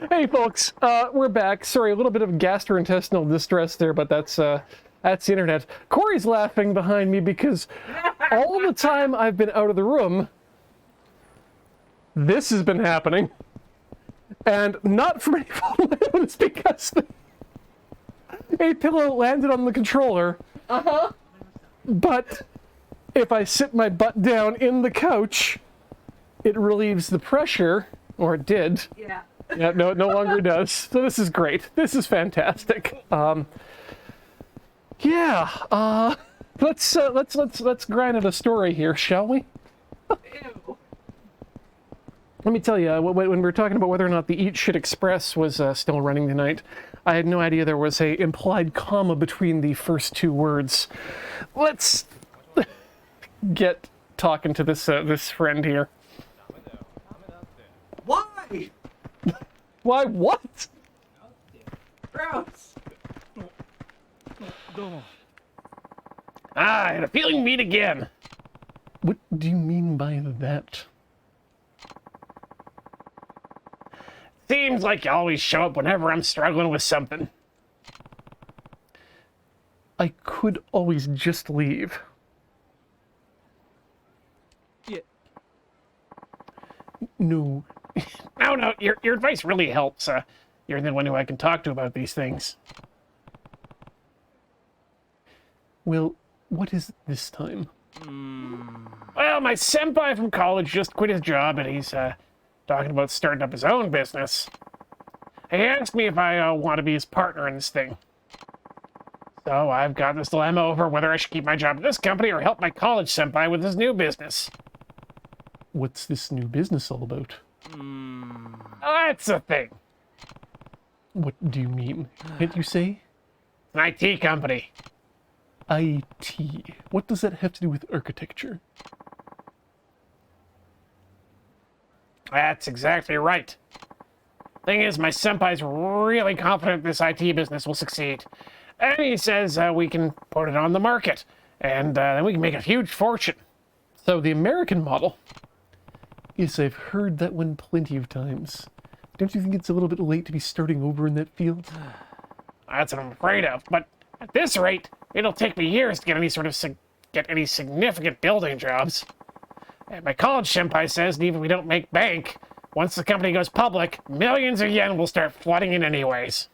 Hey folks, we're back. Sorry, a little bit of gastrointestinal distress there, but that's the internet. Corey's laughing behind me because all the time I've been out of the room, this has been happening. And not from any fault of my own, it's because a pillow landed on the controller.
Uh-huh.
But if I sit my butt down in the couch, it relieves the pressure, or it did.
Yeah.
Yeah, no, it no longer does. So this is great. This is fantastic. Yeah. Let's grind out a story here, shall we?
Ew.
Let me tell you, when we were talking about whether or not the Eat Shit Express was still running tonight, I had no idea there was a implied comma between the first two words. Let's get talking to this friend here.
Why?
Why? What?
Gross.
I had a feeling we meet again.
What do you mean by that?
Seems like you always show up whenever I'm struggling with something.
I could always just leave.
Yeah.
No.
No, your advice really helps. You're the one who I can talk to about these things.
Well, what is it this time?
Well, my senpai from college just quit his job, and he's talking about starting up his own business. He asked me if I want to be his partner in this thing. So I've got this dilemma over whether I should keep my job at this company or help my college senpai with his new business.
What's this new business all about?
That's the thing.
What do you mean? Can't you say?
An IT company.
IT. What does that have to do with architecture?
That's exactly right. Thing is, my senpai's really confident this IT business will succeed. And he says we can put it on the market, and then we can make a huge fortune.
So the American model. Yes, I've heard that one plenty of times. Don't you think it's a little bit late to be starting over in that field?
That's what I'm afraid of. But at this rate, it'll take me years to get any significant building jobs. And my college senpai says that even if we don't make bank, once the company goes public, millions of yen will start flooding in anyways.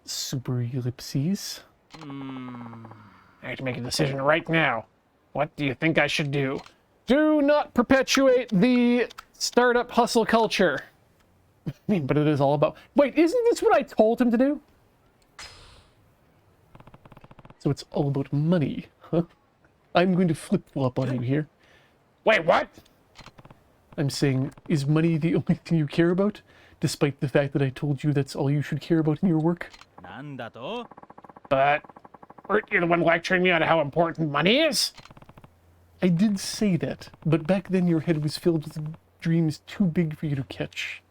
Super ellipses.
I have to make a decision right now. What do you think I should do?
Do not perpetuate the startup hustle culture. I mean, but it is all about... Wait, isn't this what I told him to do? So it's all about money, huh? I'm going to flip-flop on you here.
Wait, what?
I'm saying, is money the only thing you care about? Despite the fact that I told you that's all you should care about in your work?
But weren't you the one lecturing me on how important money is?
I did say that, but back then your head was filled with dreams too big for you to catch.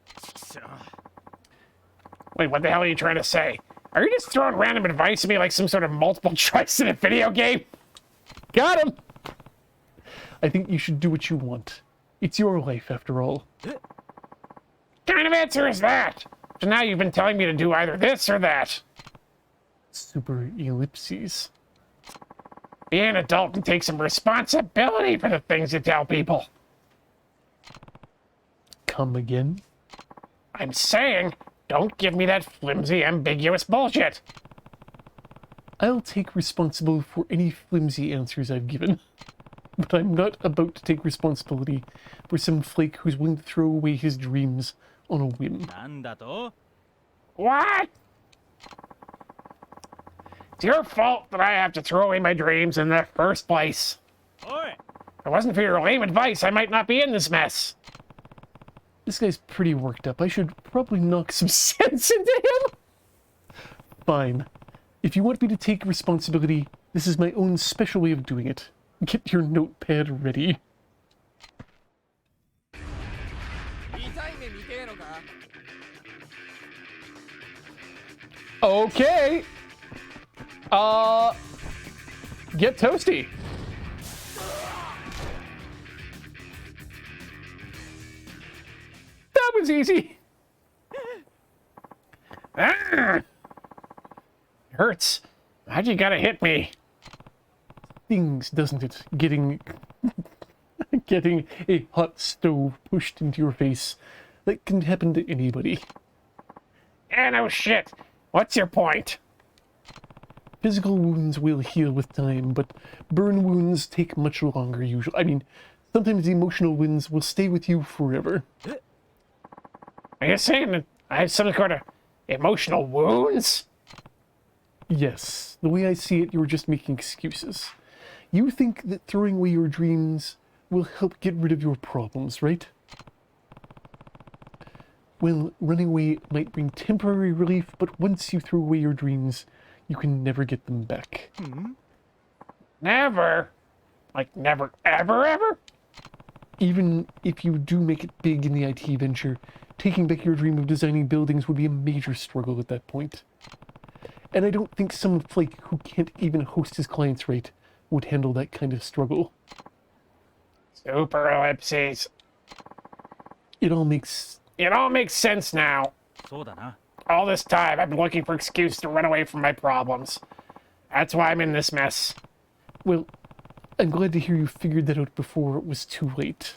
Wait, what the hell are you trying to say? Are you just throwing random advice at me like some sort of multiple choice in a video game?
Got him! I think you should do what you want. It's your life, after all.
What kind of answer is that? So now you've been telling me to do either this or that.
Super ellipses.
Be an adult and take some responsibility for the things you tell people.
Come again?
I'm saying, don't give me that flimsy, ambiguous bullshit.
I'll take responsibility for any flimsy answers I've given. But I'm not about to take responsibility for some flake who's willing to throw away his dreams on a whim.
What? It's your fault that I have to throw away my dreams in the first place. If it wasn't for your lame advice, I might not be in this mess.
This guy's pretty worked up. I should probably knock some sense into him. Fine. If you want me to take responsibility, this is my own special way of doing it. Get your notepad ready. Okay. Get toasty. was easy.
Ah! Hurts. Why'd you gotta hit me?
Things, doesn't it? Getting getting a hot stove pushed into your face. That can happen to anybody.
Yeah, no shit. What's your point?
Physical wounds will heal with time, but burn wounds take much longer usually. I mean, sometimes emotional wounds will stay with you forever.
Are you saying that I have some sort of emotional wounds?
Yes, the way I see it, you're just making excuses. You think that throwing away your dreams will help get rid of your problems, right? Well, running away might bring temporary relief, but once you throw away your dreams, you can never get them back.
Never. Like never, ever, ever?
Even if you do make it big in the IT venture, taking back your dream of designing buildings would be a major struggle at that point. And I don't think someone Flake who can't even host his clients right would handle that kind of struggle.
Super ellipses.
It all makes...
It all makes sense now.
そうだな。
All this time, I've been looking for an excuse to run away from my problems. That's why I'm in this mess.
Well, I'm glad to hear you figured that out before it was too late.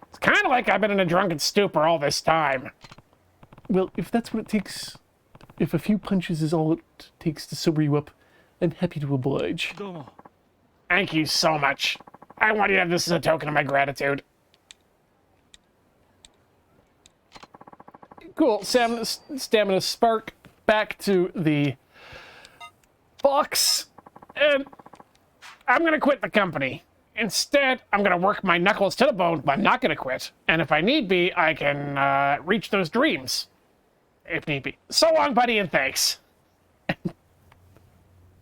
It's kind of like I've been in a drunken stupor all this time.
Well, if that's what it takes, if a few punches is all it takes to sober you up, I'm happy to oblige.
どうも。
Thank you so much. I want you to have this as a token of my gratitude.
Cool, stamina spark back to the box,
And I'm gonna quit the company. Instead, I'm gonna work my knuckles to the bone, but I'm not gonna quit. And if I need be, I can reach those dreams. If need be. So long, buddy, and thanks.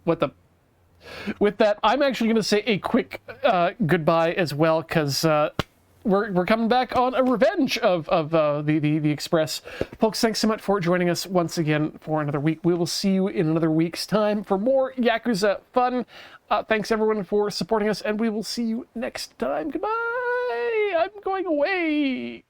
what the... With that, I'm actually going to say a quick goodbye as well, because we're coming back on a revenge of the Express. Folks, thanks so much for joining us once again for another week. We will see you in another week's time for more Yakuza fun. Thanks everyone for supporting us, and we will see you next time. Goodbye! I'm going away!